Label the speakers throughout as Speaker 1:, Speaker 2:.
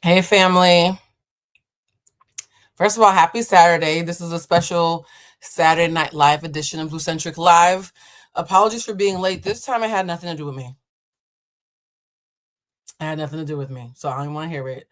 Speaker 1: Hey, family. First of all, happy Saturday. This is a special Saturday Night Live edition of Bluecentric Live. Apologies for being late. This time it had nothing to do with me. It had nothing to do with me, so I don't want to hear it.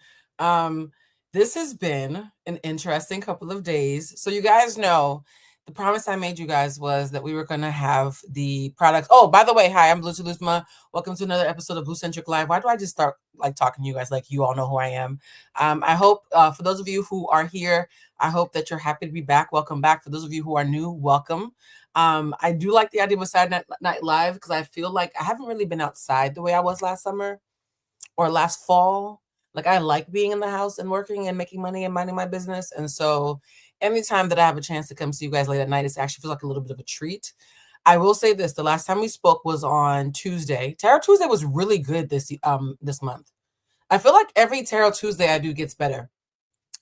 Speaker 1: This has been an interesting couple of days. So you guys know the promise I made you guys was that we were going to have the products. Oh, by the way, hi, I'm Blue Luzma. Welcome to another episode of Bluecentric Live. Why do I just start like talking to you guys like you all know who I am? I hope for those of you who are here, I hope that you're happy to be back. Welcome back. For those of you who are new, welcome. I do like the idea of a Saturday Night Live because I feel like I haven't really been outside the way I was last summer or last fall. Like I like being in the house and working and making money and minding my business. And so anytime that I have a chance to come see you guys late at night, it actually feels like a little bit of a treat. I will say this: the last time we spoke was on Tuesday. Tarot Tuesday was really good this month. I feel like every Tarot Tuesday I do gets better.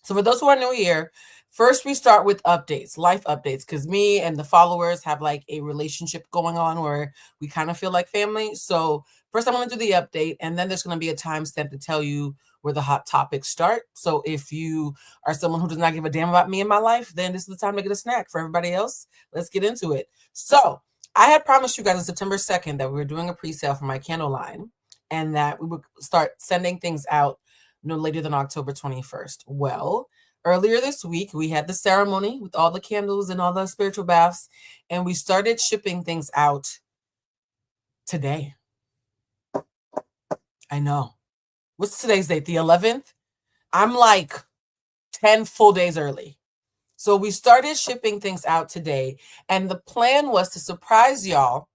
Speaker 1: So for those who are new here, first we start with updates, life updates, because me and the followers have like a relationship going on where we kind of feel like family. So first I'm going to do the update, and then there's going to be a timestamp to tell you where the hot topics start. So if you are someone who does not give a damn about me and my life, then this is the time to get a snack. For everybody else, let's get into it. So I had promised you guys on September 2nd that we were doing a pre-sale for my candle line and that we would start sending things out no later than October 21st. Well, earlier this week, we had the ceremony with all the candles and all the spiritual baths, and we started shipping things out today. I know. What's today's date? The 11th? I'm like 10 full days early. So we started shipping things out today, and the plan was to surprise y'all,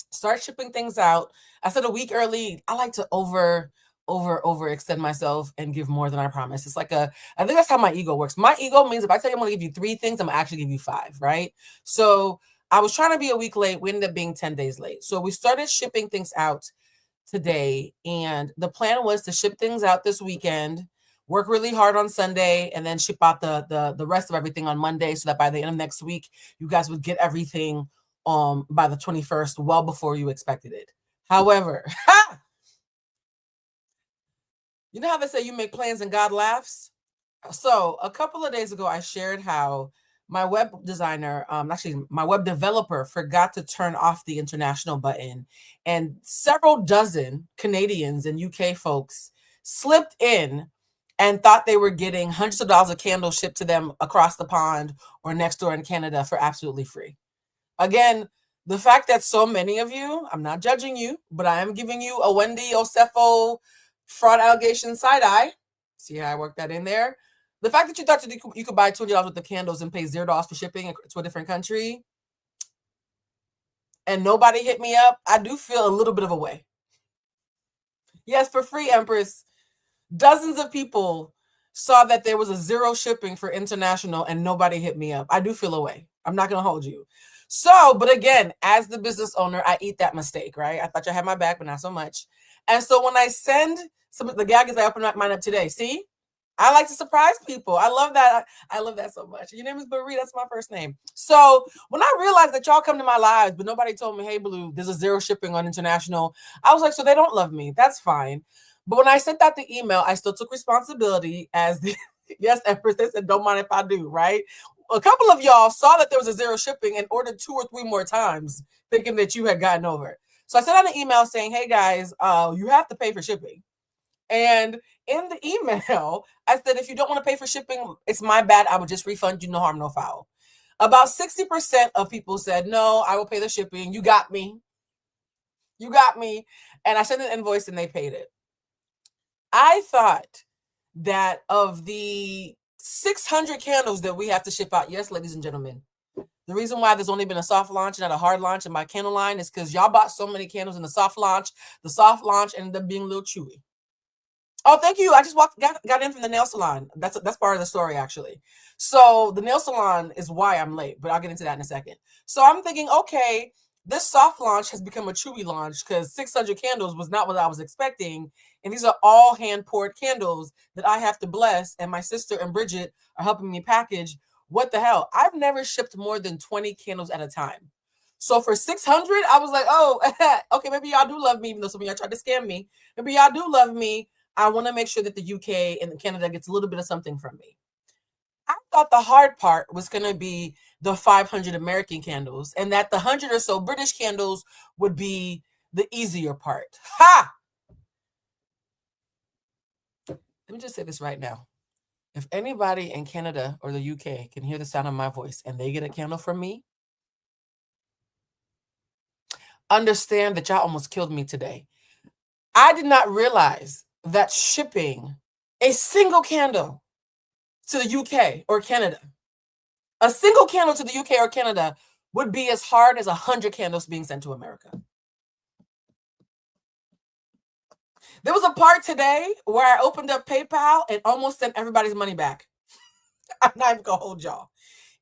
Speaker 1: start shipping things out. I said a week early. I like to overextend myself and give more than I promise. It's like I think that's how my ego works. My ego means if I tell you I'm going to give you 3 things, I'm going to actually give you 5, right? So I was trying to be a week late. We ended up being 10 days late. So we started shipping things out today, and the plan was to ship things out this weekend, work really hard on Sunday, and then ship out the rest of everything on Monday, so that by the end of next week, you guys would get everything by the 21st, well before you expected it. However, you know how they say you make plans and God laughs? So a couple of days ago, I shared how my web designer, actually my web developer, forgot to turn off the international button, and several dozen Canadians and UK folks slipped in and thought they were getting hundreds of dollars of candles shipped to them across the pond or next door in Canada for absolutely free. Again, the fact that so many of you, I'm not judging you, but I am giving you a Wendy Osefo fraud allegation side eye. See how I worked that in there? The fact that you thought you could buy $20 worth of candles and pay $0 for shipping to a different country and nobody hit me up, I do feel a little bit of a way. Yes, for free, Empress. Dozens of people saw that there was a 0 shipping for international and nobody hit me up. I do feel a way. I'm not going to hold you. So, but again, as the business owner, I eat that mistake, right? I thought you had my back, but not so much. And so when I send some of the gaggers, I open mine up today. See, I like to surprise people. I love that. I love that so much. Your name is Marie. That's my first name. So when I realized that y'all come to my lives, but nobody told me, hey, Blue, there's a 0 shipping on international, I was like, so they don't love me. That's fine. But when I sent out the email, I still took responsibility as the, yes, Empress, they said, don't mind if I do, right? A couple of y'all saw that there was a 0 shipping and ordered 2 or 3 more times thinking that you had gotten over. So I sent out an email saying, hey guys, you have to pay for shipping. And in the email, I said, if you don't want to pay for shipping, it's my bad. I would just refund you, no harm, no foul. About 60% of people said, no, I will pay the shipping. You got me. You got me. And I sent an invoice and they paid it. I thought that of the 600 candles that we have to ship out, yes, ladies and gentlemen, the reason why there's only been a soft launch and not a hard launch in my candle line is because y'all bought so many candles in the soft launch. The soft launch ended up being a little chewy. Oh, thank you. I just got in from the nail salon. That's part of the story, actually. So the nail salon is why I'm late, but I'll get into that in a second. So I'm thinking, okay, this soft launch has become a chewy launch because 600 candles was not what I was expecting. And these are all hand-poured candles that I have to bless. And my sister and Bridget are helping me package. What the hell? I've never shipped more than 20 candles at a time. So for 600, I was like, oh, okay, maybe y'all do love me, even though some of y'all tried to scam me. Maybe y'all do love me. I want to make sure that the UK and Canada gets a little bit of something from me. I thought the hard part was going to be the 500 American candles, and that the 100 or so British candles would be the easier part. Ha! Let me just say this right now. If anybody in Canada or the UK can hear the sound of my voice and they get a candle from me, understand that y'all almost killed me today. I did not realize that shipping a single candle to the UK or Canada, a single candle to the UK or Canada would be as hard as 100 candles being sent to America. There was a part today where I opened up PayPal and almost sent everybody's money back. I'm not even gonna hold y'all.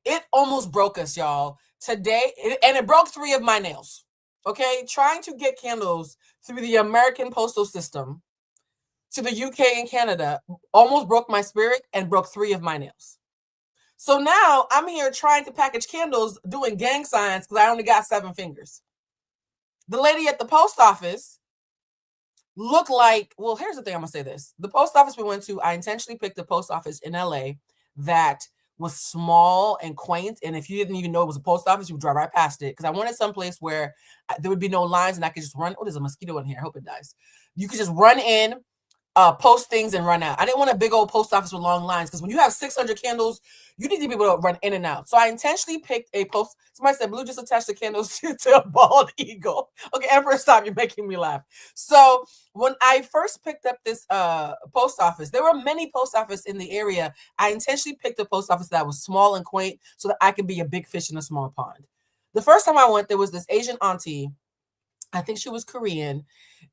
Speaker 1: It almost broke us, y'all, today, and it broke 3 of my nails. Okay, trying to get candles through the American postal system to the UK and Canada almost broke my spirit and broke 3 of my nails. So now I'm here trying to package candles doing gang signs because I only got 7 fingers. The lady at the post office looked like, well, here's the thing, I'm gonna say this. The post office we went to, I intentionally picked a post office in LA that was small and quaint, and if you didn't even know it was a post office, you would drive right past it, because I wanted someplace where there would be no lines and I could just run. Oh, there's a mosquito in here. I hope it dies. You could just run in, post things and run out. I didn't want a big old post office with long lines, because when you have 600 candles, you need to be able to run in and out. So I intentionally picked a post. Somebody said, Blue just attached the candles to a bald eagle. Okay, Emperor, stop. You're making me laugh. So when I first picked up this post office, there were many post offices in the area. I intentionally picked a post office that was small and quaint so that I could be a big fish in a small pond. The first time I went, there was this Asian auntie. I think she was Korean,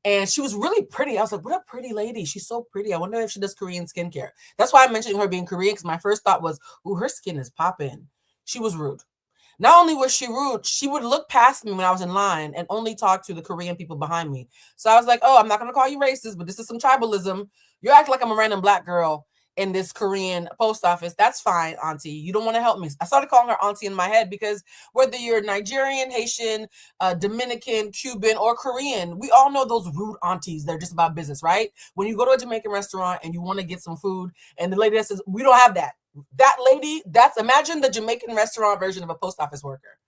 Speaker 1: and she was really pretty. I was like, what a pretty lady. She's so pretty. I wonder if she does Korean skincare. That's why I'm mentioning her being Korean, because my first thought was, ooh, her skin is popping. She was rude. Not only was she rude, she would look past me when I was in line and only talk to the Korean people behind me. So I was like, oh, I'm not going to call you racist, but this is some tribalism. You're acting like I'm a random Black girl in this Korean post office. That's fine, auntie. You don't want to help me. I started calling her auntie in my head, because whether you're Nigerian, Haitian, Dominican, Cuban, or Korean, we all know those rude aunties. They're just about business, right? When you go to a Jamaican restaurant and you want to get some food, and the lady that says, we don't have that. That lady, imagine the Jamaican restaurant version of a post office worker.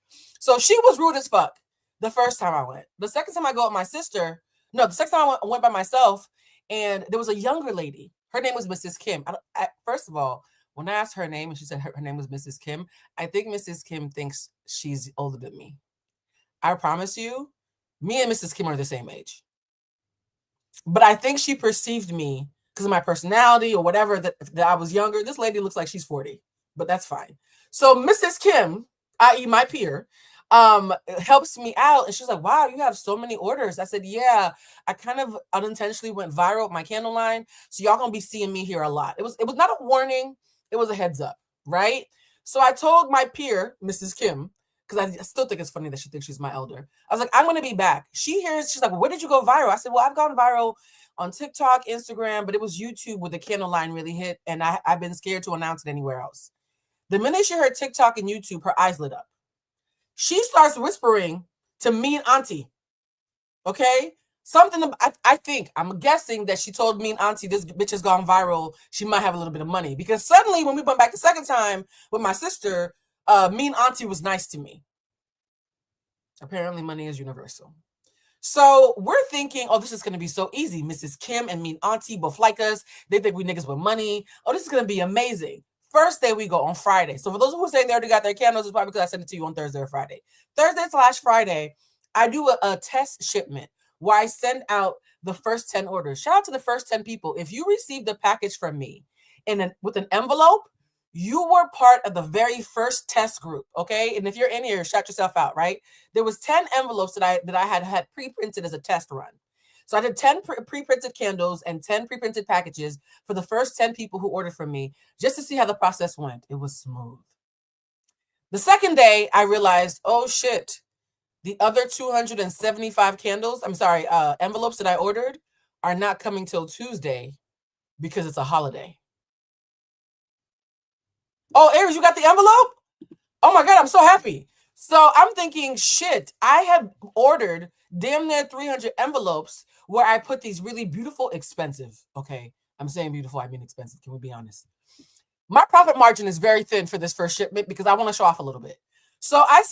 Speaker 1: So she was rude as fuck the first time I went. The second time I go with my sister, the second time I went by myself, and there was a younger lady. Her name was Mrs. Kim. First of all, when I asked her name and she said her name was Mrs. Kim, I think Mrs. Kim thinks she's older than me. I promise you, me and Mrs. Kim are the same age. But I think she perceived me because of my personality or whatever that I was younger. This lady looks like she's 40, but that's fine. So Mrs. Kim, i.e. my peer, helps me out, and she's like, wow, you have so many orders. I said, yeah, I kind of unintentionally went viral with my candle line, so y'all gonna be seeing me here a lot. It was not a warning, it was a heads up, right? So I told my peer, Mrs. Kim, because I still think it's funny that she thinks she's my elder. I was like, I'm gonna be back. She's like, well, where did you go viral? I said, well, I've gone viral on TikTok, Instagram, but it was YouTube where the candle line really hit, and I've been scared to announce it anywhere else. The minute she heard TikTok and YouTube, her eyes lit up. She starts whispering to Mean Auntie. Okay? Something, I'm guessing that she told Mean Auntie, this bitch has gone viral. She might have a little bit of money. Because suddenly when we went back the second time with my sister, Mean Auntie was nice to me. Apparently money is universal. So we're thinking, oh, this is going to be so easy. Mrs. Kim and Mean Auntie both like us. They think we niggas with money. Oh, this is going to be amazing. First day we go on Friday. So for those who say they already got their candles, it's probably because I sent it to you on Thursday or Friday. Thursday/Friday, I do a test shipment where I send out the first 10 orders. Shout out to the first 10 people. If you received a package from me with an envelope, you were part of the very first test group, okay? And if you're in here, shout yourself out, right? There was 10 envelopes that I had pre-printed as a test run. So I did 10 pre-printed candles and 10 pre-printed packages for the first 10 people who ordered from me, just to see how the process went. It was smooth. The second day, I realized, oh shit, the other 275 envelopes that I ordered are not coming till Tuesday because it's a holiday. Oh, Aries, you got the envelope? Oh my God, I'm so happy. So I'm thinking, shit, I had ordered damn near 300 envelopes where I put these really beautiful, expensive, okay, I'm saying beautiful, I mean expensive, can we be honest? My profit margin is very thin for this first shipment because I want to show off a little bit. So I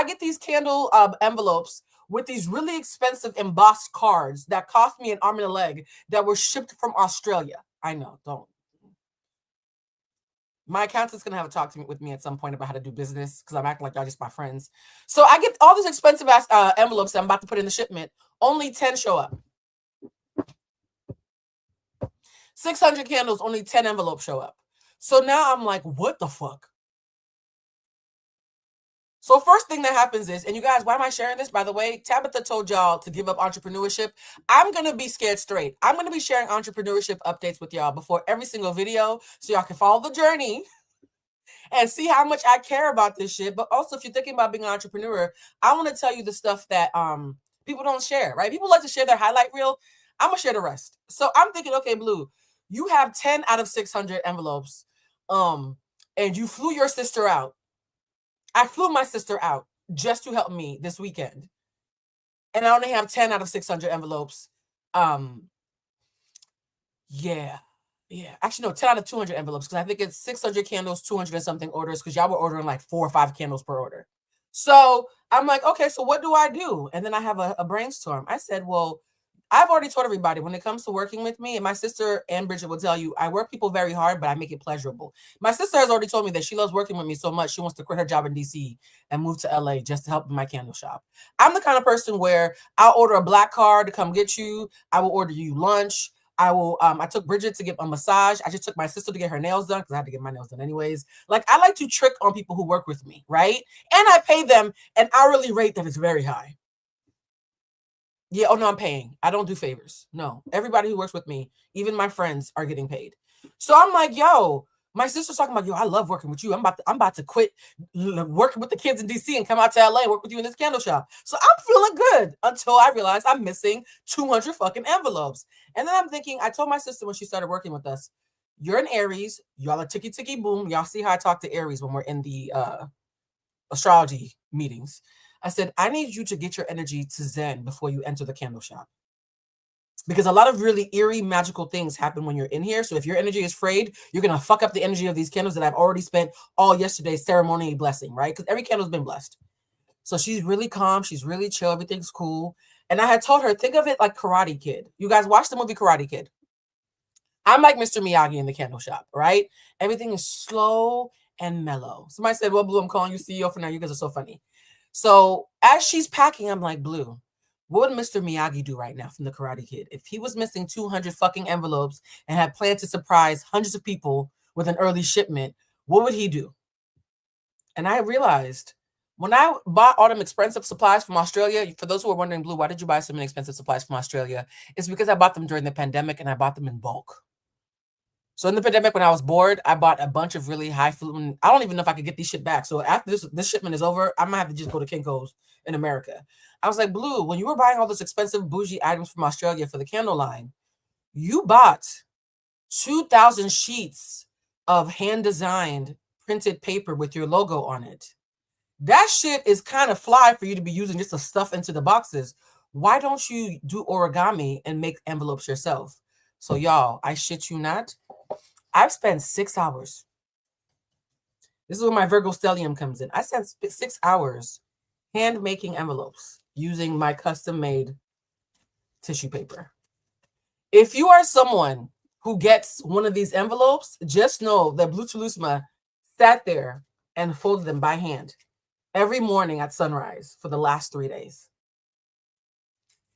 Speaker 1: get these candle envelopes with these really expensive embossed cards that cost me an arm and a leg that were shipped from Australia. I know, don't. My accountant's gonna have a talk with me at some point about how to do business because I'm acting like y'all just my friends. So I get all these expensive ass envelopes that I'm about to put in the shipment. Only 10 show up. 600 candles, only 10 envelopes show up. So now I'm like, what the fuck? So first thing that happens is, and you guys, why am I sharing this? By the way, Tabitha told y'all to give up entrepreneurship. I'm going to be scared straight. I'm going to be sharing entrepreneurship updates with y'all before every single video so y'all can follow the journey and see how much I care about this shit. But also, if you're thinking about being an entrepreneur, I want to tell you the stuff that people don't share, right? People like to share their highlight reel. I'm going to share the rest. So I'm thinking, okay, Blue, you have 10 out of 600 envelopes, and you flew your sister out. I flew my sister out just to help me this weekend. And I only have 10 out of 600 envelopes. Yeah. Actually, no, 10 out of 200 envelopes because I think it's 600 candles, 200 and something orders because y'all were ordering like 4 or 5 candles per order. So I'm like, okay, so what do I do? And then I have a brainstorm. I said, well, I've already told everybody when it comes to working with me, and my sister and Bridget will tell you, I work people very hard, but I make it pleasurable. My sister has already told me that she loves working with me so much, she wants to quit her job in DC and move to LA just to help in my candle shop. I'm the kind of person where I'll order a black car to come get you. I will order you lunch. I took Bridget to get a massage. I just took my sister to get her nails done because I had to get my nails done anyways. Like, I like to trick on people who work with me, right? And I pay them an hourly rate that is very high. Yeah, oh no, I'm paying. I don't do favors. No, everybody who works with me, even my friends, are getting paid. So I'm like, yo, my sister's talking about, yo, I love working with you. I'm about to quit working with the kids in DC and come out to LA and work with you in this candle shop. So I'm feeling good until I realize I'm missing 200 fucking envelopes. And then I'm thinking, I told my sister when she started working with us, you're an Aries, y'all are ticky ticky boom. Y'all see how I talk to Aries when we're in the astrology meetings. I said, I need you to get your energy to Zen before you enter the candle shop. Because a lot of really eerie, magical things happen when you're in here. So if your energy is frayed, you're going to fuck up the energy of these candles that I've already spent all yesterday's ceremony blessing, right? Because every candle's been blessed. So she's really calm. She's really chill. Everything's cool. And I had told her, think of it like Karate Kid. You guys watch the movie Karate Kid. I'm like Mr. Miyagi in the candle shop, right? Everything is slow and mellow. Somebody said, well, Blue, I'm calling you CEO for now. You guys are so funny. So as she's packing, I'm like, Blue, what would Mr. Miyagi do right now from the Karate Kid? If he was missing 200 fucking envelopes and had planned to surprise hundreds of people with an early shipment, what would he do? And I realized when I bought all them expensive supplies from Australia, for those who are wondering, Blue, why did you buy so many expensive supplies from Australia? It's because I bought them during the pandemic and I bought them in bulk. So in the pandemic, when I was bored, I bought a bunch of really highfalutin. I don't even know if I could get these shit back. So after this shipment is over, I might have to just go to Kinko's in America. I was like, Blue, when you were buying all those expensive bougie items from Australia for the candle line, you bought 2,000 sheets of hand-designed printed paper with your logo on it. That shit is kind of fly for you to be using just to stuff into the boxes. Why don't you do origami and make envelopes yourself? So y'all, I shit you not. I've spent 6 hours. This is where my Virgo stellium comes in. I spent 6 hours hand making envelopes using my custom made tissue paper. If you are someone who gets one of these envelopes, just know that Blue Chalusma sat there and folded them by hand every morning at sunrise for the last 3 days.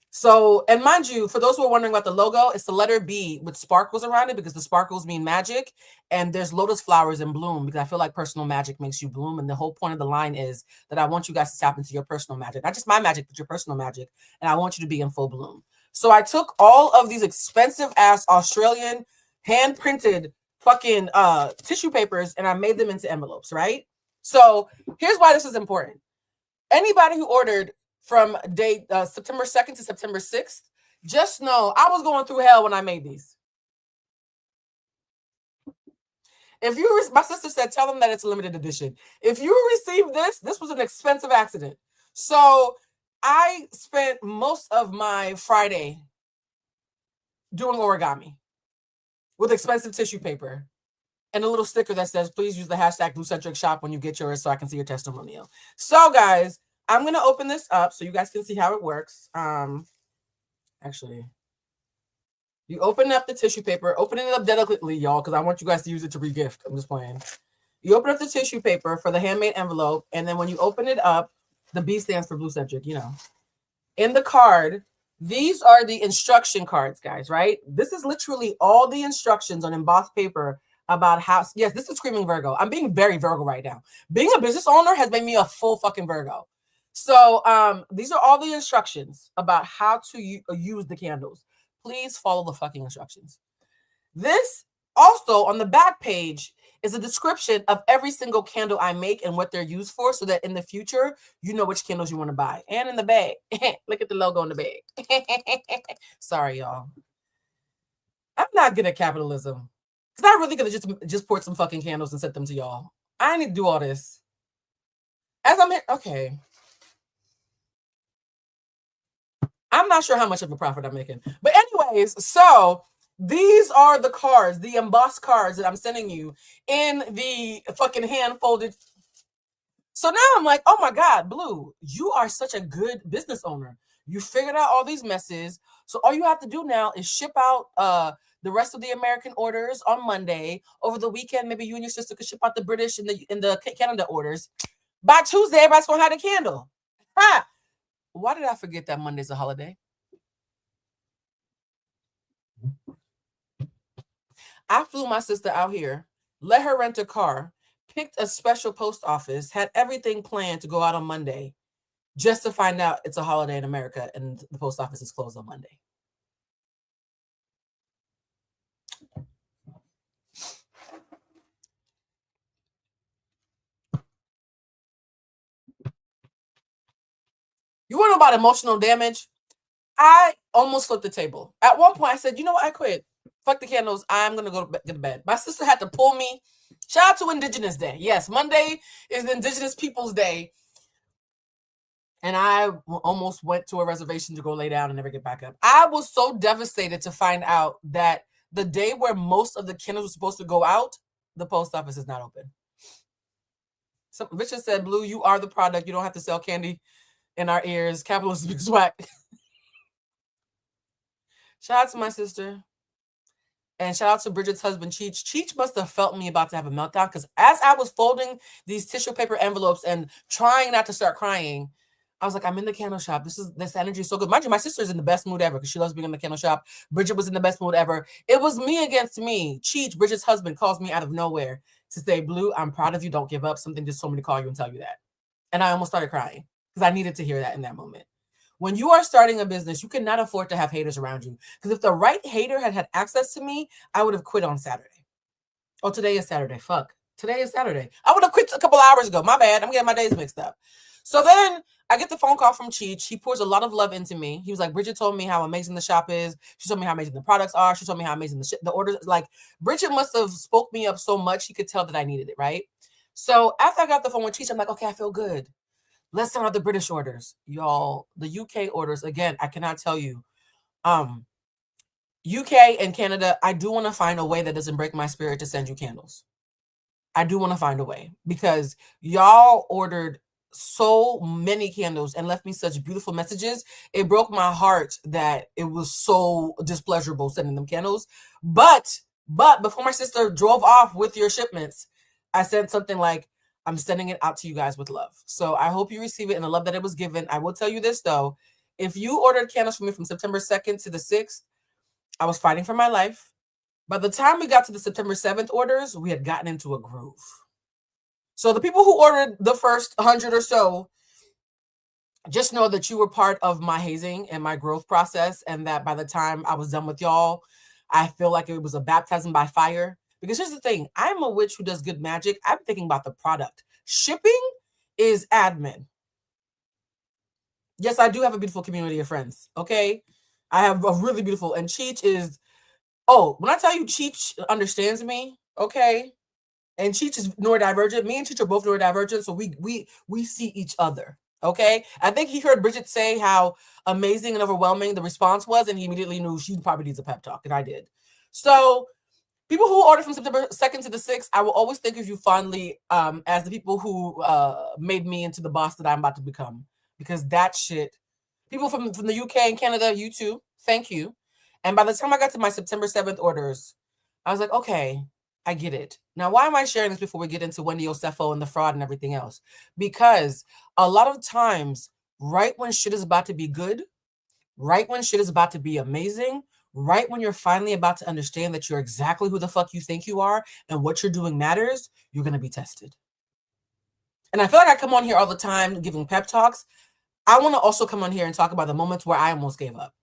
Speaker 1: So, and mind you, for those who are wondering about the logo, it's the letter B with sparkles around it because the sparkles mean magic. And there's lotus flowers in bloom because I feel like personal magic makes you bloom. And the whole point of the line is that I want you guys to tap into your personal magic, not just my magic, but your personal magic. And I want you to be in full bloom. So I took all of these expensive ass Australian hand printed fucking tissue papers and I made them into envelopes, right? So here's why this is important. Anybody who ordered from September 2nd to September 6th, just know I was going through hell when I made these. If you, my sister said, tell them that it's a limited edition. If you receive this was an expensive accident. So I spent most of my Friday doing origami with expensive tissue paper and a little sticker that says, please use the hashtag Bluecentric shop when you get yours so I can see your testimonial. So guys, I'm going to open this up so you guys can see how it works. Actually, you open up the tissue paper, open it up delicately, y'all, because I want you guys to use it to regift. I'm just playing. You open up the tissue paper for the handmade envelope, and then when you open it up, the B stands for Bluecentric, you know. In the card, these are the instruction cards, guys, right? This is literally all the instructions on embossed paper about how, yes, this is screaming Virgo. I'm being very Virgo right now. Being a business owner has made me a full fucking Virgo. So these are all the instructions about how to use the candles. Please follow the fucking instructions. This also on the back page is a description of every single candle I make and what they're used for, so that in the future, you know which candles you want to buy. And in the bag, look at the logo on the bag. Sorry, y'all. I'm not good at capitalism. Because I really could have just poured some fucking candles and sent them to y'all. I need to do all this. As I'm here, okay. I'm not sure how much of a profit I'm making. But anyways, so these are the cards, the embossed cards that I'm sending you in the fucking hand-folded. So now I'm like, oh my God, Blue, you are such a good business owner. You figured out all these messes. So all you have to do now is ship out the rest of the American orders on Monday. Over the weekend, maybe you and your sister could ship out the British and the Canada orders. By Tuesday, everybody's going to have a candle. Ha! Why did I forget that Monday's a holiday? I flew my sister out here, let her rent a car, picked a special post office, had everything planned to go out on Monday, just to find out it's a holiday in America and the post office is closed on Monday. You want to know about emotional damage? I almost flipped the table. At one point, I said, you know what? I quit. Fuck the candles. I'm going to go to bed. My sister had to pull me. Shout out to Indigenous Day. Yes, Monday is the Indigenous Peoples Day. And I almost went to a reservation to go lay down and never get back up. I was so devastated to find out that the day where most of the candles were supposed to go out, the post office is not open. So Richard said, Blue, you are the product. You don't have to sell candy in our ears. Capitalism is whack. Shout out to my sister. And shout out to Bridget's husband, Cheech. Cheech must have felt me about to have a meltdown, because as I was folding these tissue paper envelopes and trying not to start crying, I was like, I'm in the candle shop. This energy is so good. Mind you, my sister's in the best mood ever because she loves being in the candle shop. Bridget was in the best mood ever. It was me against me. Cheech, Bridget's husband, calls me out of nowhere to say, Blue, I'm proud of you. Don't give up. Something just told me to call you and tell you that. And I almost started crying because I needed to hear that in that moment. When you are starting a business, you cannot afford to have haters around you. Because if the right hater had access to me, I would have quit on Saturday. Oh, today is Saturday. Fuck. Today is Saturday. I would have quit a couple hours ago. My bad. I'm getting my days mixed up. So then I get the phone call from Cheech. He pours a lot of love into me. He was like, Bridget told me how amazing the shop is. She told me how amazing the products are. She told me how amazing the orders. Like, Bridget must have spoke me up so much he could tell that I needed it, right? So after I got the phone with Cheech, I'm like, okay, I feel good. Let's send out the British orders. Y'all, the UK orders, again, I cannot tell you. UK and Canada, I do want to find a way that doesn't break my spirit to send you candles. I do want to find a way, because y'all ordered so many candles and left me such beautiful messages. It broke my heart that it was so displeasurable sending them candles. But before my sister drove off with your shipments, I sent something like, I'm sending it out to you guys with love. So I hope you receive it in the love that it was given. I will tell you this, though. If you ordered candles from me from September 2nd to the 6th, I was fighting for my life. By the time we got to the September 7th orders, we had gotten into a groove. So the people who ordered the first 100 or so, just know that you were part of my hazing and my growth process, and that by the time I was done with y'all, I feel like it was a baptism by fire. Because here's the thing, I'm a witch who does good magic. I'm thinking about the product. Shipping is admin. Yes, I do have a beautiful community of friends, okay? I have a really beautiful, and Cheech is, oh, when I tell you Cheech understands me, okay? And Cheech is neurodivergent. Me and Cheech are both neurodivergent, so we see each other. Okay. I think he heard Bridget say how amazing and overwhelming the response was, and he immediately knew she probably needs a pep talk, and I did. So people who order from September 2nd to the 6th, I will always think of you fondly as the people who made me into the boss that I'm about to become. Because that shit, people from the UK and Canada, you too, thank you. And by the time I got to my September 7th orders, I was like, okay, I get it. Now, why am I sharing this before we get into Wendy Osefo and the fraud and everything else? Because a lot of times, right when shit is about to be good, right when shit is about to be amazing, right when you're finally about to understand that you're exactly who the fuck you think you are and what you're doing matters, you're going to be tested. And I feel like I come on here all the time giving pep talks. I want to also come on here and talk about the moments where I almost gave up,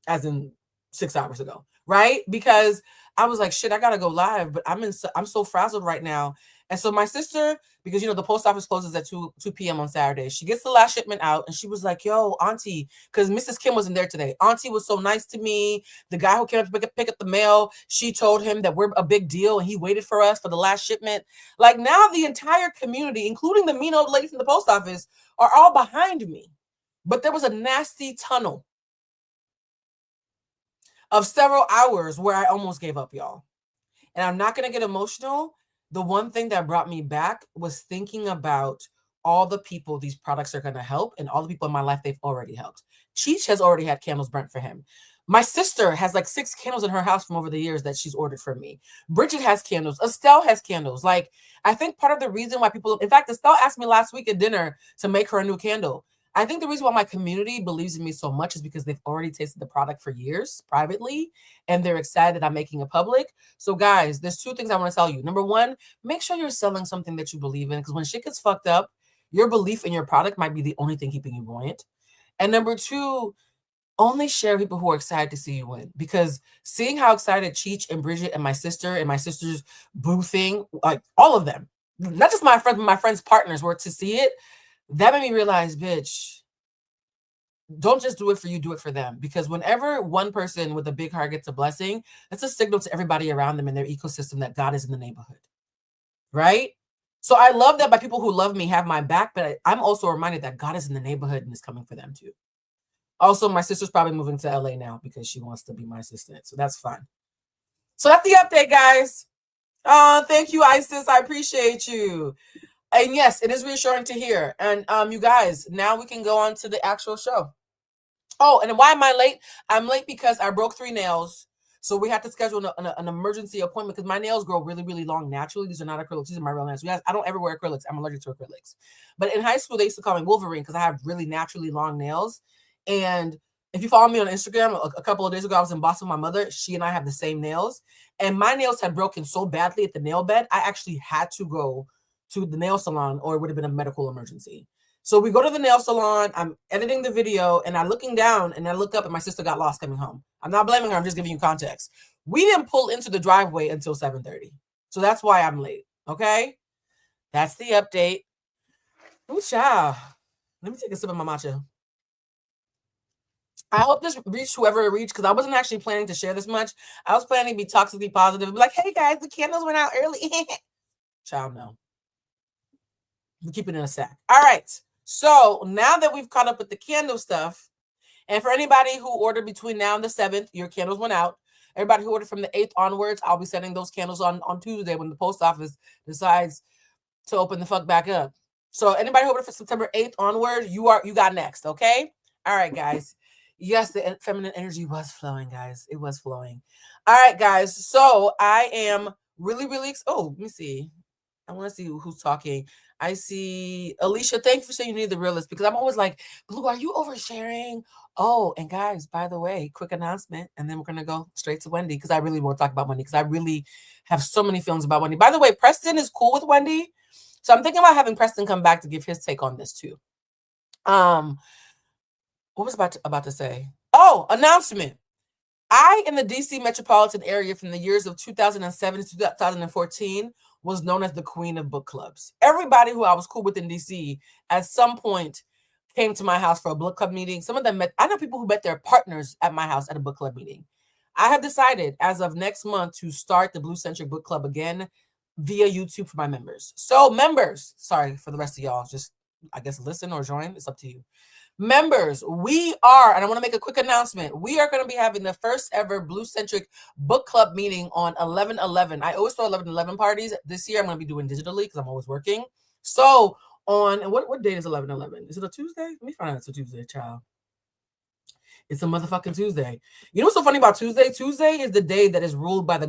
Speaker 1: as in 6 hours ago, right? Because I was like, shit, I gotta go live, but I'm so frazzled right now. And so my sister, because the post office closes at 2 p.m. on Saturday, she gets the last shipment out and she was like, yo, auntie, because Mrs. Kim wasn't there today. Auntie was so nice to me. The guy who came up to pick up the mail, she told him that we're a big deal and he waited for us for the last shipment. Like, now the entire community, including the mean old lady from the post office, are all behind me. But there was a nasty tunnel of several hours where I almost gave up, y'all. And I'm not going to get emotional. The one thing that brought me back was thinking about all the people these products are going to help and all the people in my life they've already helped. Cheech has already had candles burnt for him. My sister has like 6 candles in her house from over the years that she's ordered for me. Bridget has candles. Estelle has candles. Like, I think part of the reason why people, in fact, Estelle asked me last week at dinner to make her a new candle. I think the reason why my community believes in me so much is because they've already tasted the product for years privately, and they're excited that I'm making it public. So guys, there's 2 things I want to tell you. Number 1, make sure you're selling something that you believe in, because when shit gets fucked up, your belief in your product might be the only thing keeping you buoyant. And number 2, only share people who are excited to see you win, because seeing how excited Cheech and Bridget and my sister's boo thing, like all of them, not just my friends, but my friends' partners were to see it, that made me realize, bitch, don't just do it for you, do it for them. Because whenever one person with a big heart gets a blessing, that's a signal to everybody around them in their ecosystem that God is in the neighborhood, right? So I love that my people who love me have my back, but I'm also reminded that God is in the neighborhood and is coming for them too. Also, my sister's probably moving to LA now because she wants to be my assistant. So that's fun. So that's the update, guys. Thank you, Isis. I appreciate you. And yes, it is reassuring to hear. And you guys, now we can go on to the actual show. Oh, and why am I late? I'm late because I broke 3 nails. So we had to schedule an emergency appointment because my nails grow really, really long naturally. These are not acrylics. These are my real nails. Guys, I don't ever wear acrylics. I'm allergic to acrylics. But in high school, they used to call me Wolverine because I have really naturally long nails. And if you follow me on Instagram, a couple of days ago, I was in Boston with my mother. She and I have the same nails. And my nails had broken so badly at the nail bed, I actually had to go to the nail salon or it would have been a medical emergency. So we go to the nail salon. I'm editing the video and I'm looking down and I look up and my sister got lost coming home. I'm not blaming her. I'm just giving you context. We didn't pull into the driveway until 7:30. So that's why I'm late. Okay. That's the update. Ooh, child. Let me take a sip of my matcha. I hope this reached whoever it reached because I wasn't actually planning to share this much. I was planning to be toxically positive and be like, hey guys, the candles went out early. Child, no. We keep it in a sack. All right. So now that we've caught up with the candle stuff, and for anybody who ordered between now and the 7th, your candles went out. Everybody who ordered from the 8th onwards, I'll be sending those candles on Tuesday when the post office decides to open the fuck back up. So anybody who ordered for September 8th onward, you got next, okay? All right, guys. Yes, the feminine energy was flowing, guys. It was flowing. All right, guys. So I am really, really let me see. I want to see who's talking. I see Alicia. Thank you for saying you need the realist because I'm always like, Blue, are you oversharing? Oh, and guys, by the way, quick announcement, and then we're gonna go straight to Wendy because I really want to talk about Wendy because I really have so many feelings about Wendy. By the way, Preston is cool with Wendy, so I'm thinking about having Preston come back to give his take on this too. What was about to say? Oh, announcement. I, in the DC metropolitan area from the years of 2007 to 2014, was known as the queen of book clubs. Everybody who I was cool with in DC at some point came to my house for a book club meeting. Some of them I know people who met their partners at my house at a book club meeting. I have decided as of next month to start the Bluecentric book club again via YouTube for my members. So members, sorry for the rest of y'all, just I guess listen or join. It's up to you. Members, we are, and I want to make a quick announcement. We are going to be having the first ever Bluecentric book club meeting on 11/11. I always throw 11/11 parties. This year I'm going to be doing digitally because I'm always working. So on, what date is 11/11? Is it a Tuesday? Let me find out it's a Tuesday, child. It's a motherfucking Tuesday. You know what's so funny about Tuesday? Tuesday is the day that is ruled by the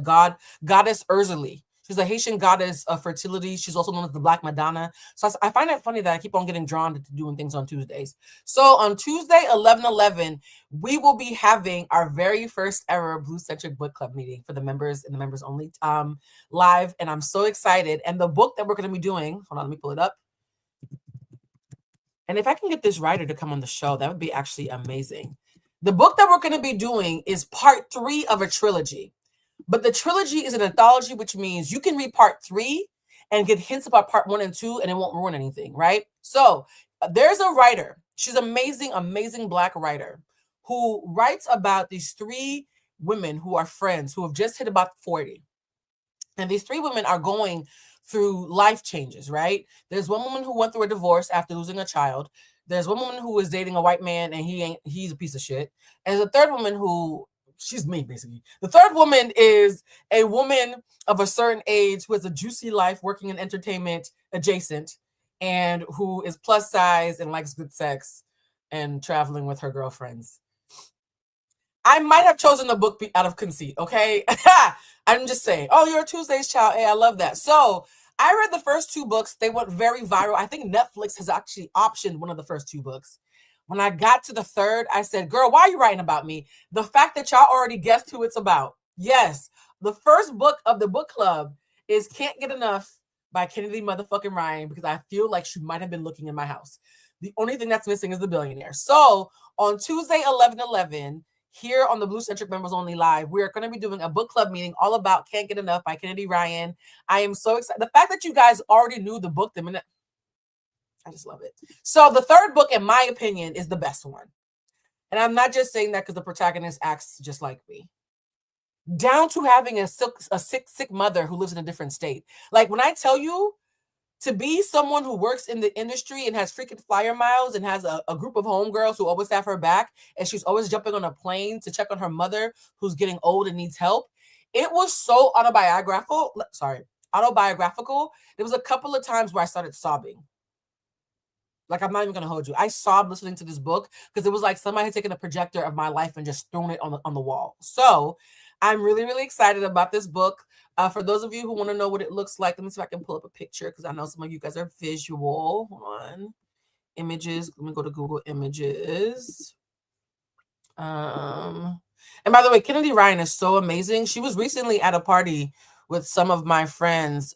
Speaker 1: goddess Ursula. She's a Haitian goddess of fertility. She's also known as the Black Madonna. So I find it funny that I keep on getting drawn to doing things on Tuesdays. So on Tuesday, 11/11, we will be having our very first ever Bluecentric book club meeting for the members and the members only live. And I'm so excited. And the book that we're going to be doing, hold on, let me pull it up. And if I can get this writer to come on the show, that would be actually amazing. The book that we're going to be doing is part 3 of a trilogy. But the trilogy is an anthology, which means you can read part 3 and get hints about part 1 and 2, and it won't ruin anything, right? So there's a writer. She's amazing, amazing Black writer who writes about these 3 women who are friends who have just hit about 40. And these 3 women are going through life changes, right? There's one woman who went through a divorce after losing a child. There's one woman who was dating a white man and he's a piece of shit. And there's a third woman who, she's me basically. The third woman is a woman of a certain age who has a juicy life working in entertainment adjacent and who is plus size and likes good sex and traveling with her girlfriends. I might have chosen the book out of conceit, okay? I'm just saying. Oh, you're a Tuesday's child. Hey, I love that. So I read the first 2 books. They went very viral. I think Netflix has actually optioned one of the first 2 books. When I got to the third, I said, girl, why are you writing about me? The fact that y'all already guessed who it's about. Yes, the first book of the book club is Can't Get Enough by Kennedy motherfucking Ryan, because I feel like she might have been looking in my house. The only thing that's missing is the billionaire. So on Tuesday, 11/11, here on the Bluecentric Members Only Live, we're going to be doing a book club meeting all about Can't Get Enough by Kennedy Ryan. I am so excited. The fact that you guys already knew the book the minute, I just love it. So the third book, in my opinion, is the best one. And I'm not just saying that because the protagonist acts just like me. Down to having a sick mother who lives in a different state. Like when I tell you, to be someone who works in the industry and has freaking flyer miles and has a group of homegirls who always have her back, and she's always jumping on a plane to check on her mother who's getting old and needs help. It was so autobiographical. There was a couple of times where I started sobbing. Like, I'm not even going to hold you. I sobbed listening to this book because it was like somebody had taken a projector of my life and just thrown it on the wall. So I'm really, really excited about this book. For those of you who want to know what it looks like, let me see if I can pull up a picture because I know some of you guys are visual. Hold on. Images. Let me go to Google Images. And by the way, Kennedy Ryan is so amazing. She was recently at a party with some of my friends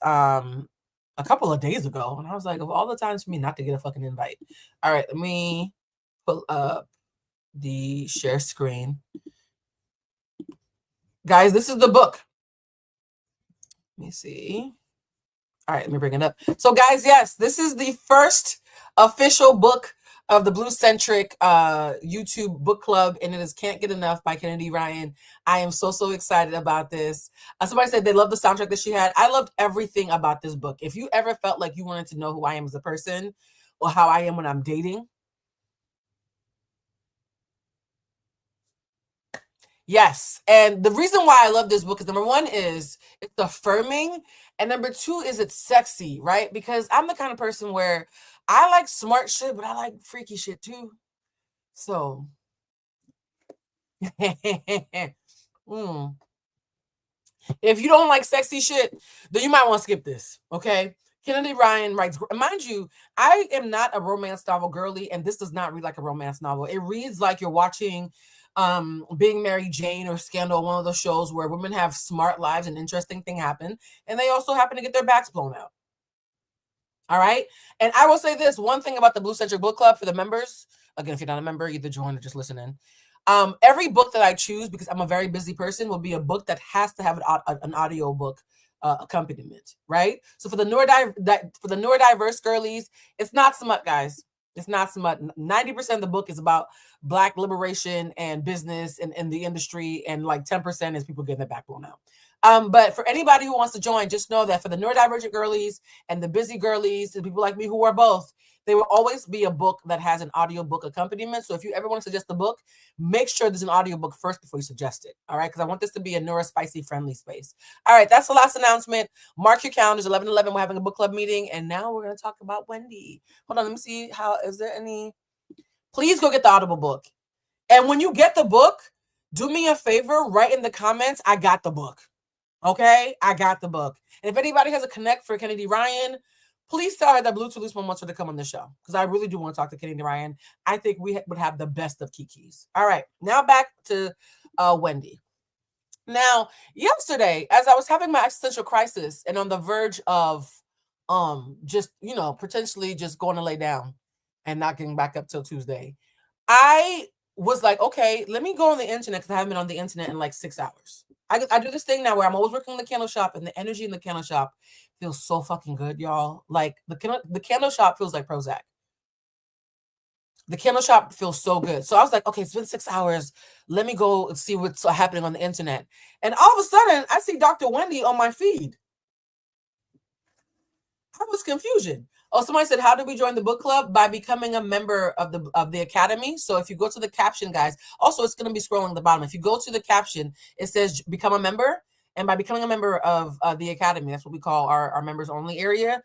Speaker 1: a couple of days ago. And I was like, of all the times for me not to get a fucking invite. All right, let me pull up the share screen. Guys, this is the book. Let me see. All right, let me bring it up. So guys, yes, this is the first official book of the Bluecentric YouTube book club, and it is Can't Get Enough by Kennedy Ryan. I am so, so excited about this. Somebody said they loved the soundtrack that she had. I loved everything about this book. If you ever felt like you wanted to know who I am as a person or how I am when I'm dating, yes. And the reason why I love this book is, number one, is it's affirming. And number 2 is it's sexy, right? Because I'm the kind of person where I like smart shit, but I like freaky shit too. So, if you don't like sexy shit, then you might want to skip this, okay? Kennedy Ryan writes, mind you, I am not a romance novel girly, and this does not read like a romance novel. It reads like you're watching Being Mary Jane or Scandal, one of those shows where women have smart lives and interesting things happen, and they also happen to get their backs blown out. All right. And I will say this one thing about the Bluecentric Book Club for the members. Again, if you're not a member, either join or just listen in. Every book that I choose, because I'm a very busy person, will be a book that has to have an audio book accompaniment, right? So for the neurodiverse girlies, it's not smut, guys. It's not smut. 90% of the book is about Black liberation and business and the industry, and like 10% is people getting their back blown out. But for anybody who wants to join, just know that for the neurodivergent girlies and the busy girlies and people like me who are both, There will always be a book that has an audiobook accompaniment. So if you ever want to suggest a book, make sure there's an audiobook first before you suggest it. All right. Because I want this to be a neurospicy friendly space. All right. That's the last announcement. Mark your calendars. 11/11. We're having a book club meeting. And now we're going to talk about Wendy. Hold on. Let me see is there any. Please go get the Audible book. And when you get the book, do me a favor, write in the comments, I got the book. Okay? I got the book. And if anybody has a connect for Kennedy Ryan, please tell her that Blue Toulouse wants her to come on the show, because I really do want to talk to Kennedy Ryan. I think we would have the best of Kikis. All right. Now back to Wendy. Now, yesterday, as I was having my existential crisis and on the verge of just, potentially just going to lay down and not getting back up till Tuesday, I was like, okay, let me go on the internet, because I haven't been on the internet in like 6 hours. I do this thing now where I'm always working in the candle shop, and the energy in the candle shop feels so fucking good, y'all. Like the candle shop feels like Prozac. The candle shop feels so good. So I was like, okay, it's been 6 hours. Let me go and see what's happening on the internet. And all of a sudden, I see Dr. Wendy on my feed. I was confusion. Oh, somebody said, how do we join the book club? By becoming a member of the academy. So if you go to the caption, guys, also it's going to be scrolling at the bottom. If you go to the caption, it says become a member. And by becoming a member of the academy, that's what we call our members only area.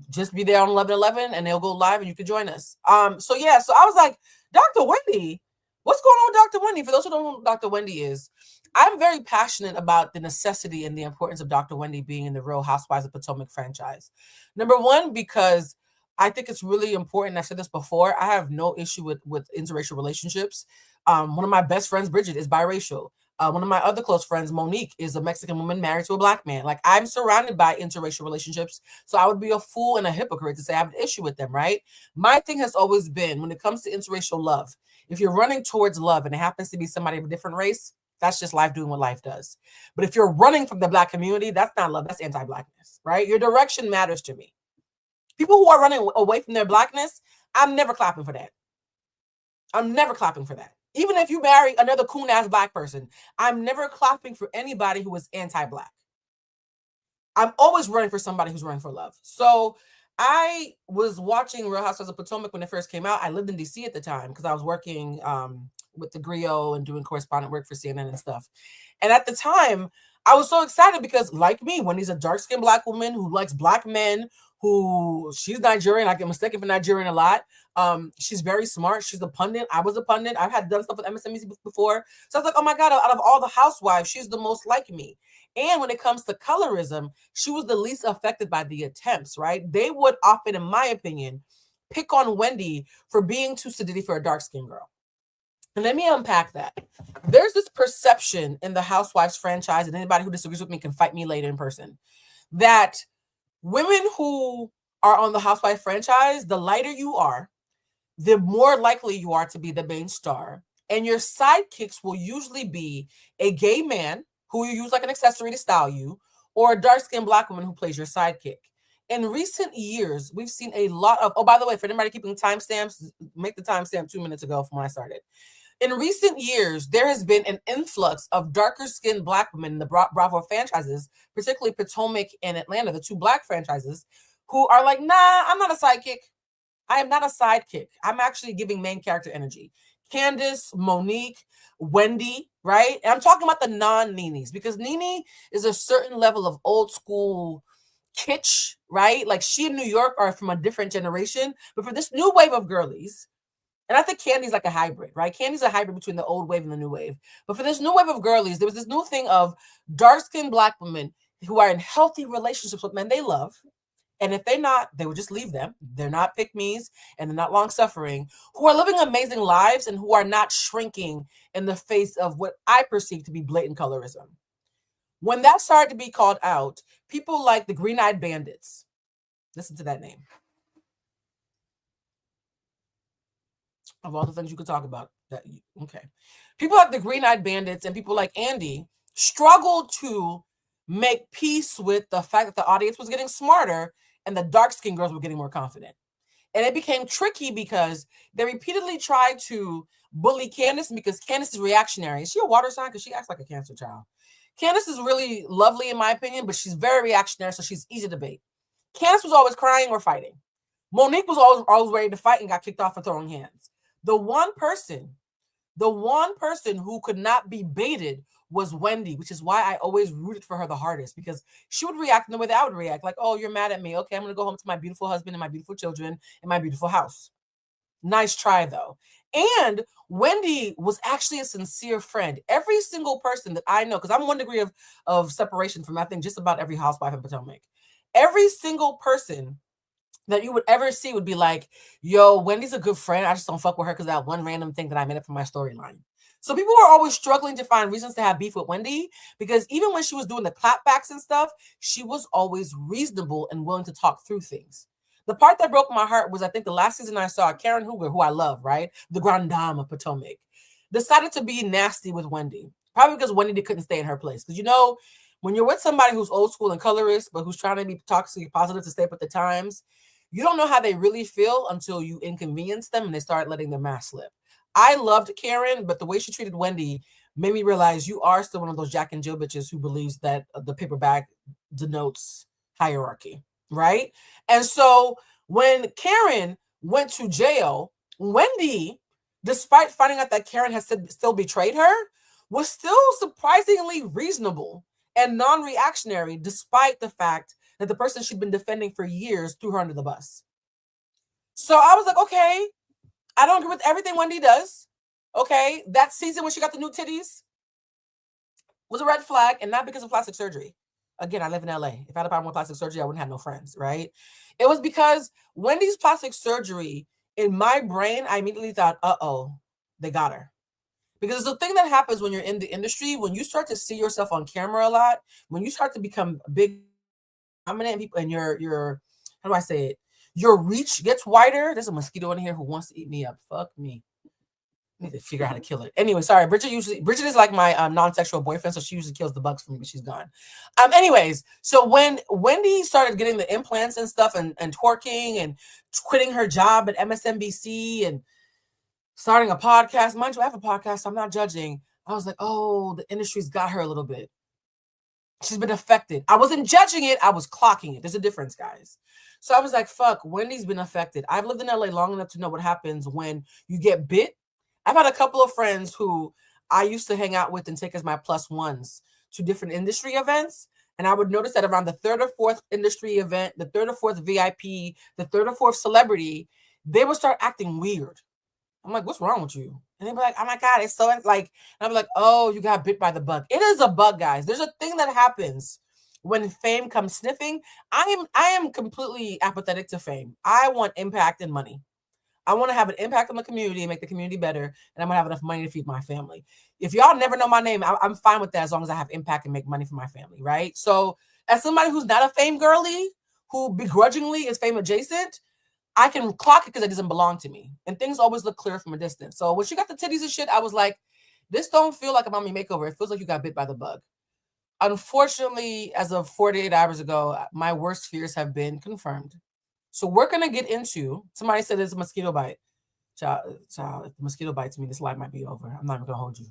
Speaker 1: Just be there on 11/11 and they'll go live and you can join us. So I was like, Dr. Wendy, what's going on with Dr. Wendy? For those who don't know who Dr. Wendy is, I'm very passionate about the necessity and the importance of Dr. Wendy being in the Real Housewives of Potomac franchise. Number one, because I think it's really important. I've said this before. I have no issue with interracial relationships. One of my best friends, Bridget, is biracial. One of my other close friends, Monique, is a Mexican woman married to a Black man. Like, I'm surrounded by interracial relationships. So I would be a fool and a hypocrite to say I have an issue with them, right? My thing has always been, when it comes to interracial love, if you're running towards love and it happens to be somebody of a different race, that's just life doing what life does. But if you're running from the Black community, that's not love. That's anti-Blackness, right? Your direction matters to me. People who are running away from their Blackness, I'm never clapping for that. I'm never clapping for that. Even if you marry another coon-ass Black person, I'm never clapping for anybody who is anti-Black. I'm always running for somebody who's running for love. So I was watching Real Housewives of Potomac when it first came out. I lived in D.C. at the time because I was working with the Griot and doing correspondent work for CNN and stuff. And at the time, I was so excited because, like me, Wendy's a dark-skinned Black woman who likes Black men, she's Nigerian. I get mistaken for Nigerian a lot. She's very smart. She's a pundit. I was a pundit. I've had done stuff with MSNBC before. So I was like, oh my God, out of all the housewives, she's the most like me. And when it comes to colorism, she was the least affected by the attempts, right? They would often, in my opinion, pick on Wendy for being too sedity for a dark-skinned girl. And let me unpack that. There's this perception in the Housewives franchise, and anybody who disagrees with me can fight me later in person, that women who are on the Housewives franchise, the lighter you are, the more likely you are to be the main star. And your sidekicks will usually be a gay man who you use like an accessory to style you, or a dark-skinned Black woman who plays your sidekick. In recent years, we've seen a lot of, oh, by the way, for anybody keeping timestamps, make the timestamp 2 minutes ago from when I started. In recent years, there has been an influx of darker-skinned Black women in the Bravo franchises, particularly Potomac and Atlanta, the two Black franchises, who are like, nah, I'm not a sidekick. I am not a sidekick. I'm actually giving main character energy. Candace, Monique, Wendy, right? And I'm talking about the non-Nenes, because Nene is a certain level of old school kitsch, right? Like, she and New York are from a different generation. But for this new wave of girlies, and I think Candy's like a hybrid, right? Candy's a hybrid between the old wave and the new wave. But for this new wave of girlies, there was this new thing of dark-skinned Black women who are in healthy relationships with men they love. And if they're not, they would just leave them. They're not pick-me's and they're not long-suffering, who are living amazing lives and who are not shrinking in the face of what I perceive to be blatant colorism. When that started to be called out, people like the Green-Eyed Bandits, listen to that name, of all the things you could talk about, people like the Green-Eyed Bandits and people like Andy struggled to make peace with the fact that the audience was getting smarter and the dark-skinned girls were getting more confident. And it became tricky because they repeatedly tried to bully Candace, because Candace is reactionary. Is she a water sign? Because she acts like a Cancer child. Candace is really lovely in my opinion, but she's very reactionary, so she's easy to bait. Candace was always crying or fighting. Monique was always ready to fight and got kicked off for throwing hands. The one person who could not be baited was Wendy, which is why I always rooted for her the hardest, because she would react in the way that I would react. Like, oh, you're mad at me. Okay, I'm going to go home to my beautiful husband and my beautiful children and my beautiful house. Nice try, though. And Wendy was actually a sincere friend. Every single person that I know, because I'm 1 degree of separation from, I think, just about every housewife in Potomac. Every single person that you would ever see would be like, yo, Wendy's a good friend. I just don't fuck with her because that one random thing that I made up for my storyline. So people were always struggling to find reasons to have beef with Wendy, because even when she was doing the clapbacks and stuff, she was always reasonable and willing to talk through things. The part that broke my heart was, I think, the last season I saw Karen Hoover, who I love, right? The Grande Dame of Potomac, decided to be nasty with Wendy. Probably because Wendy couldn't stay in her place. Because, you know, when you're with somebody who's old school and colorist, but who's trying to be toxic positive to stay up with the times, you don't know how they really feel until you inconvenience them and they start letting their mask slip. I loved Karen, but the way she treated Wendy made me realize you are still one of those Jack and Jill bitches who believes that the paper bag denotes hierarchy, right? And so when Karen went to jail, Wendy, despite finding out that Karen had still betrayed her, was still surprisingly reasonable and non-reactionary, despite the fact that the person she'd been defending for years threw her under the bus. So I was like, okay, I don't agree with everything Wendy does. Okay, that season when she got the new titties was a red flag, and not because of plastic surgery. Again, I live in LA. If I had a problem with plastic surgery, I wouldn't have no friends, right? It was because Wendy's plastic surgery, in my brain, I immediately thought, uh-oh, they got her. Because the thing that happens when you're in the industry, when you start to see yourself on camera a lot, when you start to become big, prominent people, and your how do I say it? Your reach gets wider. There's a mosquito in here who wants to eat me up. Fuck me. I need to figure out how to kill it. Anyway, sorry. Bridget is like my non-sexual boyfriend, so she usually kills the bugs for me when she's gone. Anyways, so when Wendy started getting the implants and stuff and twerking and quitting her job at MSNBC and starting a podcast, mind you, I have a podcast, so I'm not judging. I was like, oh, the industry's got her a little bit. She's been affected. I wasn't judging it. I was clocking it. There's a difference, guys. So I was like, fuck, Wendy's been affected. I've lived in LA long enough to know what happens when you get bit. I've had a couple of friends who I used to hang out with and take as my plus ones to different industry events. And I would notice that around the third or fourth industry event, the third or fourth VIP, the third or fourth celebrity, they would start acting weird. I'm like, what's wrong with you? And they'd be like, oh my God, it's so like, and I'm like, oh, you got bit by the bug. It is a bug, guys. There's a thing that happens when fame comes sniffing. I am completely apathetic to fame. I want impact and money. I want to have an impact on the community and make the community better. And I'm going to have enough money to feed my family. If y'all never know my name, I'm fine with that as long as I have impact and make money for my family, right? So as somebody who's not a fame girly, who begrudgingly is fame adjacent, I can clock it because it doesn't belong to me. And things always look clear from a distance. So when she got the titties and shit, I was like, this don't feel like a mommy makeover. It feels like you got bit by the bug. Unfortunately, as of 48 hours ago, my worst fears have been confirmed. So we're going to get into, somebody said it's a mosquito bite. Child, if the mosquito bites me, this life might be over. I'm not even going to hold you.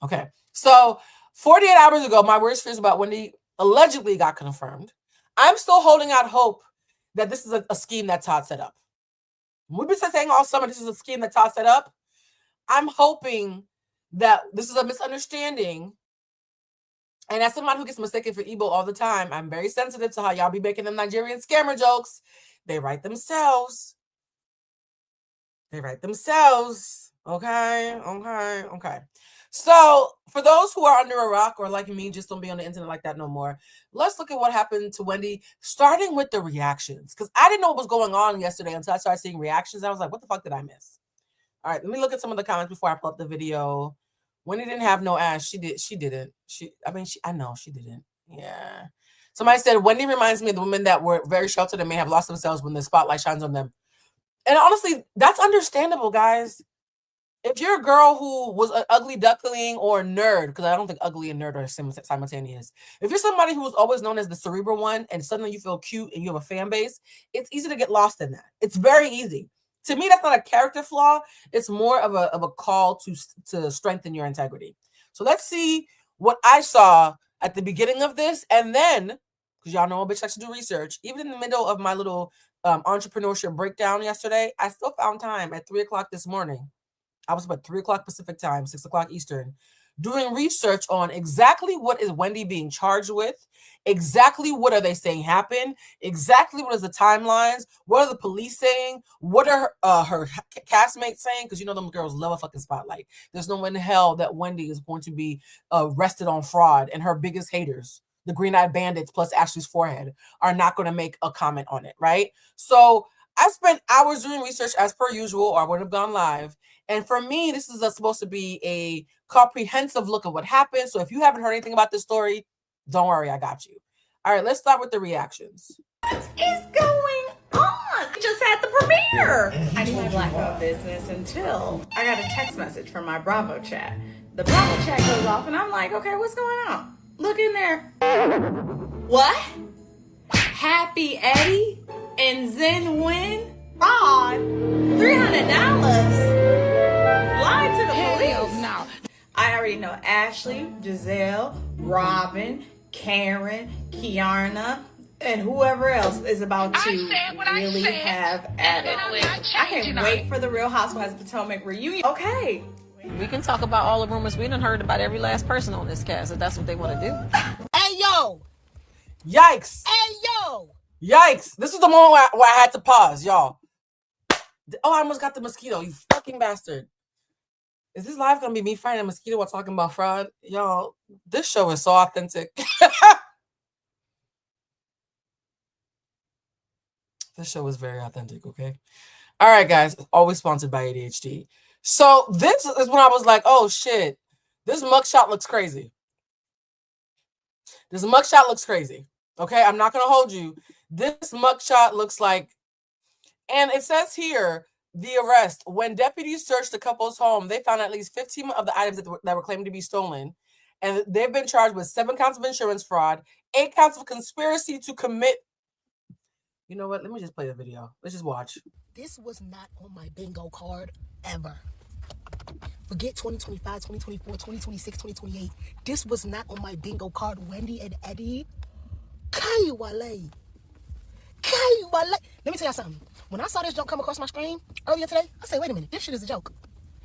Speaker 1: Okay. So 48 hours ago, my worst fears about Wendy allegedly got confirmed. I'm still holding out hope that this is a scheme that Todd set up. We've been saying all summer this is a scheme that Todd set up. I'm hoping that this is a misunderstanding. And as someone who gets mistaken for Igbo all the time, I'm very sensitive to how y'all be making them Nigerian scammer jokes. They write themselves. Okay. So for those who are under a rock or like me, just don't be on the internet like that no more, let's look at what happened to Wendy, starting with the reactions. Because I didn't know what was going on yesterday until I started seeing reactions. I was like, what the fuck did I miss? All right, let me look at some of the comments before I pull up the video. Wendy didn't have no ass. She didn't. I know she didn't. Yeah. Somebody said, Wendy reminds me of the women that were very sheltered and may have lost themselves when the spotlight shines on them. And honestly, that's understandable, guys. If you're a girl who was an ugly duckling or a nerd, because I don't think ugly and nerd are simultaneous. If you're somebody who was always known as the cerebral one and suddenly you feel cute and you have a fan base, it's easy to get lost in that. It's very easy. To me, that's not a character flaw. It's more of a call to strengthen your integrity. So let's see what I saw at the beginning of this. And then, because y'all know a bitch likes to do research, even in the middle of my little entrepreneurship breakdown yesterday, I still found time at 3 o'clock this morning. I was up at 3 o'clock Pacific time, 6 o'clock Eastern, doing research on exactly what is Wendy being charged with, exactly what are they saying happened, exactly what is the timelines, what are the police saying, what are her castmates saying, because you know them girls love a fucking spotlight. There's no way in hell that Wendy is going to be arrested on fraud, and her biggest haters, the green-eyed bandits plus Ashley's forehead, are not going to make a comment on it, right? So I spent hours doing research as per usual, or I wouldn't have gone live. And for me, this is supposed to be a comprehensive look at what happened. So if you haven't heard anything about this story, don't worry, I got you. All right, let's start with the reactions.
Speaker 2: What is going on? We just had the premiere. I knew my blackout business until I got a text message from my Bravo chat. The Bravo chat goes off and I'm like, okay, what's going on? Look in there. What? Happy Eddie and Zen Win? Fraud? $300? Lied to the police? No. I already know Ashley, Giselle, Robin, Karen, Kiarna, and whoever else is about to really have at it. I can't wait for the Real Housewives of Potomac reunion. Okay.
Speaker 3: We can talk about all the rumors. We done heard about every last person on this cast, if that's what they want to do.
Speaker 4: Hey, yo.
Speaker 1: Yikes.
Speaker 4: Hey, yo.
Speaker 1: Yikes. This is the moment where I had to pause, y'all. Oh, I almost got the mosquito, you fucking bastard. Is this live going to be me fighting a mosquito while talking about fraud? Y'all, this show is so authentic. This show is very authentic, okay? All right, guys. Always sponsored by ADHD. So this is when I was like, oh, shit. This mugshot looks crazy. This mugshot looks crazy. Okay? I'm not going to hold you. This mugshot looks like... And it says here, the arrest. When deputies searched the couple's home, they found at least 15 of the items that were claimed to be stolen. And they've been charged with 7 counts of insurance fraud, 8 counts of conspiracy to commit. You know what? Let me just play the video. Let's just watch.
Speaker 4: This was not on my bingo card ever. Forget 2025, 2024, 2026, 2028. This was not on my bingo card. Wendy and Eddie. Kaiwale. Let me tell y'all something. When I saw this joke come across my screen earlier today, I said, wait a minute, this shit is a joke.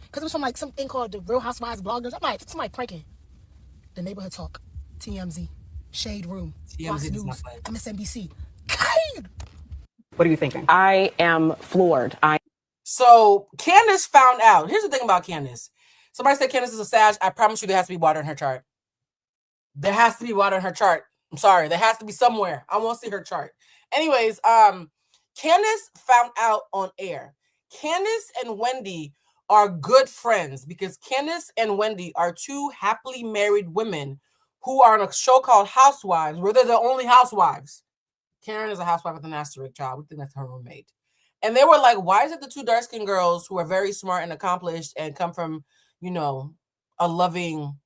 Speaker 4: Because it was from like something called the Real Housewives bloggers. I'm like, somebody pranking. The Neighborhood Talk, TMZ, Shade Room, Fox News, MSNBC.
Speaker 5: What are you thinking?
Speaker 3: I am floored.
Speaker 1: So Candace found out. Here's the thing about Candace. Somebody said Candace is a Sag. I promise you there has to be water in her chart. There has to be water in her chart. I'm sorry. There has to be somewhere. I won't see her chart. Anyways, Candace found out on air. Candace and Wendy are good friends because Candace and Wendy are 2 happily married women who are on a show called Housewives, where they're the only housewives. Karen is a housewife with an asterisk child. We think that's her roommate. And they were like, why is it the 2 dark-skinned girls who are very smart and accomplished and come from, you know, a loving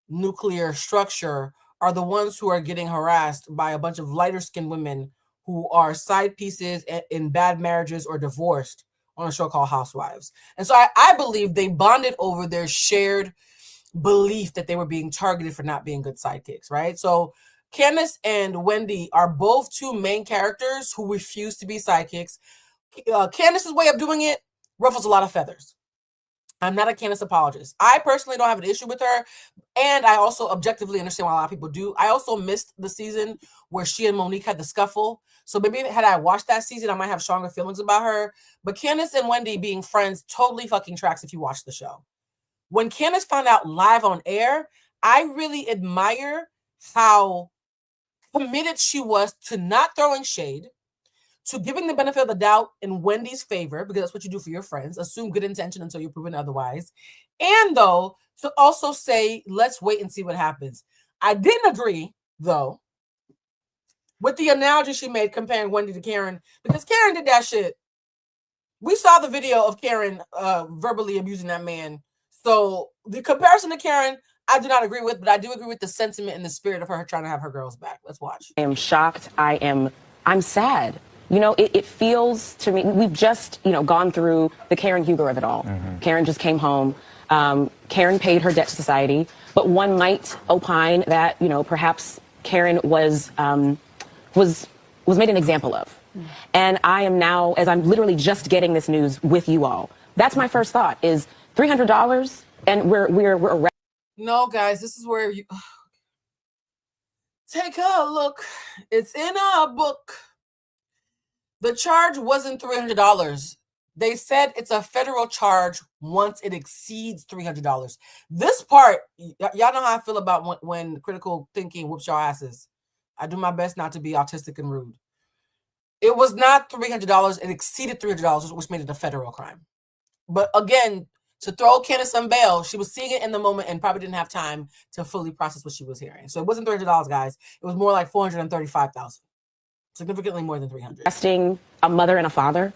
Speaker 1: nuclear structure are the ones who are getting harassed by a bunch of lighter-skinned women who are side pieces in bad marriages or divorced on a show called Housewives? And so I believe they bonded over their shared belief that they were being targeted for not being good sidekicks, right? So Candace and Wendy are both 2 main characters who refuse to be sidekicks. Candace's way of doing it ruffles a lot of feathers. I'm not a Candace apologist. I personally don't have an issue with her. And I also objectively understand why a lot of people do. I also missed the season where she and Monique had the scuffle. So maybe had I watched that season, I might have stronger feelings about her. But Candace and Wendy being friends totally fucking tracks if you watch the show. When Candace found out live on air, I really admire how committed she was to not throwing shade, to giving the benefit of the doubt in Wendy's favor, because that's what you do for your friends. Assume good intention until you're proven otherwise. And though, to also say, let's wait and see what happens. I didn't agree, though, with the analogy she made comparing Wendy to Karen, because Karen did that shit. We saw the video of Karen verbally abusing that man. So the comparison to Karen, I do not agree with, but I do agree with the sentiment and the spirit of her trying to have her girls back. Let's watch.
Speaker 3: I am shocked. I'm sad. You know, it feels to me, we've just, gone through the Karen Huger of it all. Mm-hmm. Karen just came home. Karen paid her debt to society, but one might opine that, perhaps Karen was made an example of. And I am now, as I'm literally just getting this news with you all, that's my first thought is $300 and we're
Speaker 1: No, guys, this is where you take a look. It's in a book. The charge wasn't $300. They said it's a federal charge once it exceeds $300. This part, y'all know how I feel about when critical thinking whoops your asses. I do my best not to be autistic and rude. It was not $300. It exceeded $300, which made it a federal crime. But again, to throw Candace on bail, she was seeing it in the moment and probably didn't have time to fully process what she was hearing. So it wasn't $300, guys. It was more like $435,000. Significantly more than 300.
Speaker 3: arresting a mother and a father,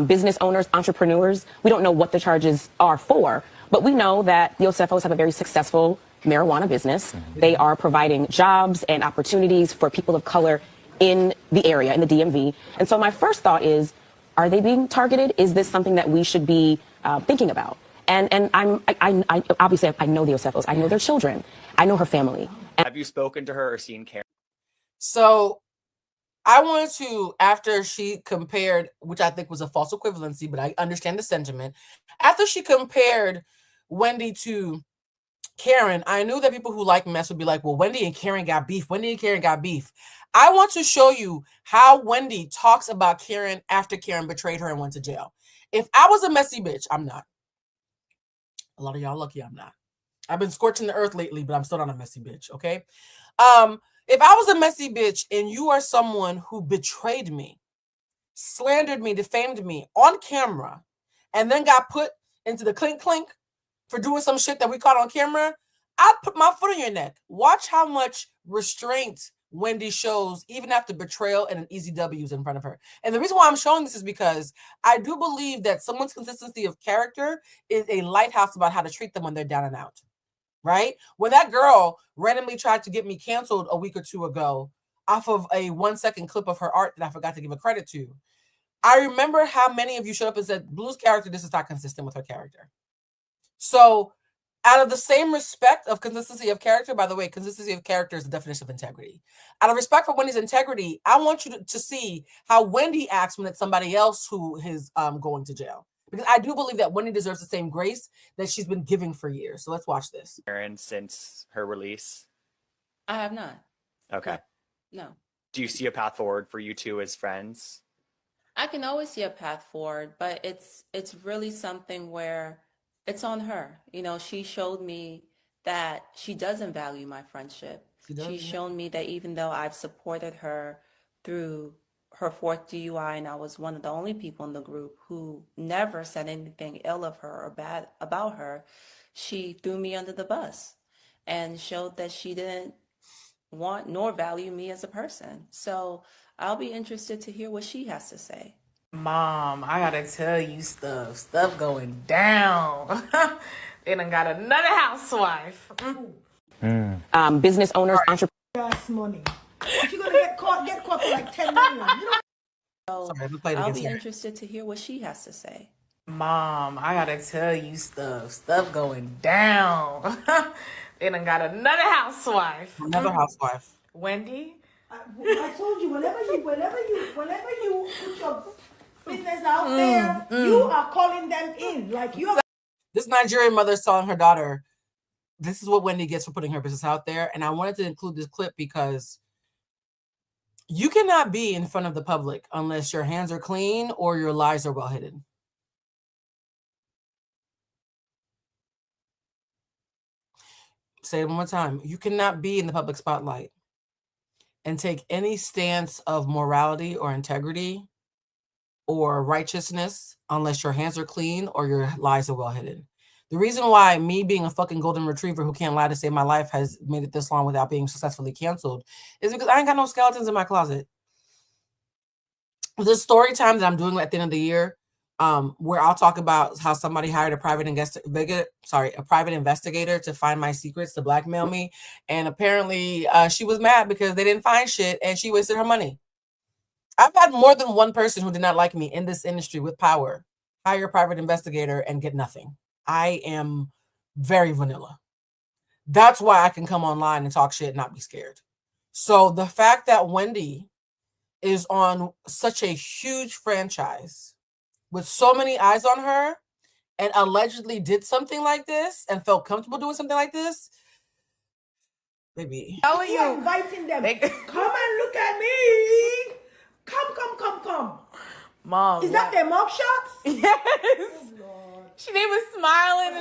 Speaker 3: business owners, entrepreneurs. We don't know what the charges are for, but we know that the Yosefos have a very successful marijuana business. They are providing jobs and opportunities for people of color in the area, in the DMV. And so my first thought is, are they being targeted? Is this something that we should be thinking about? And I obviously I know the Yosefos. I know their children. I know her family.
Speaker 6: Have you spoken to her or seen Karen?
Speaker 1: So I wanted to, after she compared, which I think was a false equivalency, but I understand the sentiment. After she compared Wendy to Karen, I knew that people who like mess would be like, well, Wendy and Karen got beef. Wendy and Karen got beef. I want to show you how Wendy talks about Karen after Karen betrayed her and went to jail. If I was a messy bitch, I'm not. A lot of y'all lucky I'm not. I've been scorching the earth lately, but I'm still not a messy bitch, okay? If I was a messy bitch and you are someone who betrayed me, slandered me, defamed me on camera, and then got put into the clink clink for doing some shit that we caught on camera, I'd put my foot on your neck. Watch how much restraint Wendy shows even after betrayal and an easy W's in front of her. And the reason why I'm showing this is because I do believe that someone's consistency of character is a lighthouse about how to treat them when they're down and out. Right? When that girl randomly tried to get me canceled a week or two ago off of a 1-second clip of her art that I forgot to give a credit to, I remember how many of you showed up and said, Blue's character, this is not consistent with her character. So out of the same respect of consistency of character, by the way, consistency of character is the definition of integrity. Out of respect for Wendy's integrity, I want you to see how Wendy acts when it's somebody else who is going to jail. Because I do believe that Wendy deserves the same grace that she's been giving for years. So let's watch this.
Speaker 6: Karen since her release?
Speaker 7: I have not.
Speaker 6: Okay.
Speaker 7: No.
Speaker 6: Do you see a path forward for you two as friends?
Speaker 7: I can always see a path forward, but it's really something where it's on her. You know, she showed me that she doesn't value my friendship. She's shown me that even though I've supported her through her fourth DUI, and I was one of the only people in the group who never said anything ill of her or bad about her, she threw me under the bus and showed that she didn't want nor value me as a person. So I'll be interested to hear what she has to say.
Speaker 8: Mom, I gotta tell you stuff going down. They done got another housewife.
Speaker 3: business owners, entrepreneurs.
Speaker 4: Gas money. If you're gonna get caught for like 10 million. You know?
Speaker 7: So
Speaker 1: Sorry,
Speaker 7: I'll be interested to hear what she has to say.
Speaker 8: Mom, I gotta tell you stuff going down. They done got another housewife.
Speaker 1: Another housewife.
Speaker 8: Wendy?
Speaker 4: I told you, whenever you put your business out there, you are calling them in. Like you are.
Speaker 1: This Nigerian mother is telling her daughter, this is what Wendy gets for putting her business out there. And I wanted to include this clip because you cannot be in front of the public unless your hands are clean or your lies are well hidden. Say it one more time. You cannot be in the public spotlight and take any stance of morality or integrity or righteousness unless your hands are clean or your lies are well hidden. The reason why me being a fucking golden retriever who can't lie to save my life has made it this long without being successfully canceled is because I ain't got no skeletons in my closet. There's story time that I'm doing at the end of the year where I'll talk about how somebody hired a private investigator to find my secrets to blackmail me. And apparently she was mad because they didn't find shit and she wasted her money. I've had more than one person who did not like me in this industry with power hire a private investigator and get nothing. I am very vanilla. That's why I can come online and talk shit and not be scared. So the fact that Wendy is on such a huge franchise with so many eyes on her and allegedly did something like this and felt comfortable doing something like this, baby.
Speaker 4: How are you inviting them? Come and look at me. Come.
Speaker 8: Mom.
Speaker 4: Is that their mug shots?
Speaker 8: Yes.
Speaker 4: Oh,
Speaker 8: They was smiling.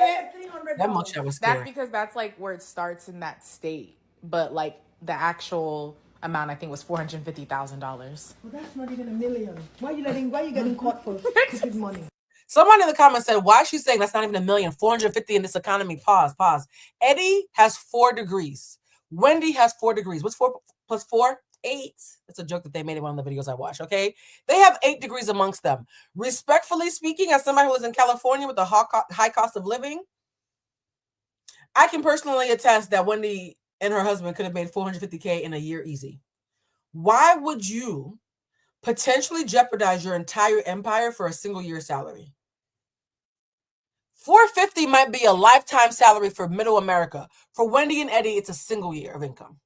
Speaker 1: That mugshot was scary.
Speaker 8: That's because that's like where it starts in that state. But like the actual amount, I think, was $450,000.
Speaker 4: Well, that's not even $1 million. Why are you getting caught for stupid money?
Speaker 1: Someone in the comments said, why is she saying that's not even $1 million? 450 in this economy. Pause. Eddie has 4 degrees. Wendy has 4 degrees. What's 4 plus 4? 8. It's a joke that they made in one of the videos I watched, okay? They have 8 degrees amongst them. Respectfully speaking, as somebody who lives in California with a high cost of living, I can personally attest that Wendy and her husband could have made $450K in a year easy. Why would you potentially jeopardize your entire empire for a single year salary? $450 might be a lifetime salary for middle America. For Wendy and Eddie, it's a single year of income.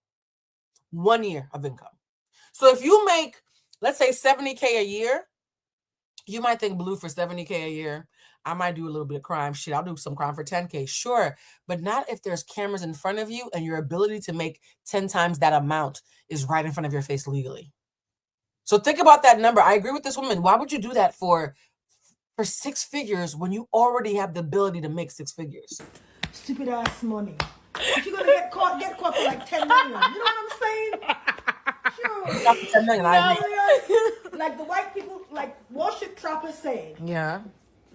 Speaker 1: 1 year of income. So if you make, let's say, $70K a year, you might think, Blue, for $70K a year, I might do a little bit of crime. Shit, I'll do some crime for $10K. Sure, but not if there's cameras in front of you and your ability to make 10 times that amount is right in front of your face legally. So think about that number. I agree with this woman. Why would you do that for 6 figures when you already have the ability to make 6 figures?
Speaker 4: Stupid ass money. If you're gonna get caught for like 10 million. You know what I'm saying? Sure.
Speaker 1: 10 million, I agree.
Speaker 4: Like the white people, like Wall Street Trapper said.
Speaker 8: Yeah.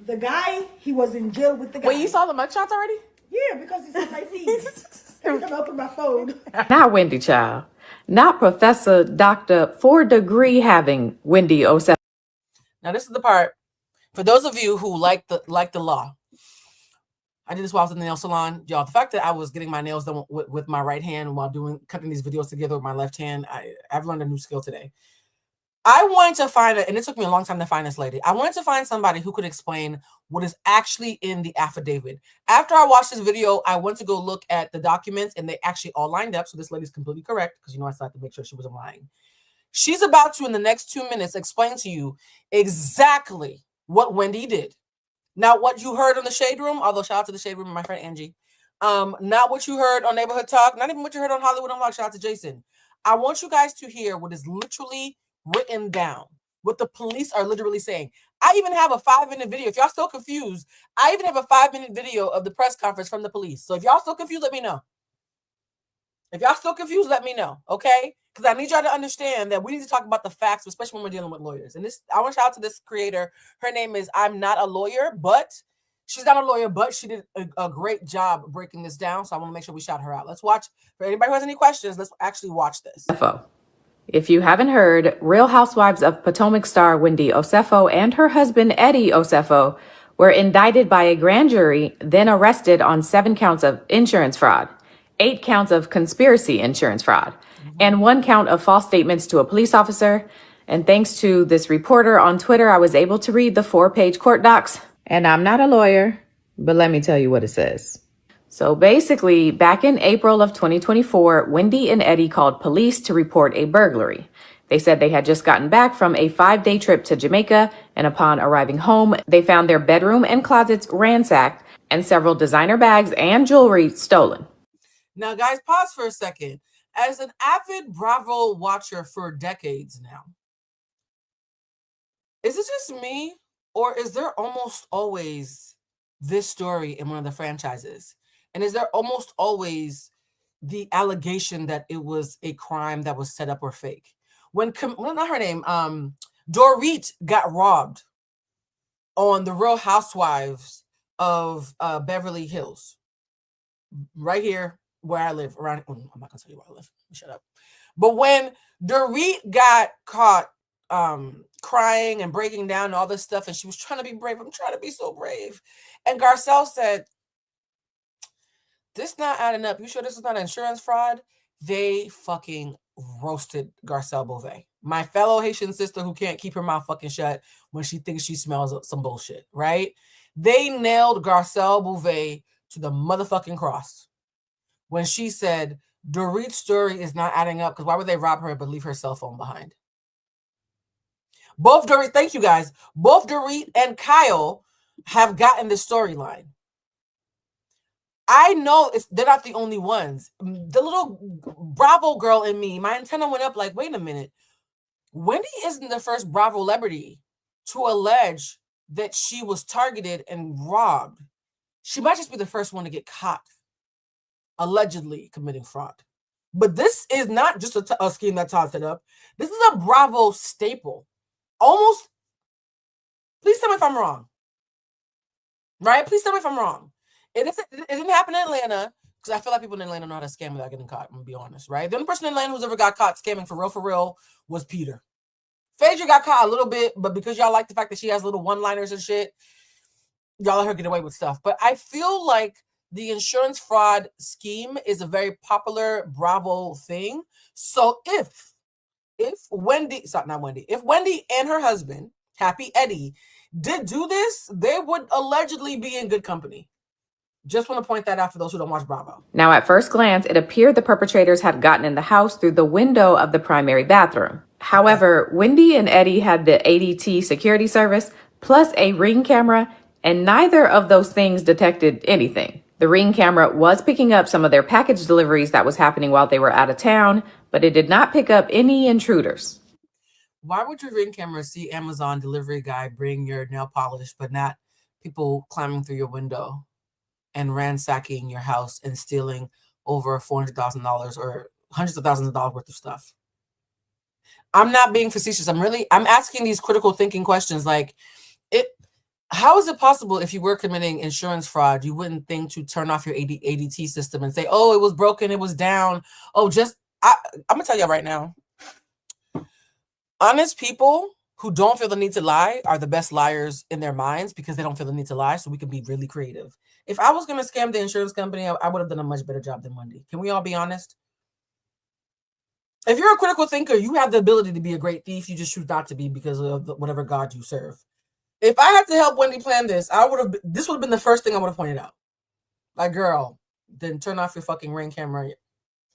Speaker 4: The guy, he was in jail with the guy.
Speaker 8: Wait, you saw the mugshots already?
Speaker 4: Yeah, because it's on my feed. Every time I open my phone.
Speaker 9: Not Wendy Child. Not Professor Dr. 4-degree having Wendy Osef.
Speaker 1: Now this is the part for those of you who like the law. I did this while I was in the nail salon, y'all. The fact that I was getting my nails done with my right hand while cutting these videos together with my left hand, I've learned a new skill today. I wanted to find it, and it took me a long time to find this lady. I wanted to find somebody who could explain what is actually in the affidavit. After I watched this video, I went to go look at the documents, and they actually all lined up. So this lady's completely correct, because I still have to make sure she wasn't lying. She's about to, in the next 2 minutes, explain to you exactly what Wendy did. Not what you heard on the Shade Room, although shout out to the Shade Room and my friend Angie. Not what you heard on Neighborhood Talk, not even what you heard on Hollywood Unlocked. Shout out to Jason. I want you guys to hear what is literally written down, what the police are literally saying. I even have a 5-minute video. If y'all still confused, I even have a 5-minute video of the press conference from the police. So if y'all still confused, let me know. Okay? Because I need y'all to understand that we need to talk about the facts, especially when we're dealing with lawyers. And I want to shout out to this creator. Her name is I'm Not a Lawyer, but she's not a lawyer, but she did a great job breaking this down. So I want to make sure we shout her out. Let's watch. For anybody who has any questions, let's actually watch this.
Speaker 9: If you haven't heard, Real Housewives of Potomac star Wendy Osefo and her husband Eddie Osefo were indicted by a grand jury, then arrested on 7 counts of insurance fraud, 8 counts of conspiracy insurance fraud, and 1 count of false statements to a police officer. And thanks to this reporter on Twitter, I was able to read the 4-page court docs. And I'm not a lawyer, but let me tell you what it says. So basically, back in April of 2024, Wendy and Eddie called police to report a burglary. They said they had just gotten back from a 5-day trip to Jamaica, and upon arriving home, they found their bedroom and closets ransacked and several designer bags and jewelry stolen.
Speaker 1: Now, guys, pause for a second. As an avid Bravo watcher for decades now, is it just me, or is there almost always this story in one of the franchises? And is there almost always the allegation that it was a crime that was set up or fake? When not her name, Dorit got robbed on the Real Housewives of Beverly Hills, right here where I live. Around, I'm not gonna tell you where I live. Shut up. But when Dorit got caught crying and breaking down and all this stuff, and she was trying to be brave. I'm trying to be so brave. And Garcelle said, "This not adding up. You sure this is not insurance fraud?" They fucking roasted Garcelle Beauvais, my fellow Haitian sister who can't keep her mouth fucking shut when she thinks she smells some bullshit, right? They nailed Garcelle Beauvais to the motherfucking cross when she said Dorit's story is not adding up, because why would they rob her but leave her cell phone behind? Both Dorit, thank you guys. Both Dorit and Kyle have gotten this storyline. I know they're not the only ones. The little Bravo girl in me, my antenna went up like, wait a minute. Wendy isn't the first Bravo celebrity to allege that she was targeted and robbed. She might just be the first one to get caught allegedly committing fraud. But this is not just a scheme that Todd set up. This is a Bravo staple. Almost, please tell me if I'm wrong. Right? Please tell me if I'm wrong. It didn't happen in Atlanta, because I feel like people in Atlanta know how to scam without getting caught, I'm going to be honest, right? The only person in Atlanta who's ever got caught scamming for real, was Peter. Phaedra got caught a little bit, but because y'all like the fact that she has little one-liners and shit, y'all let her get away with stuff. But I feel like the insurance fraud scheme is a very popular Bravo thing. So if Wendy, sorry, not Wendy, if Wendy and her husband, Happy Eddie, did do this, they would allegedly be in good company. Just want to point that out for those who don't watch Bravo.
Speaker 9: Now, at first glance, it appeared the perpetrators had gotten in the house through the window of the primary bathroom. However, Wendy and Eddie had the ADT security service, plus a Ring camera, and neither of those things detected anything. The Ring camera was picking up some of their package deliveries that was happening while they were out of town, but it did not pick up any intruders.
Speaker 1: Why would your Ring camera see Amazon delivery guy bring your nail polish, but not people climbing through your window and ransacking your house and stealing over $400,000 or hundreds of thousands of dollars worth of stuff? I'm not being facetious. I'm asking these critical thinking questions. Like, how is it possible if you were committing insurance fraud, you wouldn't think to turn off your ADT system and say, oh, it was broken, it was down. Oh, I'm gonna tell you right now. Honest people who don't feel the need to lie are the best liars in their minds because they don't feel the need to lie. So we can be really creative. If I was going to scam the insurance company, I would have done a much better job than Wendy. Can we all be honest? If you're a critical thinker, you have the ability to be a great thief. You just choose not to be because of whatever God you serve. If I had to help Wendy plan this, this would have been the first thing I would have pointed out. Like, girl, then turn off your fucking Ring camera.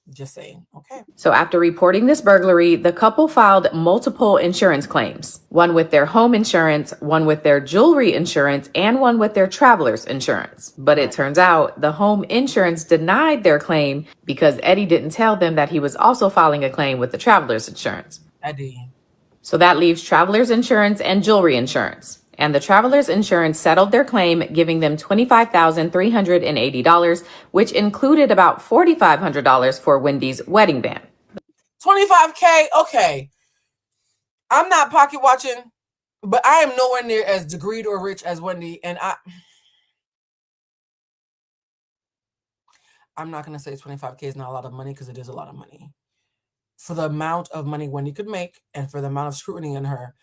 Speaker 1: Just saying. Okay.
Speaker 9: So after reporting this burglary, the couple filed multiple insurance claims, one with their home insurance, one with their jewelry insurance, and one with their traveler's insurance. But it turns out the home insurance denied their claim because Eddie didn't tell them that he was also filing a claim with the traveler's insurance.
Speaker 1: Eddie.
Speaker 9: So that leaves traveler's insurance and jewelry insurance. And the traveler's insurance settled their claim, giving them $25,380, which included about $4,500 for Wendy's wedding band.
Speaker 1: $25K? Okay. I'm not pocket watching, but I am nowhere near as degreed or rich as Wendy. And I'm not going to say 25K is not a lot of money because it is a lot of money. For the amount of money Wendy could make and for the amount of scrutiny in her,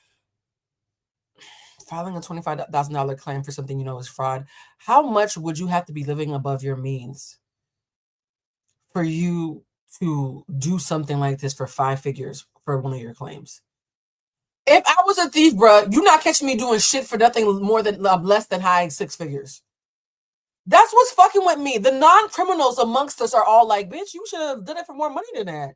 Speaker 1: filing a $25,000 claim for something you know is fraud, how much would you have to be living above your means for you to do something like this for 5 figures for one of your claims? If I was a thief, bruh, you're not catching me doing shit for nothing more than less than high 6 figures. That's what's fucking with me. The non-criminals amongst us are all like, bitch, you should have done it for more money than that.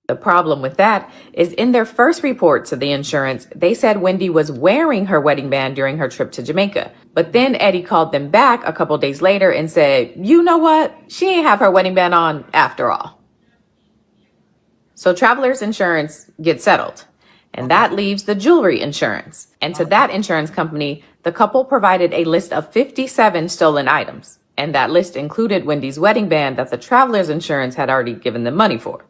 Speaker 9: The problem with that is in their first report to the insurance, they said Wendy was wearing her wedding band during her trip to Jamaica. But then Eddie called them back a couple days later and said, you know what? She ain't have her wedding band on after all. So traveler's insurance gets settled. And that leaves the jewelry insurance. And to that insurance company, the couple provided a list of 57 stolen items. And that list included Wendy's wedding band that the traveler's insurance had already given them money for.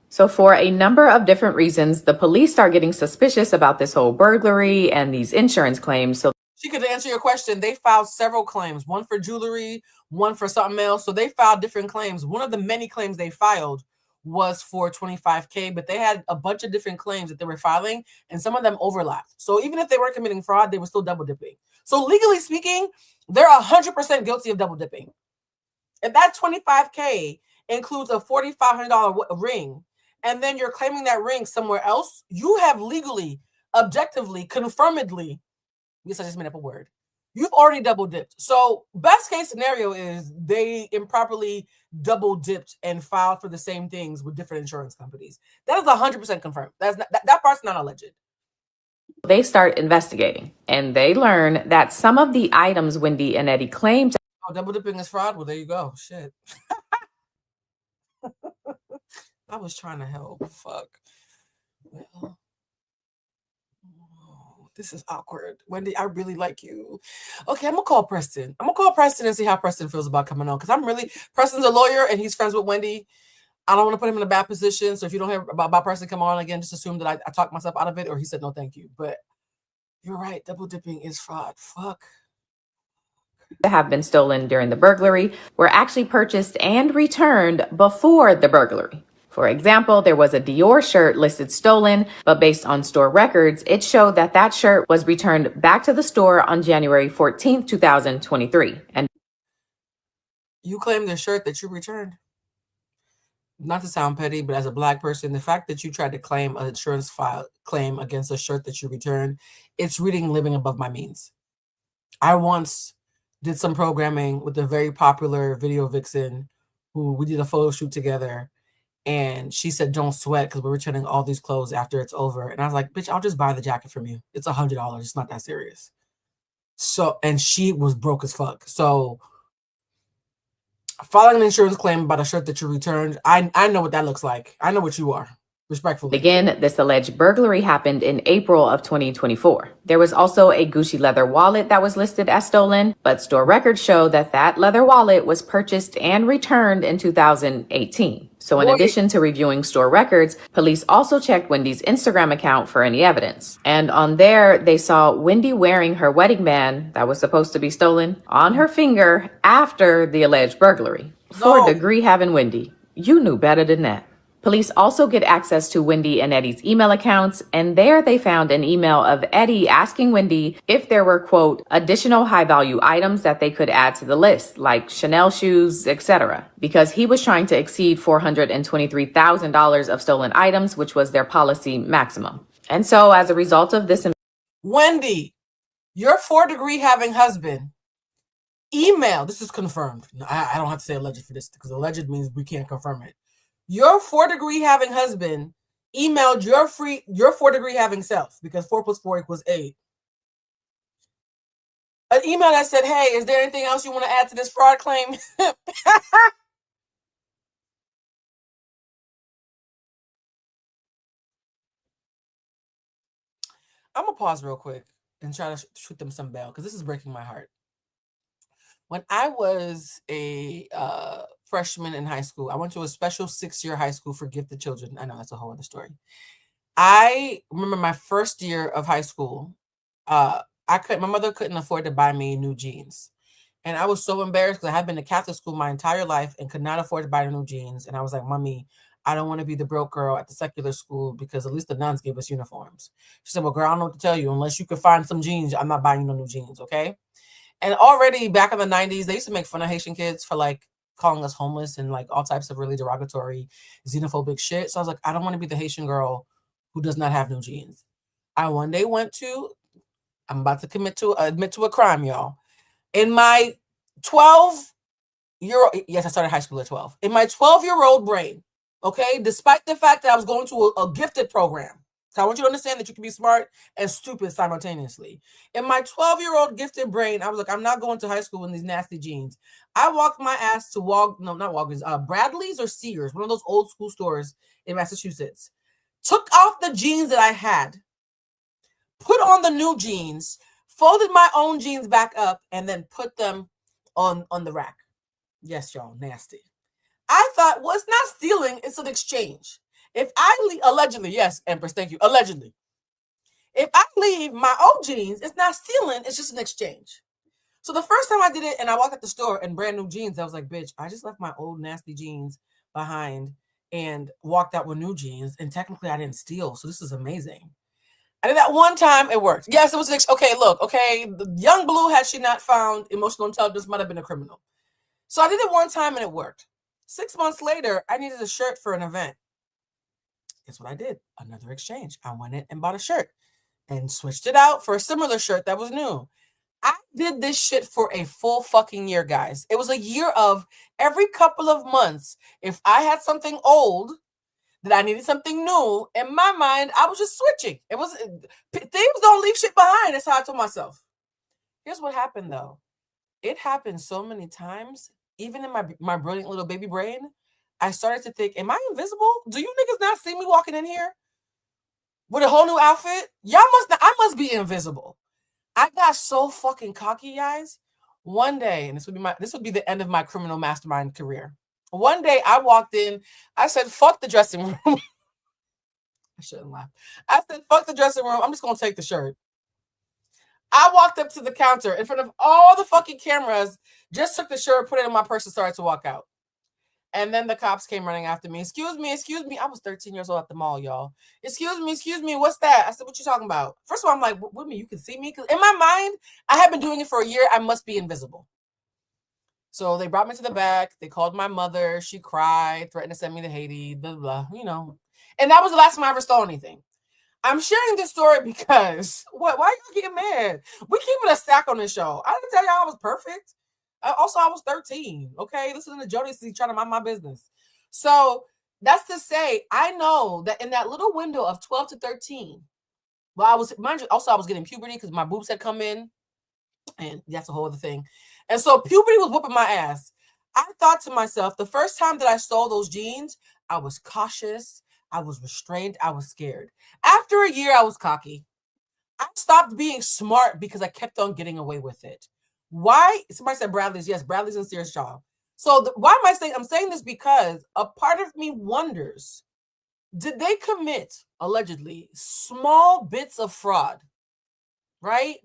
Speaker 9: So for a number of different reasons, the police start getting suspicious about this whole burglary and these insurance claims. So
Speaker 1: she could answer your question. They filed several claims, one for jewelry, one for something else. So they filed different claims. One of the many claims they filed was for $25K, but they had a bunch of different claims that they were filing, and some of them overlapped. So even if they weren't committing fraud, they were still double dipping. So legally speaking, they're 100% guilty of double dipping. If that $25K includes a $4,500 ring, and then you're claiming that ring somewhere else, you have legally, objectively, confirmedly, yes, I just made up a word, You've already double dipped. So best case scenario is they improperly double dipped and filed for the same things with different insurance companies. That is 100% confirmed. That's not, that part's not alleged.
Speaker 9: They start investigating, and they learn that some of the items Wendy and Eddie claimed.
Speaker 1: Oh, double dipping is fraud? Well, there you go. Shit. I was trying to help. Fuck. Well, this is awkward. Wendy, I really like you. Okay, I'm going to call Preston. I'm going to call Preston and see how Preston feels about coming on. Because Preston's a lawyer and he's friends with Wendy. I don't want to put him in a bad position. So if you don't hear about Preston come on again, just assume that I talked myself out of it or he said no thank you. But you're right. Double dipping is fraud. Fuck.
Speaker 9: Have been stolen during the burglary were actually purchased and returned before the burglary. For example, there was a Dior shirt listed stolen, but based on store records, it showed that that shirt was returned back to the store on January 14th, 2023. And
Speaker 1: you claim the shirt that you returned. Not to sound petty, but as a Black person, the fact that you tried to claim an insurance claim against a shirt that you returned, it's reading living above my means. I once did some programming with a very popular video vixen who we did a photo shoot together. And she said, don't sweat because we're returning all these clothes after it's over. And I was like, bitch, I'll just buy the jacket from you. It's $100. It's not that serious. So, and she was broke as fuck. So filing an insurance claim about a shirt that you returned, I know what that looks like. I know what you are. Respectfully.
Speaker 9: Again, this alleged burglary happened in April of 2024. There was also a Gucci leather wallet that was listed as stolen, but store records show that that leather wallet was purchased and returned in 2018. So in addition to reviewing store records, police also checked Wendy's Instagram account for any evidence. And on there, they saw Wendy wearing her wedding band that was supposed to be stolen on her finger after the alleged burglary. For degree having Wendy, you knew better than that. Police also get access to Wendy and Eddie's email accounts, and there they found an email of Eddie asking Wendy if there were, quote, additional high-value items that they could add to the list, like Chanel shoes, etc., because he was trying to exceed $423,000 of stolen items, which was their policy maximum. And so as a result of this...
Speaker 1: Wendy, your 4-degree having husband, email, this is confirmed. I don't have to say alleged for this because alleged means we can't confirm it. Your 4-degree having husband emailed your 4-degree having self because 4 + 4 = 8. An email that said, hey, is there anything else you want to add to this fraud claim? I'm going to pause real quick and try to shoot them some bail because this is breaking my heart. When I was a freshman in high school, I went to a special 6-year high school for gifted children. I know that's a whole other story. I remember my first year of high school. My mother couldn't afford to buy me new jeans. And I was so embarrassed because I had been to Catholic school my entire life and could not afford to buy new jeans. And I was like, Mommy, I don't want to be the broke girl at the secular school because at least the nuns gave us uniforms. She said, well, girl, I don't know what to tell you. Unless you could find some jeans, I'm not buying you no new jeans, okay? And already back in the 90s, they used to make fun of Haitian kids for like calling us homeless and like all types of really derogatory, xenophobic shit. So I was like, I don't want to be the Haitian girl who does not have new jeans. I one day I'm about to admit to a crime, y'all. In my 12-year-old, yes, I started high school at 12. In my 12-year-old brain, okay, despite the fact that I was going to a gifted program, so I want you to understand that you can be smart and stupid simultaneously. In my 12-year-old gifted brain, I was like, I'm not going to high school in these nasty jeans. I walked my ass to Bradley's or Sears, one of those old school stores in Massachusetts. Took off the jeans that I had, put on the new jeans, folded my own jeans back up, and then put them on the rack. Yes, y'all, nasty. I thought, well, it's not stealing, it's an exchange. If I allegedly, yes, Empress, thank you, allegedly. If I leave my old jeans, it's not stealing, it's just an exchange. So the first time I did it and I walked at the store in brand new jeans, I was like, bitch, I just left my old nasty jeans behind and walked out with new jeans. And technically I didn't steal. So this is amazing. I did that one time, it worked. Yes, it was, the young Blue, had she not found emotional intelligence, might have been a criminal. So I did it one time and it worked. 6 months later, I needed a shirt for an event. Guess what I did? Another exchange. I went in and bought a shirt and switched it out for a similar shirt that was new. I did this shit for a full fucking year, guys. It was a year of every couple of months. If I had something old that I needed something new, in my mind, I was just switching. It was things don't leave shit behind. That's how I told myself. Here's what happened though. It happened so many times, even in my brilliant little baby brain, I started to think, am I invisible? Do you niggas not see me walking in here with a whole new outfit? I must be invisible. I got so fucking cocky, guys. One day, and this would be the end of my criminal mastermind career. One day I walked in, I said, fuck the dressing room. I shouldn't laugh. I said, fuck the dressing room. I'm just gonna take the shirt. I walked up to the counter in front of all the fucking cameras, just took the shirt, put it in my purse, and started to walk out. And then the cops came running after me. Excuse me. I was 13 years old at the mall, y'all. Excuse me. What's that? I said, what you talking about? First of all, I'm like, what do you mean you can see me? Because in my mind, I had been doing it for a year. I must be invisible. So they brought me to the back. They called my mother. She cried, threatened to send me to Haiti, blah, blah, you know. And that was the last time I ever stole anything. I'm sharing this story because, why are you getting mad? We keep it a stack on this show. I didn't tell y'all I was perfect. Also, I was 13, okay? Listening to Jodeci trying to mind my business. So that's to say, I know that in that little window of 12 to 13, well, I was getting puberty because my boobs had come in, and that's a whole other thing. And so puberty was whooping my ass. I thought to myself, the first time that I stole those jeans, I was cautious, I was restrained, I was scared. After a year, I was cocky. I stopped being smart because I kept on getting away with it. Why? Somebody said Bradley's. Yes, Bradley's and Sears Shaw. So why am I saying? I'm saying this because a part of me wonders, did they commit, allegedly, small bits of fraud? Right?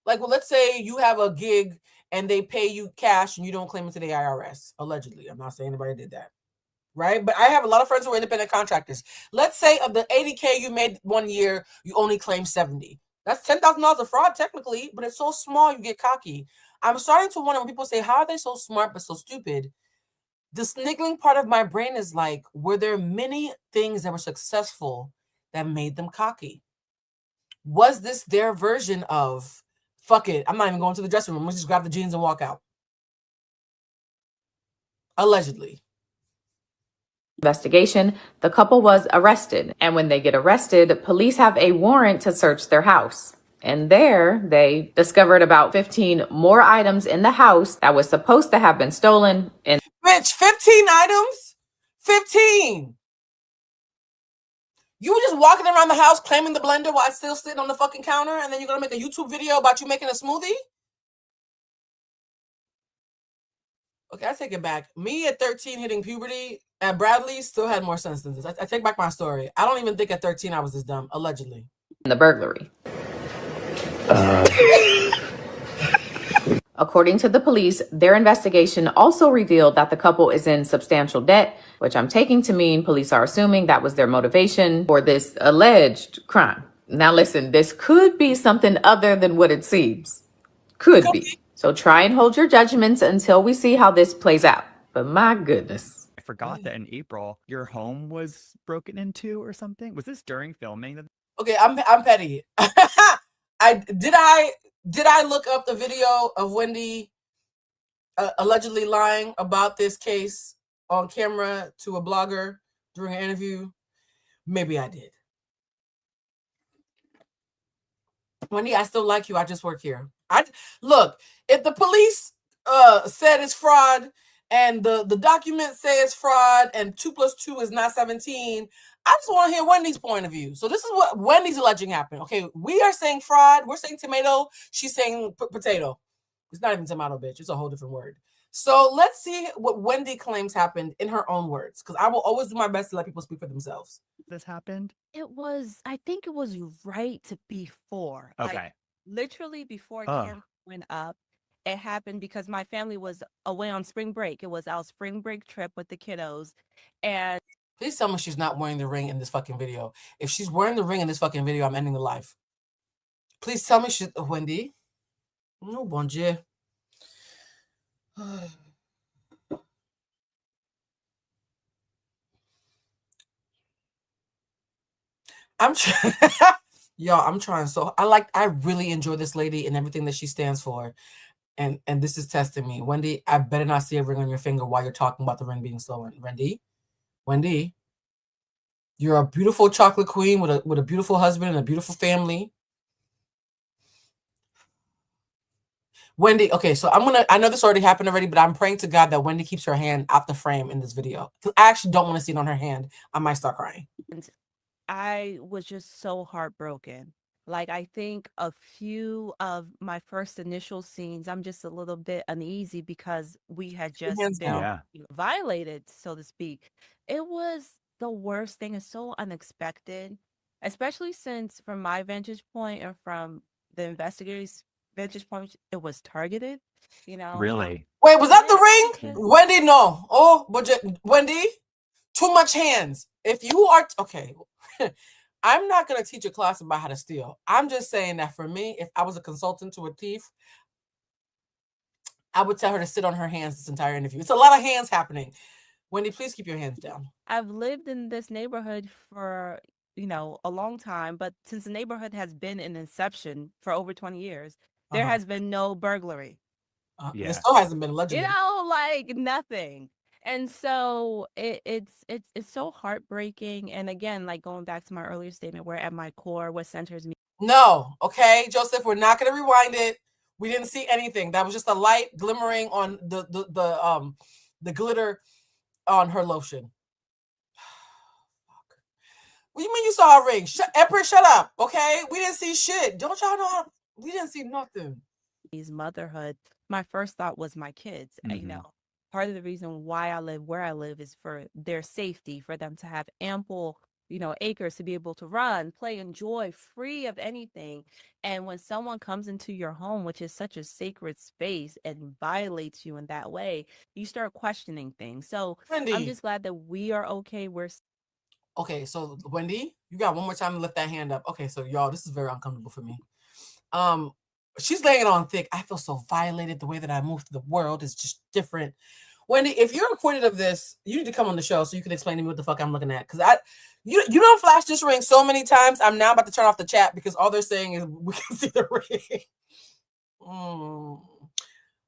Speaker 1: Like, well, let's say you have a gig and they pay you cash and you don't claim it to the IRS. Allegedly. I'm not saying anybody did that. Right? But I have a lot of friends who are independent contractors. Let's say of the 80K you made one year, you only claim 70. That's $10,000 of fraud technically, but it's so small you get cocky. I'm starting to wonder when people say, how are they so smart but so stupid? The sniggling part of my brain is like, were there many things that were successful that made them cocky? Was this their version of, fuck it, I'm not even going to the dressing room, let's just grab the jeans and walk out? Allegedly.
Speaker 9: Investigation, the couple was arrested. And when they get arrested, police have a warrant to search their house. And there, they discovered about 15 more items in the house that was supposed to have been stolen. And
Speaker 1: Bitch, 15 items? 15! You were just walking around the house claiming the blender while it's still sitting on the fucking counter, and then you're gonna make a YouTube video about you making a smoothie? Okay, I take it back. Me at 13 hitting puberty at Bradley still had more sense than this. I take back my story. I don't even think at 13 I was this dumb, allegedly.
Speaker 9: the burglary. According to the police, their investigation also revealed that the couple is in substantial debt, which I'm taking to mean police are assuming that was their motivation for this alleged crime. Now listen, this could be something other than what it seems. Could be. So try and hold your judgments until we see how this plays out. But my goodness.
Speaker 6: I forgot that in April, your home was broken into or something. Was this during filming?
Speaker 1: Okay, I'm petty. Did I look up the video of Wendy allegedly lying about this case on camera to a blogger during an interview? Maybe I did. Wendy, I still like you. I just work here. Look, if the police said it's fraud and the documents say it's fraud and 2 + 2 is not 17, I just want to hear Wendy's point of view. So this is what Wendy's alleging happened. Okay, we are saying fraud. We're saying tomato. She's saying potato. It's not even tomato, bitch. It's a whole different word. So let's see what Wendy claims happened in her own words, because I will always do my best to let people speak for themselves.
Speaker 6: This happened?
Speaker 10: I think it was right before.
Speaker 6: Okay.
Speaker 10: Like, literally before camera went up. It happened because my family was away on spring break. It was our spring break trip with the kiddos. And
Speaker 1: please tell me she's not wearing the ring in this fucking video. If she's wearing the ring in this fucking video, I'm ending the live. Please tell me she's Wendy. No, bon Dieu. I'm Y'all, I'm trying. So I really enjoy this lady and everything that she stands for. And this is testing me. Wendy, I better not see a ring on your finger while you're talking about the ring being stolen. Wendy, you're a beautiful chocolate queen with a beautiful husband and a beautiful family. Wendy, okay, so I know this already happened already, but I'm praying to God that Wendy keeps her hand out the frame in this video. Because I actually don't want to see it on her hand. I might start crying.
Speaker 10: I was just so heartbroken. Like, I think a few of my first initial scenes, I'm just a little bit uneasy because we had just been violated, so to speak. It was the worst thing. It's so unexpected, especially since from my vantage point and from the investigators' vantage point, it was targeted, you know.
Speaker 6: Really?
Speaker 1: Wait, was that the ring? Wendy, no. Oh, but Wendy, too much hands. If you are, okay. I'm not going to teach a class about how to steal. I'm just saying that for me, if I was a consultant to a thief, I would tell her to sit on her hands this entire interview. It's a lot of hands happening. Wendy, please keep your hands down.
Speaker 10: I've lived in this neighborhood for, a long time, but since the neighborhood has been in inception for over 20 years, there has been no burglary.
Speaker 1: There still hasn't been, allegedly.
Speaker 10: Like nothing. And so it's so heartbreaking. And again, like going back to my earlier statement, where at my core, what centers me.
Speaker 1: No, okay, Joseph, we're not going to rewind it. We didn't see anything. That was just a light glimmering on the glitter on her lotion. What do you mean you saw a ring? Empress, shut up, okay? We didn't see shit. Don't y'all know we didn't see nothing.
Speaker 10: Motherhood, my first thought was my kids. Part of the reason why I live where I live is for their safety, for them to have ample, acres to be able to run, play, enjoy, free of anything. And when someone comes into your home, which is such a sacred space, and violates you in that way, you start questioning things. So
Speaker 1: Wendy,
Speaker 10: I'm just glad that we are okay.
Speaker 1: Okay, so Wendy, you got one more time to lift that hand up. Okay, so y'all, this is very uncomfortable for me. She's laying it on thick. I feel so violated. The way that I move through the world is just different. Wendy, if you're acquitted of this, you need to come on the show so you can explain to me what the fuck I'm looking at. Because you don't flash this ring so many times. I'm now about to turn off the chat because all they're saying is we can see the ring.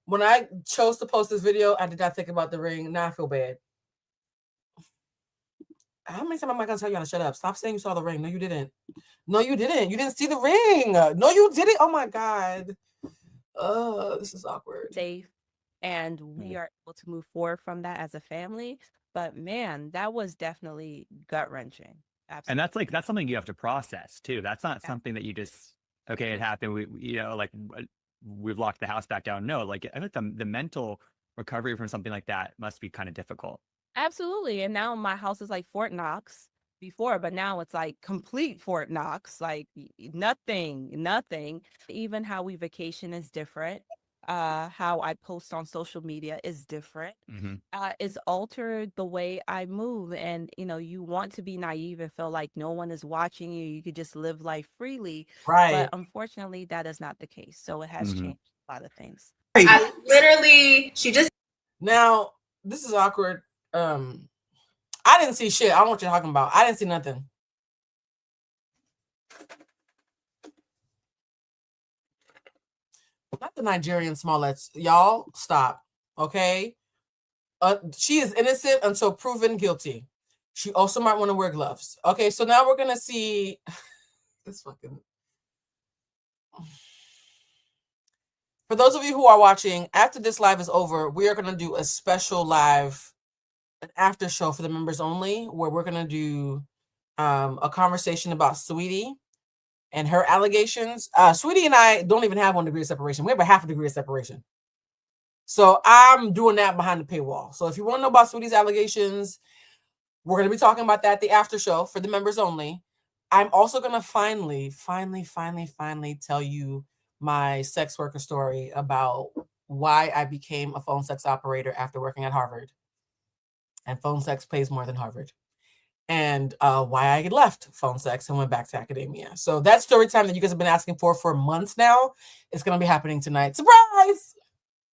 Speaker 1: When I chose to post this video, I did not think about the ring. Now I feel bad. How many times am I gonna tell you to shut up? Stop saying you saw the ring. No, you didn't. No, you didn't. You didn't see the ring. No, you didn't. Oh my God. This is awkward.
Speaker 10: Safe, and we are able to move forward from that as a family. But man, that was definitely gut-wrenching.
Speaker 6: Absolutely. And that's something you have to process too. That's not something that you just, okay, it happened. We've locked the house back down. No, like I think the mental recovery from something like that must be kind of difficult.
Speaker 10: Absolutely. And now my house is like Fort Knox before, but now it's like complete Fort Knox, like nothing. Even how we vacation is different. How I post on social media is different. It's altered the way I move. And, you want to be naive and feel like no one is watching you. You could just live life freely.
Speaker 1: Right.
Speaker 10: But unfortunately, that is not the case. So it has changed a lot of things.
Speaker 1: Now, this is awkward. I didn't see shit. I don't know what you're talking about. I didn't see nothing. Not the Nigerian Smollets. Y'all, stop. Okay? She is innocent until proven guilty. She also might want to wear gloves. Okay, so now we're going to see this fucking... For those of you who are watching, after this live is over, we are going to do a special live, an after show for the members only, where we're going to do a conversation about Sweetie and her allegations. Sweetie and I don't even have 1 degree of separation. We have a half a degree of separation. So I'm doing that behind the paywall. So if you want to know about Sweetie's allegations, we're going to be talking about that at the after show for the members only. I'm also going to finally tell you my sex worker story about why I became a phone sex operator after working at Harvard. And phone sex pays more than Harvard. And why I left phone sex and went back to academia. So that story time that you guys have been asking for months now is going to be happening tonight. Surprise!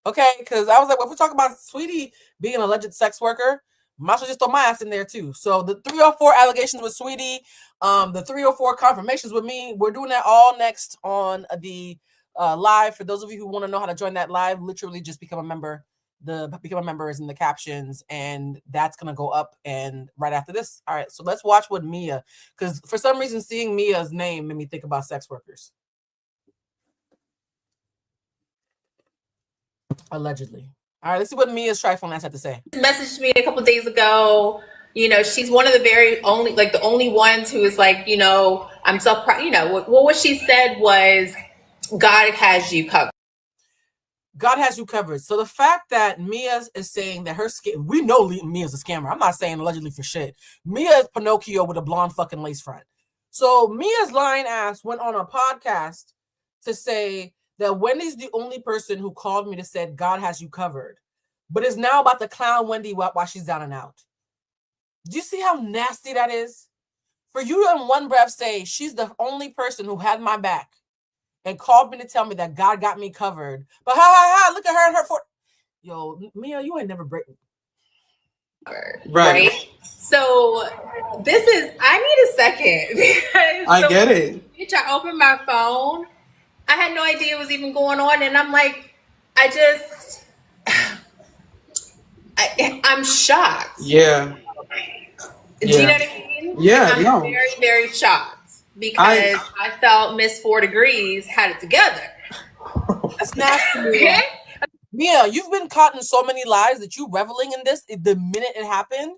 Speaker 1: Okay, because I was like, well, if we're talking about Sweetie being an alleged sex worker, might as well just throw my ass in there too. So the 3 or 4 allegations with Sweetie, The 3 or 4 confirmations with me. We're doing that all next on the live. For those of you who want to know how to join that live, literally just become a member. The become a member is in the captions, and that's gonna go up and right after this. All right, so let's watch what Mia, because for some reason seeing Mia's name made me think about sex workers. Allegedly. All right, let's see what Mia's trifling ass had to say.
Speaker 11: Messaged me a couple days ago. You know, she's one of the very only, like the only ones who is like, you know, I'm so proud. You know, what she said was, God has you covered.
Speaker 1: God has you covered. So the fact that Mia is saying that her skin, we know Mia's a scammer. I'm not saying allegedly for shit. Mia is Pinocchio with a blonde fucking lace front. So Mia's lying ass went on a podcast to say that Wendy's the only person who called me to said God has you covered, but is now about to clown Wendy while she's down and out. Do you see how nasty that is? For you to in one breath say she's the only person who had my back and called me to tell me that God got me covered. But look at her and her for. Yo, Mia, you ain't never breaking.
Speaker 11: Right. So this is, I need a second because
Speaker 12: I get it.
Speaker 11: I opened my phone. I had no idea it was even going on. And I'm like, I'm shocked.
Speaker 12: Yeah.
Speaker 11: Do you know what I mean?
Speaker 12: Yeah,
Speaker 11: I'm very, very shocked because I felt Miss 4 Degrees had it together.
Speaker 1: That's nasty. Okay? Mia, you've been caught in so many lies that you reveling in this the minute it happened.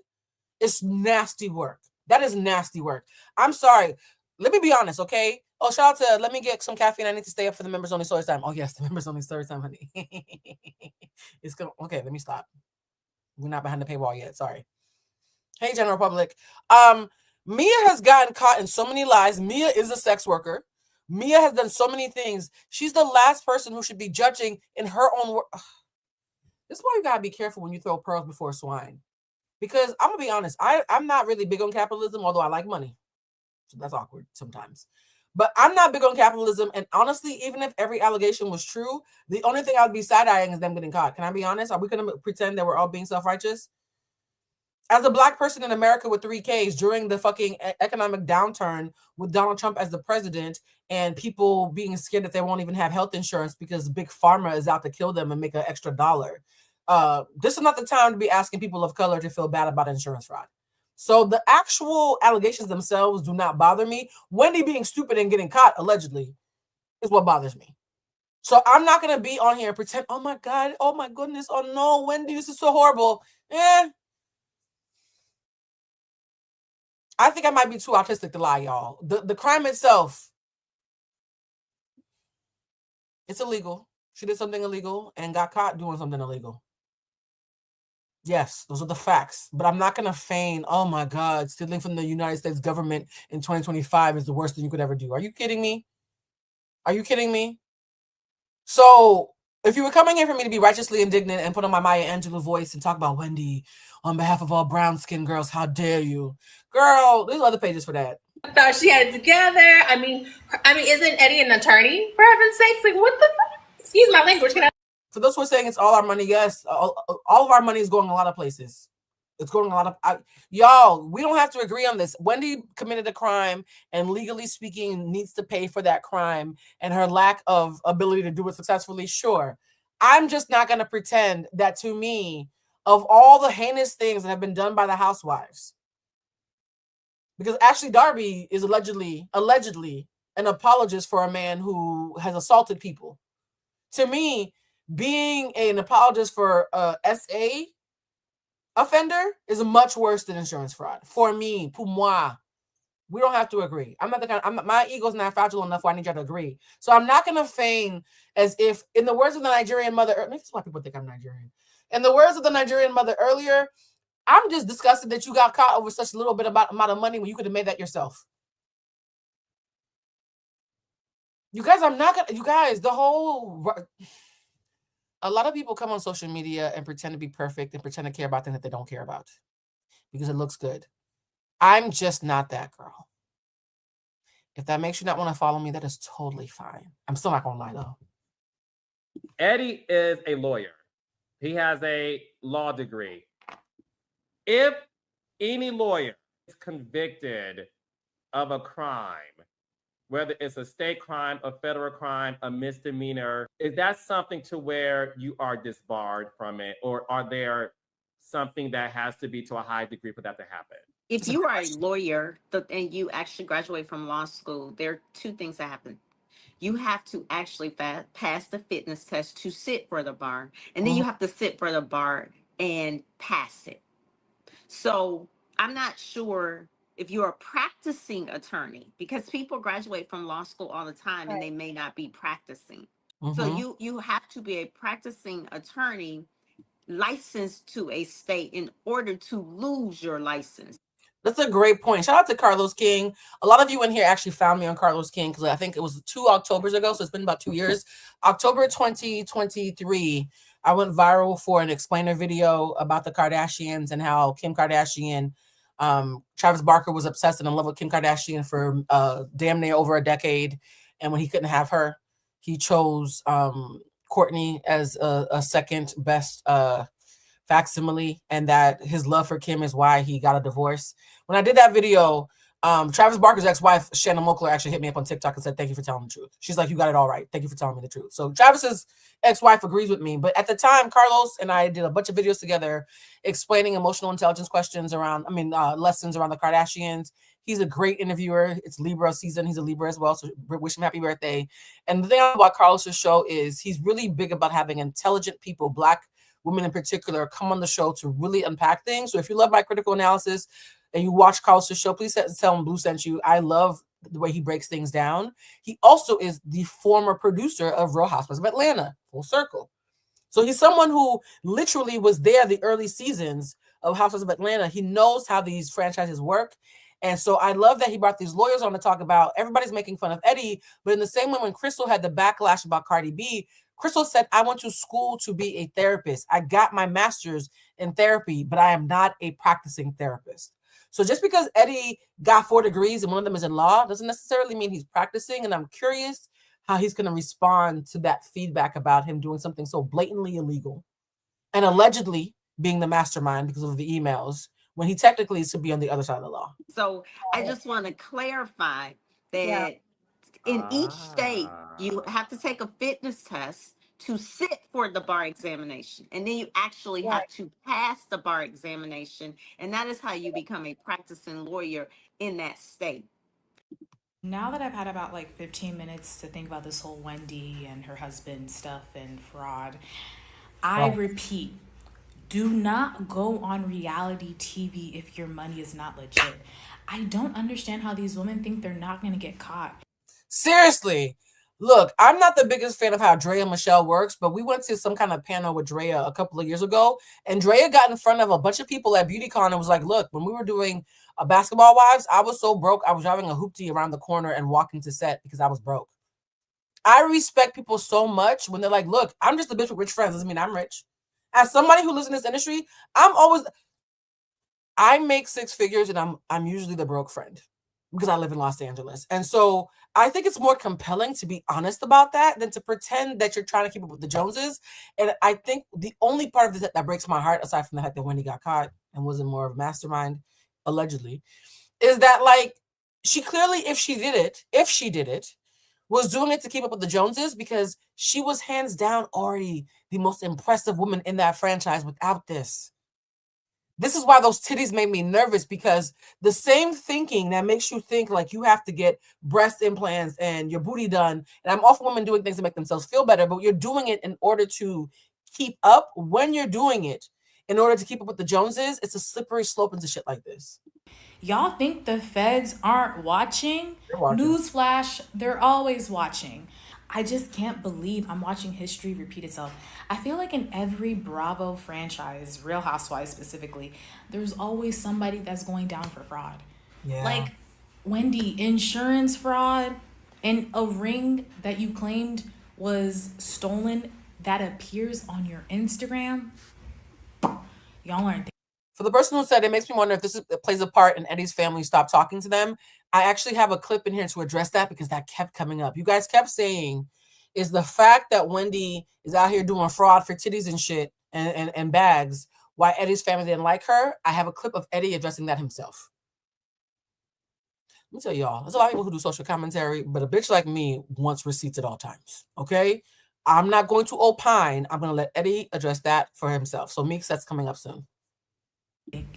Speaker 1: It's nasty work. That is nasty work. I'm sorry. Let me be honest, okay? Oh, shout out to, let me get some caffeine. I need to stay up for the members only story time. Oh, yes, the members only story time, honey. It's going to, okay, let me stop. We're not behind the paywall yet. Sorry. Hey, general public. Mia has gotten caught in so many lies. Mia is a sex worker. Mia has done so many things. She's the last person who should be judging in her own work. This is why you got to be careful when you throw pearls before swine. Because I'm going to be honest, I'm not really big on capitalism, although I like money. So that's awkward sometimes. But I'm not big on capitalism. And honestly, even if every allegation was true, the only thing I would be side-eyeing is them getting caught. Can I be honest? Are we going to pretend that we're all being self-righteous? As a Black person in America with 3 Ks during the fucking economic downturn with Donald Trump as the president and people being scared that they won't even have health insurance because Big Pharma is out to kill them and make an extra dollar. This is not the time to be asking people of color to feel bad about insurance fraud. So the actual allegations themselves do not bother me. Wendy being stupid and getting caught, allegedly, is what bothers me. So I'm not going to be on here and pretend, oh my God, oh my goodness, oh no, Wendy, this is so horrible. I think I might be too autistic to lie, y'all. The crime itself, it's illegal. She did something illegal and got caught doing something illegal. Yes, those are the facts. But I'm not going to feign, oh my God, stealing from the United States government in 2025 is the worst thing you could ever do. Are you kidding me? Are you kidding me? So if you were coming here for me to be righteously indignant and put on my Maya Angelou voice and talk about Wendy on behalf of all brown-skinned girls, how dare you? Girl, there's other pages for that.
Speaker 11: I thought she had it together. I mean, isn't Eddie an attorney? For heaven's sakes, like what the fuck? Excuse my language.
Speaker 1: For those who are saying it's all our money, yes, all of our money is going a lot of places. It's going a lot of y'all. We don't have to agree on this. Wendy committed a crime, and legally speaking, needs to pay for that crime and her lack of ability to do it successfully. Sure, I'm just not going to pretend that to me, of all the heinous things that have been done by the housewives, because Ashley Darby is allegedly an apologist for a man who has assaulted people. To me, being an apologist for SA offender is much worse than insurance fraud. For me, pour moi, we don't have to agree. I'm not the kind. My ego's not fragile enough where I need y'all to agree. So I'm not gonna feign as if, in the words of the Nigerian mother, maybe that's why people think I'm Nigerian. In the words of the Nigerian mother earlier, I'm just disgusted that you got caught over such a little bit amount of money when you could have made that yourself. You guys, I'm not gonna. You guys, the whole. A lot of people come on social media and pretend to be perfect and pretend to care about things that they don't care about because it looks good. I'm just not that girl. If that makes you not want to follow me, that is totally fine. I'm still not going to lie, though.
Speaker 13: Eddie is a lawyer. He has a law degree. If any lawyer is convicted of a crime, whether it's a state crime, a federal crime, a misdemeanor, is that something to where you are disbarred from it? Or are there something that has to be to a high degree for that to happen?
Speaker 12: If you are a lawyer and you actually graduate from law school, there are two things that happen. You have to actually pass the fitness test to sit for the bar, and then you have to sit for the bar and pass it. So I'm not sure if you're a practicing attorney, because people graduate from law school all the time and they may not be practicing. So you have to be a practicing attorney licensed to a state in order to lose your license.
Speaker 1: That's a great point. Shout out to Carlos King. A lot of you in here actually found me on Carlos King because I think it was 2 Octobers ago. So it's been about 2 years. October 2023, I went viral for an explainer video about the Kardashians and how Kim Kardashian, Travis Barker was obsessed and in love with Kim Kardashian for damn near over a decade. And when he couldn't have her, he chose Kourtney as a second best facsimile, and that his love for Kim is why he got a divorce. When I did that video, Travis Barker's ex-wife, Shannon Moakler, actually hit me up on TikTok and said, "Thank you for telling the truth." She's like, "You got it all right. Thank you for telling me the truth." So Travis's ex-wife agrees with me. But at the time, Carlos and I did a bunch of videos together explaining emotional intelligence questions around, lessons around the Kardashians. He's a great interviewer. It's Libra season. He's a Libra as well. So wish him happy birthday. And the thing about Carlos's show is he's really big about having intelligent people, Black women in particular, come on the show to really unpack things. So if you love my critical analysis and you watch Carlos's show, please tell him Blue sent you. I love the way he breaks things down. He also is the former producer of Real Housewives of Atlanta, full circle. So he's someone who literally was there the early seasons of Housewives of Atlanta. He knows how these franchises work. And so I love that he brought these lawyers on to talk about, everybody's making fun of Eddie, but in the same way when Crystal had the backlash about Cardi B, Crystal said, "I went to school to be a therapist. I got my master's in therapy, but I am not a practicing therapist." So just because Eddie got 4 degrees and one of them is in law doesn't necessarily mean he's practicing. And I'm curious how he's going to respond to that feedback about him doing something so blatantly illegal and allegedly being the mastermind because of the emails, when he technically should be on the other side of the law.
Speaker 12: So I just want to clarify that in each state, you have to take a fitness test to sit for the bar examination. And then you actually have to pass the bar examination. And that is how you become a practicing lawyer in that state.
Speaker 14: Now that I've had about 15 minutes to think about this whole Wendy and her husband stuff and fraud, I repeat, do not go on reality TV if your money is not legit. I don't understand how these women think they're not going to get caught.
Speaker 1: Seriously. Look, I'm not the biggest fan of how Drea Michelle works, but we went to some kind of panel with Drea a couple of years ago, and Drea got in front of a bunch of people at BeautyCon and was like, "Look, when we were doing Basketball Wives, I was so broke, I was driving a hoopty around the corner and walking to set because I was broke." I respect people so much when they're like, "Look, I'm just a bitch with rich friends. Doesn't mean I'm rich." As somebody who lives in this industry, I make 6 figures and I'm usually the broke friend because I live in Los Angeles. And so I think it's more compelling to be honest about that than to pretend that you're trying to keep up with the Joneses. And I think the only part of this that breaks my heart, aside from the fact that Wendy got caught and wasn't more of a mastermind, allegedly, is that she clearly, if she did it, was doing it to keep up with the Joneses because she was hands down already the most impressive woman in that franchise without this. This is why those titties made me nervous, because the same thinking that makes you think you have to get breast implants and your booty done. And I'm all for women doing things to make themselves feel better, but you're doing it in order to keep up. When you're doing it in order to keep up with the Joneses, it's a slippery slope into shit like this.
Speaker 14: Y'all think the feds aren't watching? Newsflash, they're always watching. I just can't believe I'm watching history repeat itself. I feel like in every Bravo franchise, Real Housewives specifically, there's always somebody that's going down for fraud. Yeah. Wendy, insurance fraud and a ring that you claimed was stolen that appears on your Instagram. Y'all aren't.
Speaker 1: For the person who said it makes me wonder if this plays a part in Eddie's family stop talking to them, I actually have a clip in here to address that because that kept coming up. You guys kept saying, is the fact that Wendy is out here doing fraud for titties and shit and bags why Eddie's family didn't like her? I have a clip of Eddie addressing that himself. Let me tell y'all, there's a lot of people who do social commentary, but a bitch like me wants receipts at all times. Okay? I'm not going to opine. I'm going to let Eddie address that for himself. So Meeks, that's coming up soon.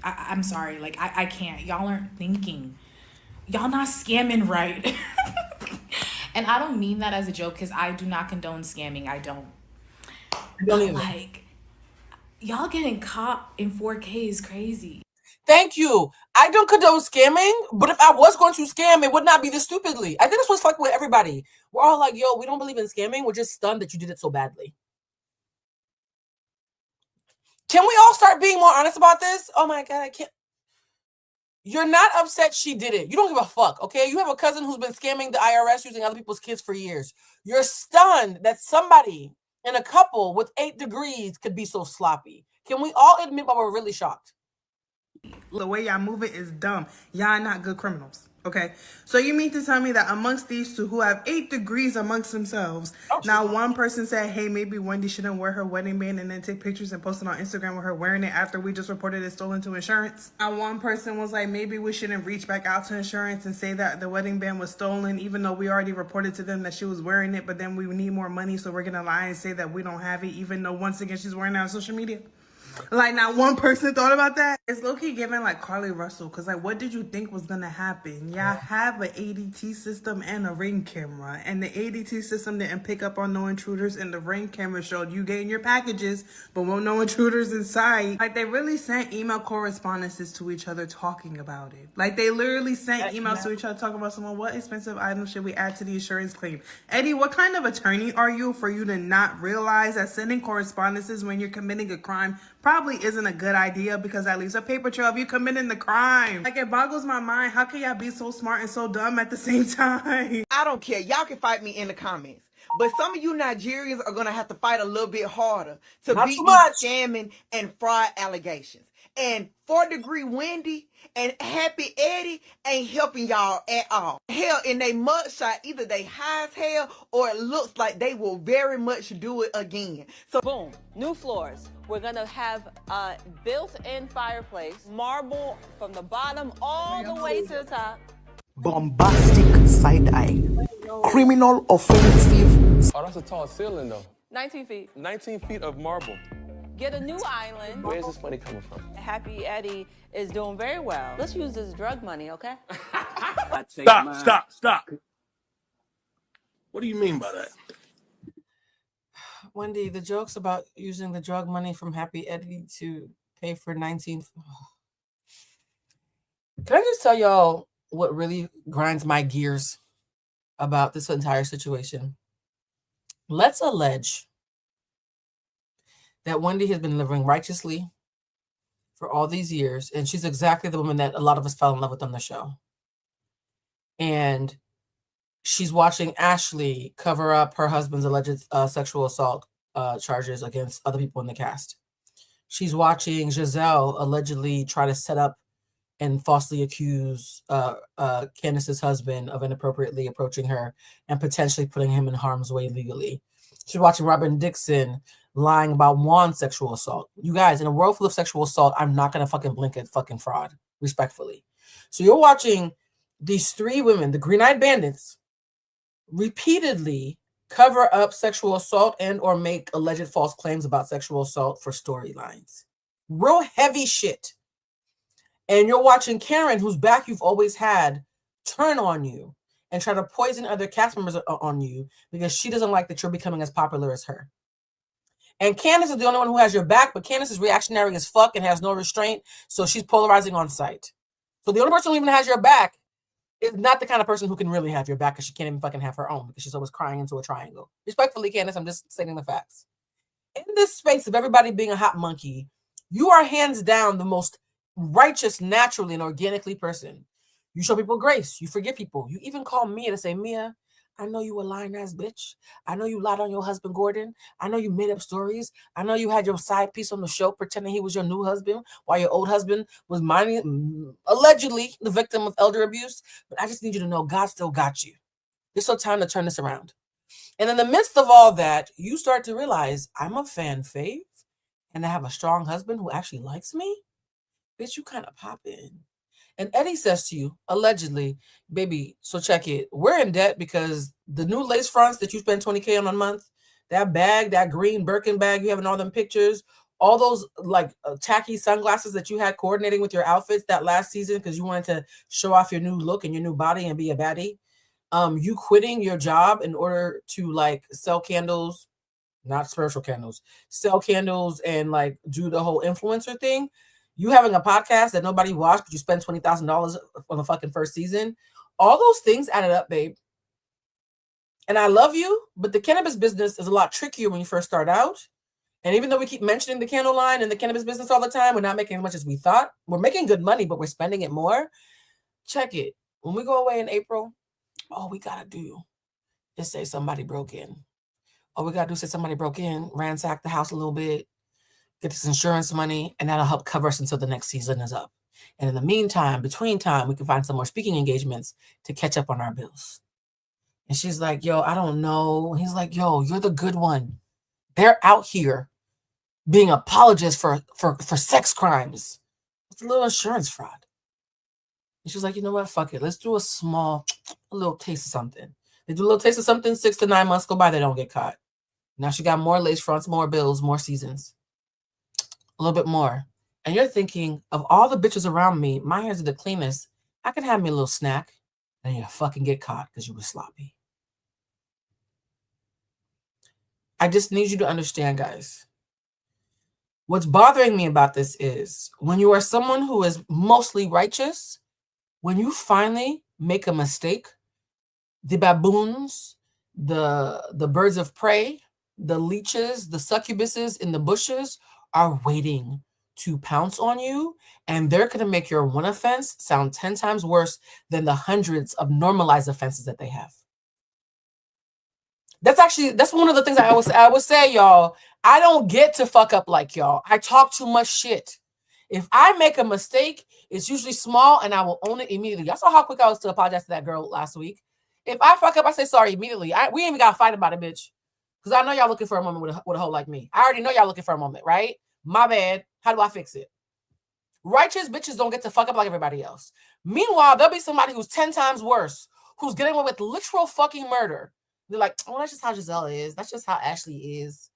Speaker 14: I'm sorry. Like, I can't. Y'all aren't thinking. Y'all not scamming right. And I don't mean that as a joke because I do not condone scamming. I don't. But like, y'all getting caught in 4K is crazy.
Speaker 1: Thank you. I don't condone scamming, but if I was going to scam, it would not be this stupidly. I think this was fucked with everybody. We're all like, yo, we don't believe in scamming. We're just stunned that you did it so badly. Can we all start being more honest about this? Oh my God, I can't. You're not upset she did it. You don't give a fuck, okay? You have a cousin who's been scamming the IRS using other people's kids for years. You're stunned that somebody in a couple with 8 degrees could be so sloppy. Can we all admit why we're really shocked?
Speaker 15: The way y'all move it is dumb. Y'all not good criminals. Okay, so you mean to tell me that amongst these two who have 8 degrees amongst themselves, now one person said, hey, maybe Wendy shouldn't wear her wedding band and then take pictures and post it on Instagram with her wearing it after we just reported it stolen to insurance? Now one person was like, maybe we shouldn't reach back out to insurance and say that the wedding band was stolen, even though we already reported to them that she was wearing it, but then we need more money, so we're gonna lie and say that we don't have it, even though once again she's wearing it on social media. Like, not one person thought about that. It's low-key giving like Carly Russell, because like, what did you think was gonna happen? Y'all have an ADT system and a Ring camera, and the ADT system didn't pick up on no intruders, and the Ring camera showed you getting your packages but with no intruders inside. Like, they really sent email correspondences to each other talking about it. Like, they literally sent emails to each other talking about someone, what expensive items should we add to the insurance claim? Eddie, what kind of attorney are you for you to not realize that sending correspondences when you're committing a crime probably isn't a good idea, because at least a paper trail of you committing the crime. Like, it boggles my mind. How can y'all be so smart and so dumb at the same time?
Speaker 16: I don't care. Y'all can fight me in the comments. But some of you Nigerians are going to have to fight a little bit harder to beat these scamming and fraud allegations. And 4 Degree Wendy and Happy Eddie ain't helping y'all at all. Hell, in they mugshot, either they high as hell or it looks like they will very much do it again. So
Speaker 17: boom, new floors. We're gonna have a built-in fireplace, marble from the bottom all the way to the top.
Speaker 18: Bombastic side-eye, criminal offensive.
Speaker 19: Oh, that's a tall ceiling though.
Speaker 17: 19 feet.
Speaker 19: 19 feet of marble.
Speaker 17: Get a new island.
Speaker 19: Where's this money coming from?
Speaker 17: Happy Eddie is doing very well. Let's use this drug money, okay?
Speaker 20: Stop. What do you mean by that?
Speaker 1: Wendy, the jokes about using the drug money from Happy Eddie to pay for 19. Can I just tell y'all what really grinds my gears about this entire situation? Let's allege that Wendy has been living righteously for all these years, and she's exactly the woman that a lot of us fell in love with on the show. And she's watching Ashley cover up her husband's alleged sexual assault charges against other people in the cast. She's watching Giselle allegedly try to set up and falsely accuse Candace's husband of inappropriately approaching her and potentially putting him in harm's way legally. She's watching Robin Dixon lying about Juan's sexual assault. You guys, in a world full of sexual assault, I'm not going to fucking blink at fucking fraud, respectfully. So you're watching these 3 women, the Green-Eyed Bandits, repeatedly cover up sexual assault and or make alleged false claims about sexual assault for storylines. Real heavy shit. And you're watching Karen, whose back you've always had, turn on you and try to poison other cast members on you because she doesn't like that you're becoming as popular as her. And Candace is the only one who has your back, but Candace is reactionary as fuck and has no restraint, so she's polarizing on sight. So the only person who even has your back is not the kind of person who can really have your back, because she can't even fucking have her own, because she's always crying into a triangle. Respectfully, Candace, I'm just stating the facts. In this space of everybody being a hot monkey, you are hands down the most righteous, naturally, and organically person. You show people grace. You forgive people. You even call Mia to say, Mia, I know you a lying ass bitch. I know you lied on your husband, Gordon. I know you made up stories. I know you had your side piece on the show pretending he was your new husband while your old husband was allegedly the victim of elder abuse. But I just need you to know God still got you. There's no time to turn this around. And in the midst of all that, you start to realize I'm a fan fave and I have a strong husband who actually likes me. Bitch, you kind of pop in. And Eddie says to you, allegedly, baby, so check it. We're in debt because the new lace fronts that you spend 20K on a month, that bag, that green Birkin bag you have in all them pictures, all those like tacky sunglasses that you had coordinating with your outfits that last season because you wanted to show off your new look and your new body and be a baddie. You quitting your job in order to like sell candles, not spiritual candles, sell candles and like do the whole influencer thing. You having a podcast that nobody watched, but you spend $20,000 on the fucking first season. All those things added up, babe. And I love you, but the cannabis business is a lot trickier when you first start out. And even though we keep mentioning the candle line and the cannabis business all the time, we're not making as much as we thought. We're making good money, but we're spending it more. Check it. When we go away in April, all we got to do is say somebody broke in. All we got to do is say somebody broke in, ransack the house a little bit, get this insurance money, and that'll help cover us until the next season is up. And in the meantime, between time, we can find some more speaking engagements to catch up on our bills. And she's like, yo, I don't know. He's like, yo, you're the good one. They're out here being apologists for sex crimes. It's a little insurance fraud. And she's like, you know what? Fuck it. Let's do a little taste of something. They do a little taste of something, 6 to 9 months go by, they don't get caught. Now she got more lace fronts, more bills, more seasons. A little bit more. And you're thinking, of all the bitches around me, my hands are the cleanest. I could have me a little snack. And you fucking get caught because you were sloppy. I just need you to understand, guys. What's bothering me about this is when you are someone who is mostly righteous, when you finally make a mistake, the baboons, the birds of prey, the leeches, the succubuses in the bushes are waiting to pounce on you, and they're going to make your one offense sound 10 times worse than the hundreds of normalized offenses that they have. That's one of the things I would say, y'all. I don't get to fuck up like y'all. I talk too much shit. If I make a mistake, it's usually small and I will own it immediately. I saw how quick I was to apologize to that girl last week. If I fuck up, I say sorry immediately. We ain't even got to fight about it, bitch. Because I know y'all looking for a moment with a hoe like me. I already know y'all looking for a moment, right? My bad. How do I fix it? Righteous bitches don't get to fuck up like everybody else. Meanwhile, there'll be somebody who's 10 times worse, who's getting away with literal fucking murder. They're like, oh, that's just how Giselle is. That's just how Ashley is.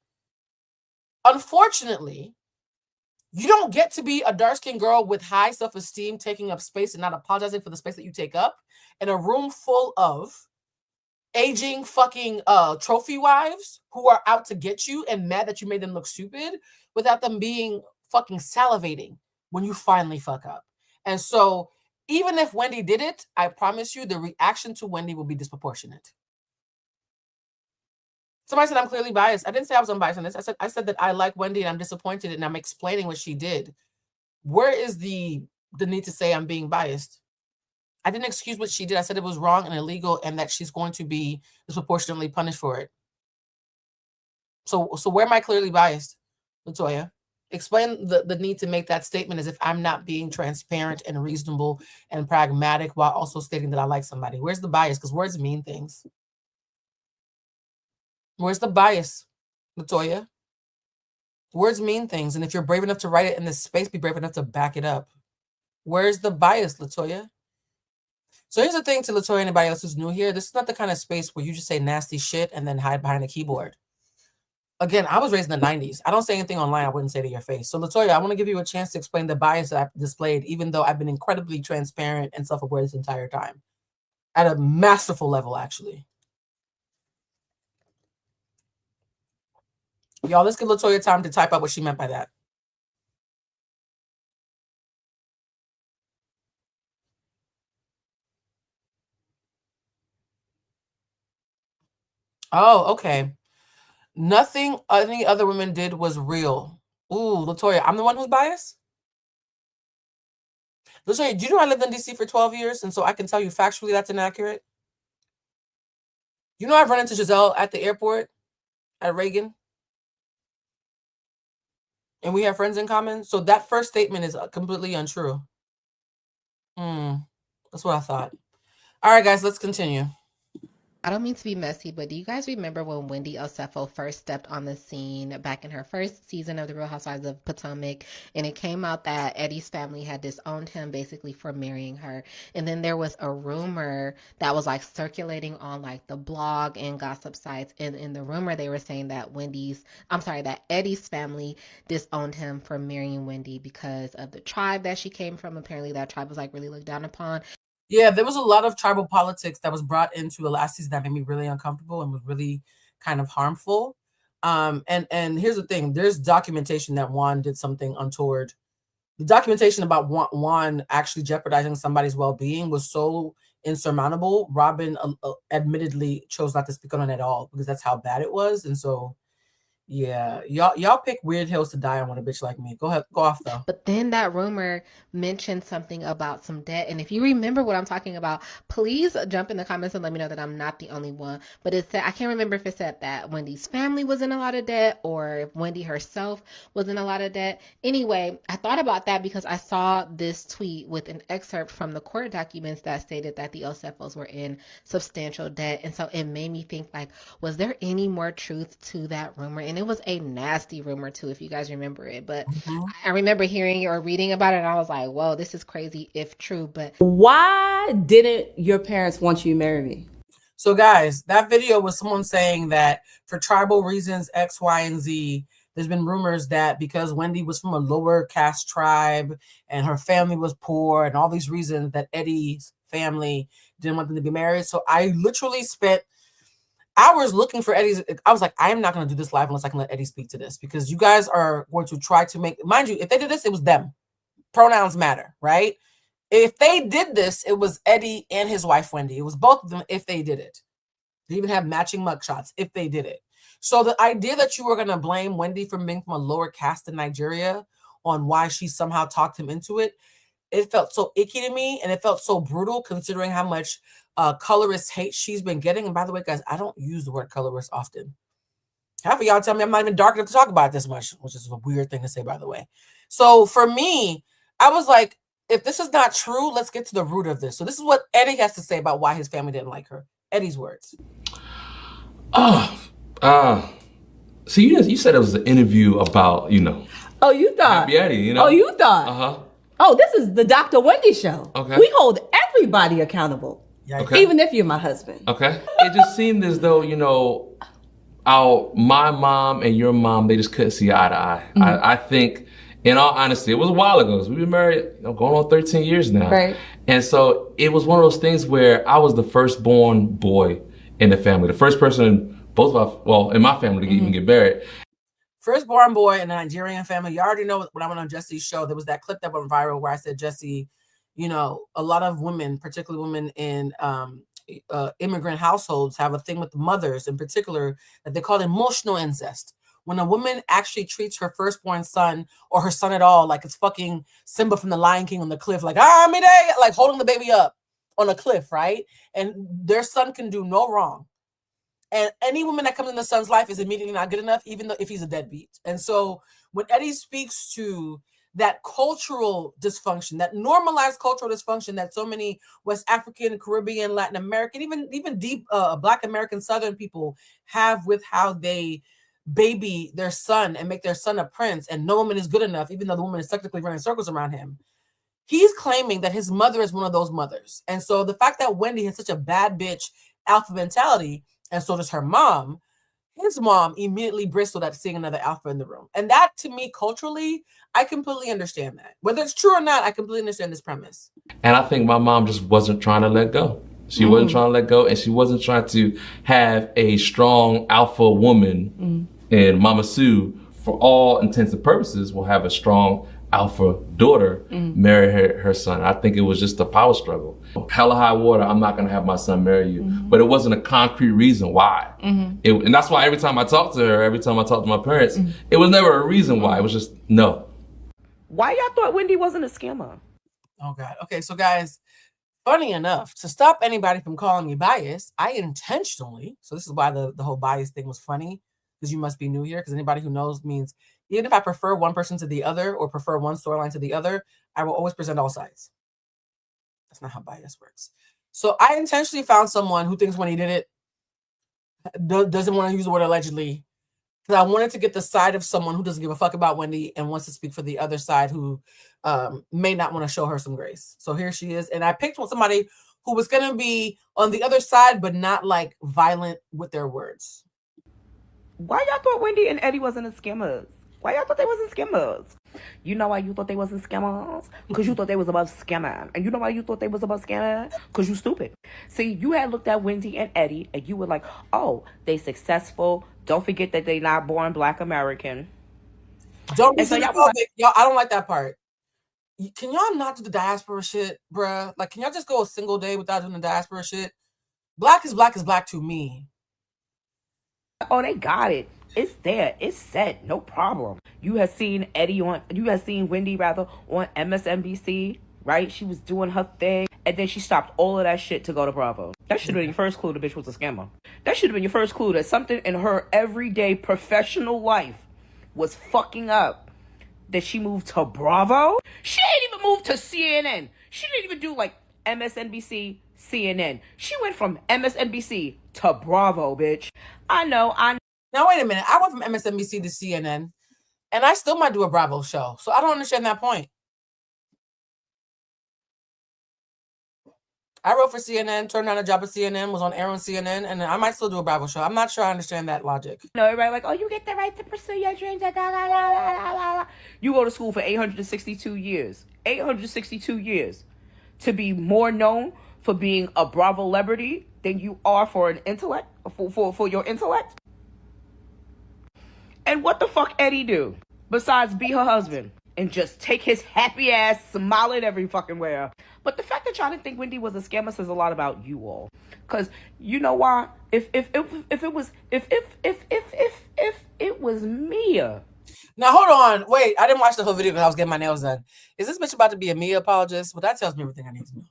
Speaker 1: Unfortunately, you don't get to be a dark-skinned girl with high self-esteem taking up space and not apologizing for the space that you take up in a room full of aging fucking trophy wives who are out to get you and mad that you made them look stupid without them being fucking salivating when you finally fuck up. And so even if Wendy did it, I promise you the reaction to Wendy will be disproportionate. Somebody said I'm clearly biased. I didn't say I was unbiased on this. I said that I like Wendy and I'm disappointed and I'm explaining what she did. Where is the need to say I'm being biased? I didn't excuse what she did. I said it was wrong and illegal and that she's going to be disproportionately punished for it. So where am I clearly biased, Latoya? Explain the need to make that statement as if I'm not being transparent and reasonable and pragmatic while also stating that I like somebody. Where's the bias? Because words mean things. Where's the bias, Latoya? Words mean things. And if you're brave enough to write it in this space, be brave enough to back it up. Where's the bias, Latoya? So here's the thing to Latoya and anybody else who's new here. This is not the kind of space where you just say nasty shit and then hide behind a keyboard. Again, I was raised in the 90s. I don't say anything online I wouldn't say to your face. So Latoya, I want to give you a chance to explain the bias that I've displayed, even though I've been incredibly transparent and self-aware this entire time. At a masterful level, actually. Y'all, let's give Latoya time to type out what she meant by that. Oh, okay. Nothing any other women did was real. Ooh, Latoya, I'm the one who's biased? Latoya, do you know I lived in DC for 12 years? And so I can tell you factually that's inaccurate? You know I've run into Giselle at the airport at Reagan? And we have friends in common? So that first statement is completely untrue. That's what I thought. All right, guys, let's continue.
Speaker 21: I don't mean to be messy, but do you guys remember when Wendy Osefo first stepped on the scene back in her first season of The Real Housewives of Potomac? And it came out that Eddie's family had disowned him basically for marrying her. And then there was a rumor that was like circulating on like the blog and gossip sites. And in the rumor, they were saying that that Eddie's family disowned him for marrying Wendy because of the tribe that she came from. Apparently, that tribe was like really looked down upon.
Speaker 1: Yeah, there was a lot of tribal politics that was brought into the last season that made me really uncomfortable and was really kind of harmful. And here's the thing: there's documentation that Juan did something untoward. The documentation about Juan actually jeopardizing somebody's well-being was so insurmountable. Robin admittedly chose not to speak on it at all because that's how bad it was. And so, yeah, y'all pick weird hills to die on with a bitch like me. Go ahead, go off though.
Speaker 21: But then that rumor mentioned something about some debt. And if you remember what I'm talking about, please jump in the comments and let me know that I'm not the only one. But it said, I can't remember if it said that Wendy's family was in a lot of debt or if Wendy herself was in a lot of debt. Anyway, I thought about that because I saw this tweet with an excerpt from the court documents that stated that the Osefos were in substantial debt. And so it made me think, like, was there any more truth to that rumor? And it was a nasty rumor too, if you guys remember it. But I remember hearing or reading about it, and I was like, whoa, this is crazy if true. But
Speaker 22: why didn't your parents want you to marry me?
Speaker 1: So guys, that video was someone saying that for tribal reasons, X, Y, and Z, there's been rumors that because Wendy was from a lower caste tribe and her family was poor and all these reasons that Eddie's family didn't want them to be married. So I literally spent hours looking for Eddie's. I was like, I am not going to do this live unless I can let Eddie speak to this, because you guys are going to try to make, mind you, if they did this, it was them. Pronouns matter, right? If they did this, it was Eddie and his wife, Wendy. It was both of them if they did it. They even have matching mugshots if they did it. So the idea that you were going to blame Wendy for being from a lower caste in Nigeria on why she somehow talked him into it, it felt so icky to me, and it felt so brutal considering how much colorist hate she's been getting. And by the way, guys, I don't use the word colorist often. Half of y'all tell me I'm not even dark enough to talk about it this much, which is a weird thing to say, by the way. So for me, I was like, if this is not true, let's get to the root of this. So this is what Eddie has to say about why his family didn't like her. Eddie's words.
Speaker 23: So you said it was an interview about,
Speaker 22: Oh, you thought.
Speaker 23: Happy Eddie,
Speaker 22: Oh, you thought.
Speaker 23: Uh-huh.
Speaker 22: Oh, this is the Dr. Wendy show.
Speaker 23: Okay.
Speaker 22: We hold everybody accountable.
Speaker 23: Okay.
Speaker 22: Even if you're my husband.
Speaker 23: Okay. It just seemed as though, my mom and your mom, they just couldn't see eye to eye. I think, in all honesty, it was a while ago. We've been married, going on 13 years now.
Speaker 22: Right.
Speaker 23: And so it was one of those things where I was the firstborn boy in the family, the first person in my family to even get married.
Speaker 1: Firstborn boy in a Nigerian family. You already know when I went on Jesse's show, there was that clip that went viral where I said, Jesse, a lot of women, particularly women in immigrant households, have a thing with mothers in particular that they call emotional incest. When a woman actually treats her firstborn son or her son at all like it's fucking Simba from the Lion King on the cliff, like, like holding the baby up on a cliff, right? And their son can do no wrong. And any woman that comes in the son's life is immediately not good enough, even though if he's a deadbeat. And so when Eddie speaks to that cultural dysfunction, that normalized cultural dysfunction that so many West African, Caribbean, Latin American, even deep Black American Southern people have with how they baby their son and make their son a prince, and no woman is good enough, even though the woman is technically running circles around him. He's claiming that his mother is one of those mothers. And so the fact that Wendy has such a bad bitch alpha mentality, and so does her mom, his mom immediately bristled at seeing another alpha in the room. And that, to me, culturally, I completely understand that. Whether it's true or not, I completely understand this premise.
Speaker 23: And I think my mom just wasn't trying to let go. She wasn't trying to let go, and she wasn't trying to have a strong alpha woman. And Mama Sue, for all intents and purposes, will have a strong alpha daughter marry her son. I think it was just a power struggle. Hella high water, I'm not gonna have my son marry you. But it wasn't a concrete reason why. And that's why every time I talk to her, every time I talk to my parents, it was never a reason why. It was just no.
Speaker 22: Why y'all thought Wendy wasn't a scammer?
Speaker 1: Oh God. Okay, so guys, funny enough, to stop anybody from calling me biased, I intentionally, so this is why the whole bias thing was funny, because you must be new here, because anybody who knows means even if I prefer one person to the other or prefer one storyline to the other, I will always present all sides. That's not how bias works. So I intentionally found someone who thinks when he did it, doesn't want to use the word allegedly. Because I wanted to get the side of someone who doesn't give a fuck about Wendy and wants to speak for the other side who may not want to show her some grace. So here she is. And I picked somebody who was going to be on the other side, but not like violent with their words.
Speaker 2: Why y'all thought Wendy and Eddie wasn't a scammers? Why y'all thought they wasn't scammers? You know why you thought they wasn't scammers? Because you thought they was about scamming. And you know why you thought they was about scamming? Because you stupid. See, you had looked at Wendy and Eddie and you were like, oh, they successful. Don't forget that they not born Black American.
Speaker 1: Don't be y'all, I don't like that part. Can y'all not do the diaspora shit, bruh? Like, can y'all just go a single day without doing the diaspora shit? Black is black to me.
Speaker 2: Oh, they got it. It's there. It's set. No problem. You have seen Wendy rather on MSNBC, right? She was doing her thing, and then she stopped all of that shit to go to Bravo. That should have been your first clue the bitch was a scammer. That should have been your first clue that something in her everyday professional life was fucking up. That she moved to Bravo? She didn't even move to CNN. She didn't even do like MSNBC, CNN. She went from MSNBC to Bravo, bitch. I know.
Speaker 1: Now, wait a minute. I went from MSNBC to CNN, and I still might do a Bravo show. So I don't understand that point. I wrote for CNN, turned down a job at CNN, was on air on CNN, and I might still do a Bravo show. I'm not sure I understand that logic.
Speaker 2: No, everybody like, oh, you get the right to pursue your dreams. You go to school for 862 years. 862 years. To be more known for being a Bravo celebrity than you are for an intellect, for your intellect. And what the fuck Eddie do besides be her husband and just take his happy ass, smile it every fucking where? But the fact that y'all didn't think Wendy was a scammer says a lot about you all. Cause you know why? If it was Mia.
Speaker 1: Now hold on, wait. I didn't watch the whole video because I was getting my nails done. Is this bitch about to be a Mia apologist? Well, that tells me everything I need to know.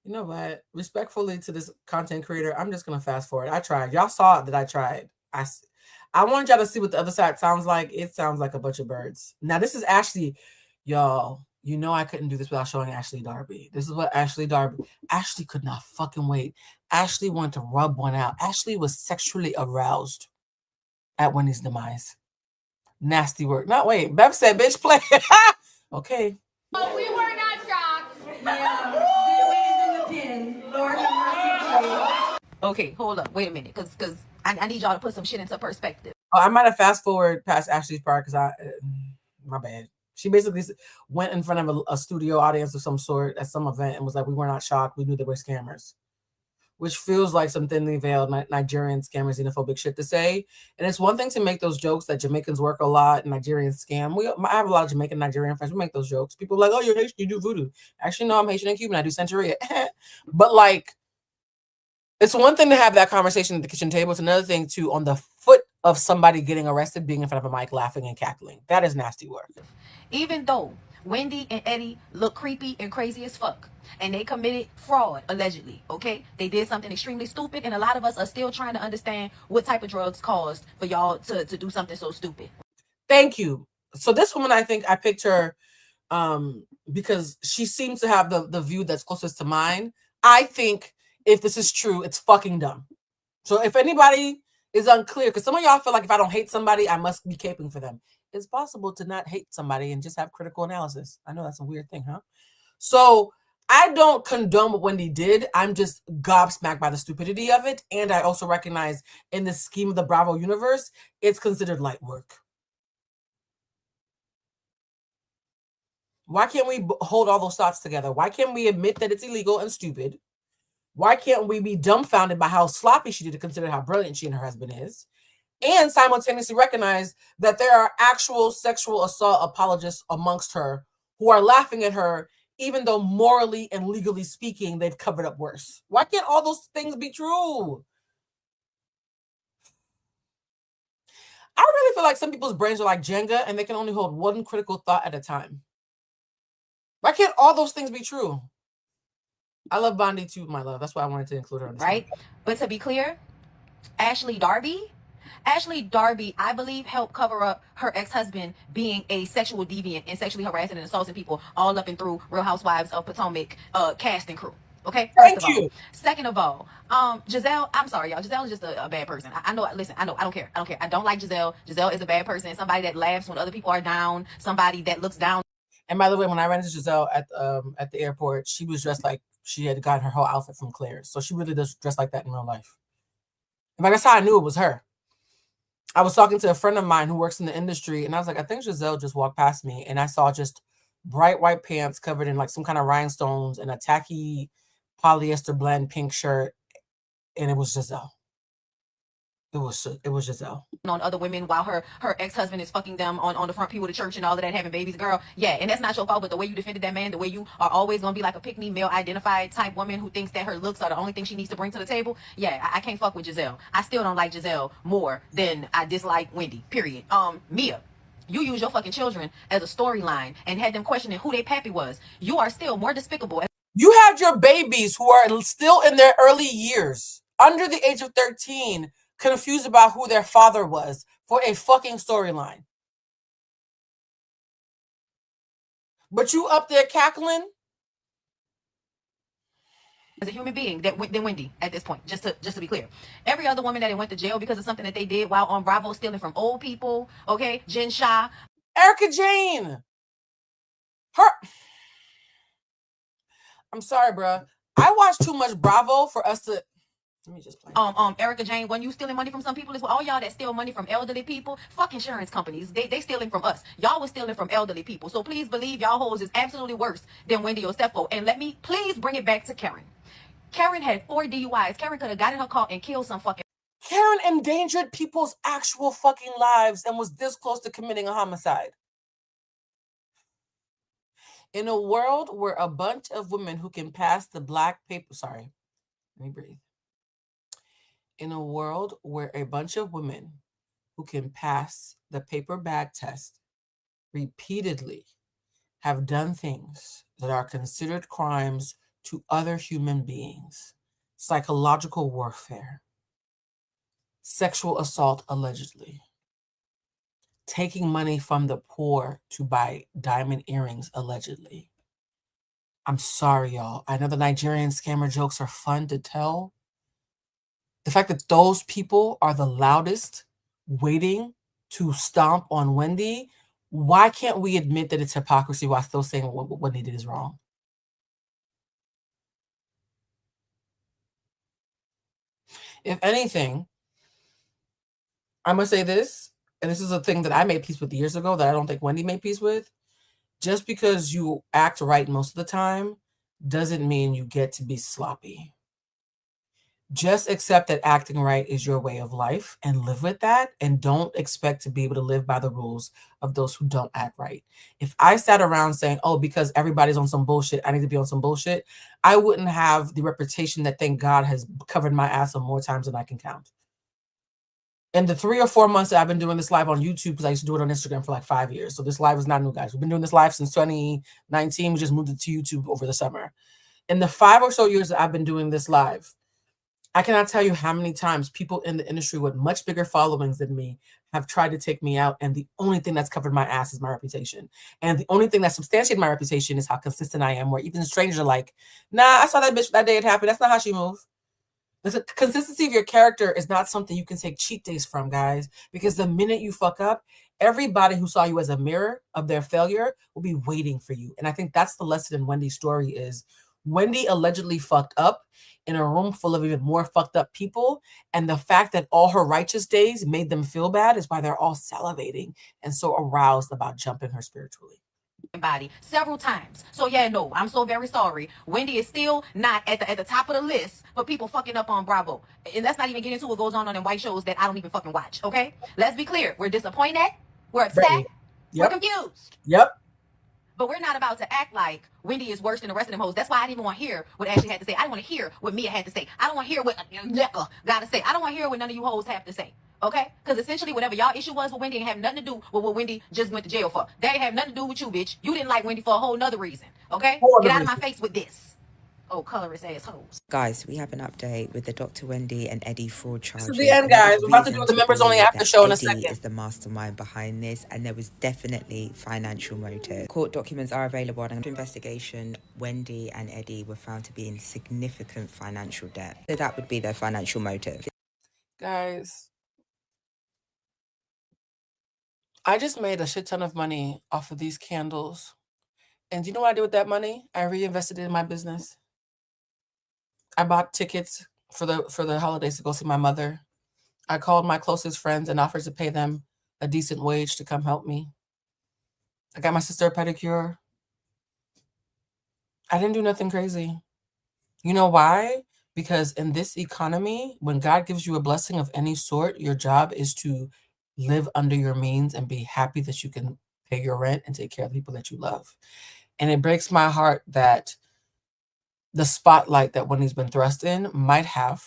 Speaker 1: You know what? Respectfully to this content creator, I'm just gonna fast forward. I tried. Y'all saw that I tried. I wanted y'all to see what the other side sounds like. It sounds like a bunch of birds. Now this is Ashley, y'all. You know I couldn't do this without showing Ashley Darby. This is what Ashley Darby. Ashley could not fucking wait. Ashley wanted to rub one out. Ashley was sexually aroused at Wendy's demise. Nasty work. No, wait. Bev said, bitch, play. Okay.
Speaker 3: Oh, we were not shocked.
Speaker 21: Yeah. Lord have mercy. Okay, hold up. Wait a minute. Because I need y'all to put some shit into perspective.
Speaker 1: Oh, I might have fast forward past Ashley's part because my bad. She basically went in front of a studio audience of some sort at some event and was like, we were not shocked. We knew they were scammers. Which feels like some thinly veiled Nigerian scammers, xenophobic shit to say. And it's one thing to make those jokes that Jamaicans work a lot and Nigerians scam. I have a lot of Jamaican Nigerian friends. We make those jokes. People are like, oh, you're Haitian, you do voodoo. Actually, no, I'm Haitian and Cuban. I do Santeria. But like, it's one thing to have that conversation at the kitchen table. It's another thing to on the foot of somebody getting arrested, being in front of a mic, laughing and cackling. That is nasty work.
Speaker 21: Even though Wendy and Eddie look creepy and crazy as fuck, and they committed fraud, allegedly, okay? They did something extremely stupid, and a lot of us are still trying to understand what type of drugs caused for y'all to do something so stupid.
Speaker 1: Thank you. So this woman, I think I picked her because she seems to have the view that's closest to mine. I think if this is true, it's fucking dumb. So if anybody is unclear, because some of y'all feel like if I don't hate somebody, I must be caping for them. It's possible to not hate somebody and just have critical analysis. I know that's a weird thing, huh? So I don't condone what Wendy did. I'm just gobsmacked by the stupidity of it. And I also recognize in the scheme of the Bravo universe, it's considered light work. Why can't we hold all those thoughts together? Why can't we admit that it's illegal and stupid? Why can't we be dumbfounded by how sloppy she did to consider how brilliant she and her husband is? And simultaneously recognize that there are actual sexual assault apologists amongst her who are laughing at her, even though morally and legally speaking, they've covered up worse. Why can't all those things be true? I really feel like some people's brains are like Jenga and they can only hold one critical thought at a time. Why can't all those things be true? I love Bondi too, my love. That's why I wanted to include her on this.
Speaker 21: Right? But to be clear, Ashley Darby
Speaker 5: Ashley Darby, I believe, helped cover up her ex-husband being a sexual deviant and sexually harassing and assaulting people all up and through Real Housewives of Potomac cast and crew. Okay, first of all. Second of all, Giselle, I'm sorry, y'all. Giselle is just a bad person. I know, listen, I know, I don't care. I don't like Giselle. Giselle is a bad person. Somebody that laughs when other people are down, somebody that looks down.
Speaker 1: And by the way, when I ran into Giselle at the airport, she was dressed like she had gotten her whole outfit from Claire's. So she really does dress like that in real life. And that's how I knew it was her. I was talking to a friend of mine who works in the industry, and I was like, I think Giselle just walked past me, and I saw just bright white pants covered in like some kind of rhinestones and a tacky polyester blend pink shirt, and it was Giselle. It was Giselle.
Speaker 5: On other women while her ex-husband is fucking them on the front pew of the church and all of that, having babies, girl. Yeah, and that's not your fault, but the way you defended that man, the way you are always gonna be like a pick-me, male-identified type woman who thinks that her looks are the only thing she needs to bring to the table. Yeah, I can't fuck with Giselle. I still don't like Giselle more than I dislike Wendy, period. Mia, you use your fucking children as a storyline and had them questioning who their pappy was. You are still more despicable.
Speaker 1: You had your babies who are still in their early years, under the age of 13, confused about who their father was for a fucking storyline. But you up there cackling?
Speaker 5: As a human being than Wendy at this point, just to be clear. Every other woman that went to jail because of something that they did while on Bravo stealing from old people, okay? Jen Shah.
Speaker 1: Erica Jane. I'm sorry, bruh. I watched too much Bravo for us to... Let me just play.
Speaker 5: Erica Jane, when you stealing money from some people, is all y'all that steal money from elderly people, fuck insurance companies. They stealing from us. Y'all was stealing from elderly people. So please believe y'all hoes is absolutely worse than Wendy Osefo. And let me please bring it back to Karen. Karen had 4 DUIs. Karen could have got in her car and killed some fucking...
Speaker 1: Karen endangered people's actual fucking lives and was this close to committing a homicide. In a world where a bunch of women who can pass the black paper... Sorry, let me breathe. In a world where a bunch of women who can pass the paper bag test repeatedly have done things that are considered crimes to other human beings, psychological warfare, sexual assault allegedly, taking money from the poor to buy diamond earrings allegedly. I'm sorry, y'all. I know the Nigerian scammer jokes are fun to tell. The fact that those people are the loudest waiting to stomp on Wendy, why can't we admit that it's hypocrisy while still saying what Wendy did is wrong? If anything, I'm going to say this, and this is a thing that I made peace with years ago that I don't think Wendy made peace with. Just because you act right most of the time doesn't mean you get to be sloppy. Just accept that acting right is your way of life and live with that, and don't expect to be able to live by the rules of those who don't act right. If I sat around saying, oh, because everybody's on some bullshit, I need to be on some bullshit, I wouldn't have the reputation that, thank God, has covered my ass on more times than I can count. In the 3 or 4 months that I've been doing this live on YouTube, because I used to do it on Instagram for like 5 years. So this live is not new, guys. We've been doing this live since 2019. We just moved it to YouTube over the summer. In the 5 or so years that I've been doing this live, I cannot tell you how many times people in the industry with much bigger followings than me have tried to take me out. And the only thing that's covered my ass is my reputation. And the only thing that substantiated my reputation is how consistent I am, where even strangers are like, nah, I saw that bitch that day it happened. That's not how she moved. The consistency of your character is not something you can take cheat days from, guys, because the minute you fuck up, everybody who saw you as a mirror of their failure will be waiting for you. And I think that's the lesson in Wendy's story is Wendy allegedly fucked up in a room full of even more fucked up people. And the fact that all her righteous days made them feel bad is why they're all salivating and so aroused about jumping her spiritually.
Speaker 5: Body several times. So yeah, no, I'm so very sorry. Wendy is still not at the top of the list for people fucking up on Bravo. And let's not even get into what goes on in white shows that I don't even fucking watch, okay? Let's be clear. We're disappointed. We're upset.
Speaker 1: Yep.
Speaker 5: We're confused.
Speaker 1: Yep.
Speaker 5: But we're not about to act like Wendy is worse than the rest of them hoes. That's why I didn't even want to hear what Ashley had to say. I don't want to hear what Mia had to say. I don't want to hear what Nneka got to say. I don't want to hear what none of you hoes have to say. Okay? Because essentially whatever y'all issue was with Wendy ain't have nothing to do with what Wendy just went to jail for. They ain't have nothing to do with you, bitch. You didn't like Wendy for a whole nother reason. Okay? Get out of my face with this. old colorist assholes.
Speaker 2: Guys, we have an update with the Dr. Wendy and Eddie fraud charges.
Speaker 1: This is the end, guys. We're about to do the members only after show in a second.
Speaker 2: Eddie is the mastermind behind this, and there was definitely financial motive. Court documents are available, and under investigation, Wendy and Eddie were found to be in significant financial debt. So that would be their financial motive.
Speaker 1: Guys, I just made a shit ton of money off of these candles. And do you know what I did with that money? I reinvested it in my business. I bought tickets for the holidays to go see my mother. I called my closest friends and offered to pay them a decent wage to come help me. I got my sister a pedicure. I didn't do nothing crazy. You know why? Because in this economy, when God gives you a blessing of any sort, your job is to live under your means and be happy that you can pay your rent and take care of the people that you love. And it breaks my heart that the spotlight that Wendy's been thrust in might have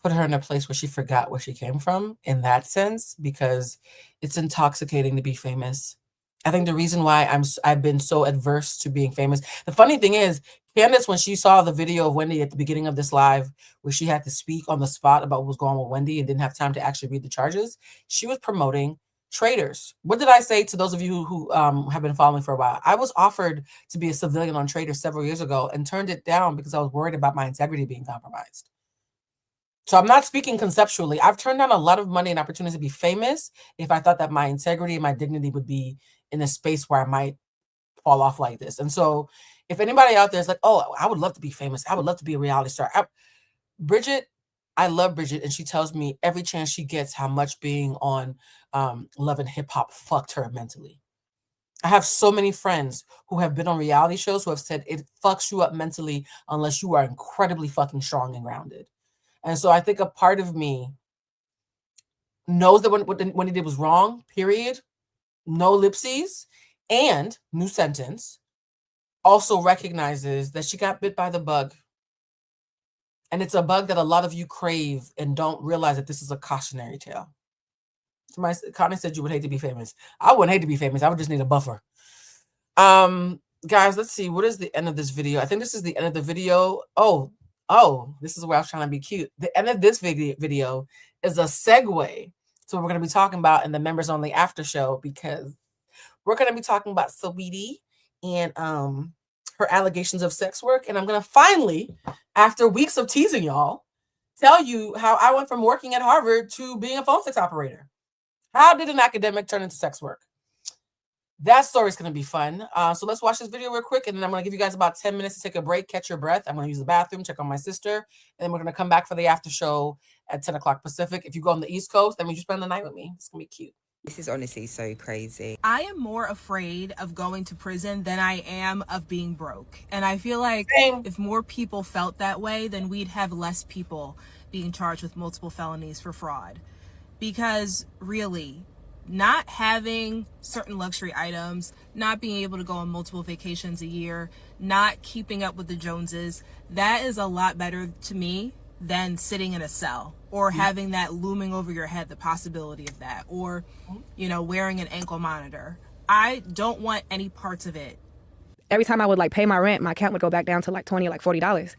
Speaker 1: put her in a place where she forgot where she came from in that sense, because it's intoxicating to be famous. I think the reason why I've been so adverse to being famous. The funny thing is, Candace, when she saw the video of Wendy at the beginning of this live, where she had to speak on the spot about what was going on with Wendy and didn't have time to actually read the charges, she was promoting Traders. What did I say to those of you who have been following for a while? I was offered to be a civilian on Traders several years ago and turned it down because I was worried about my integrity being compromised. So I'm not speaking conceptually. I've turned down a lot of money and opportunity to be famous if I thought that my integrity and my dignity would be in a space where I might fall off like this. And so if anybody out there is like, oh, I would love to be famous, I would love to be a reality star. Bridget, I love Bridget, and she tells me every chance she gets how much being on Love and Hip Hop fucked her mentally. I have so many friends who have been on reality shows who have said it fucks you up mentally unless you are incredibly fucking strong and grounded. And so I think a part of me knows that what he did was wrong, period. No lipsies, and new sentence, also recognizes that she got bit by the bug. And it's a bug that a lot of you crave and don't realize that this is a cautionary tale. Connie said you would hate to be famous. I wouldn't hate to be famous. I would just need a buffer. Guys, let's see. What is the end of this video? I think this is the end of the video. Oh, this is where I was trying to be cute. The end of this video is a segue to what we're going to be talking about in the members only after show, because we're going to be talking about Saweetie and her allegations of sex work. And I'm going to finally, after weeks of teasing y'all, tell you how I went from working at Harvard to being a phone sex operator. How did an academic turn into sex work? That story is going to be fun. So let's watch this video real quick, and then I'm going to give you guys about 10 minutes to take a break, catch your breath. I'm going to use the bathroom, check on my sister, and then we're going to come back for the after show at 10 o'clock Pacific. If you go on the East Coast, that means you spend the night with me. It's going to be cute.
Speaker 2: This is honestly so crazy.
Speaker 4: I am more afraid of going to prison than I am of being broke. And I feel like if more people felt that way, then we'd have less people being charged with multiple felonies for fraud. Because really, not having certain luxury items, not being able to go on multiple vacations a year, not keeping up with the Joneses, that is a lot better to me than sitting in a cell or having that looming over your head, the possibility of that, or, you know, wearing an ankle monitor. I don't want any parts of it.
Speaker 7: Every time I would like pay my rent, my account would go back down to like $20 or like $40.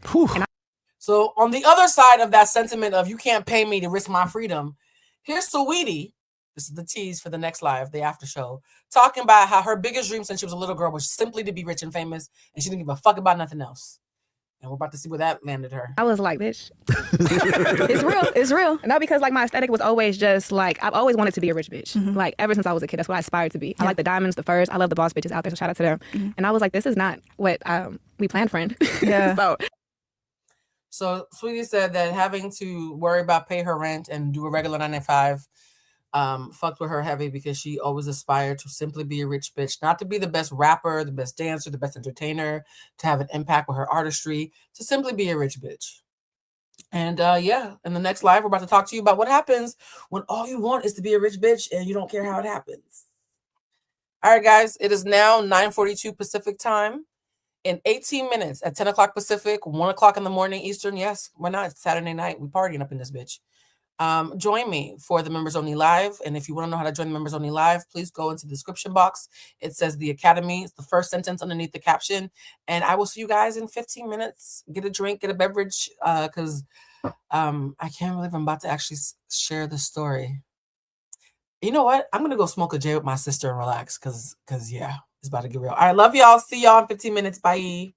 Speaker 1: So on the other side of that sentiment of you can't pay me to risk my freedom, here's Saweetie. This is the tease for the next live, the after show, talking about how her biggest dream since she was a little girl was simply to be rich and famous, and she didn't give a fuck about nothing else. And we're about to see where that landed her.
Speaker 7: I was like, bitch, it's real. And not because like my aesthetic was always just like, I've always wanted to be a rich bitch. Mm-hmm. Like ever since I was a kid, that's what I aspired to be. Yeah. I like the diamonds, the furs. I love the boss bitches out there, so shout out to them. Mm-hmm. And I was like, this is not what we planned, friend. Yeah.
Speaker 1: So Saweetie said that having to worry about pay her rent and do a regular 9 to 5 fucked with her heavy, because she always aspired to simply be a rich bitch, not to be the best rapper, the best dancer, the best entertainer, to have an impact with her artistry, to simply be a rich bitch. And yeah, in the next live, we're about to talk to you about what happens when all you want is to be a rich bitch and you don't care how it happens. All right, guys, it is now 9:42 Pacific time. In 18 minutes at 10 o'clock Pacific, 1 o'clock in the morning Eastern. Yes, why not? It's Saturday night. We partying up in this bitch. join me for the Members Only Live. And if you want to know how to join the Members Only Live, please go into the description box. It says the Academy. It's the first sentence underneath the caption. And I will see you guys in 15 minutes. Get a drink, get a beverage, because I can't believe I'm about to actually share the story. You know what? I'm going to go smoke a J with my sister and relax because yeah, it's about to get real. All right, love y'all. See y'all in 15 minutes. Bye.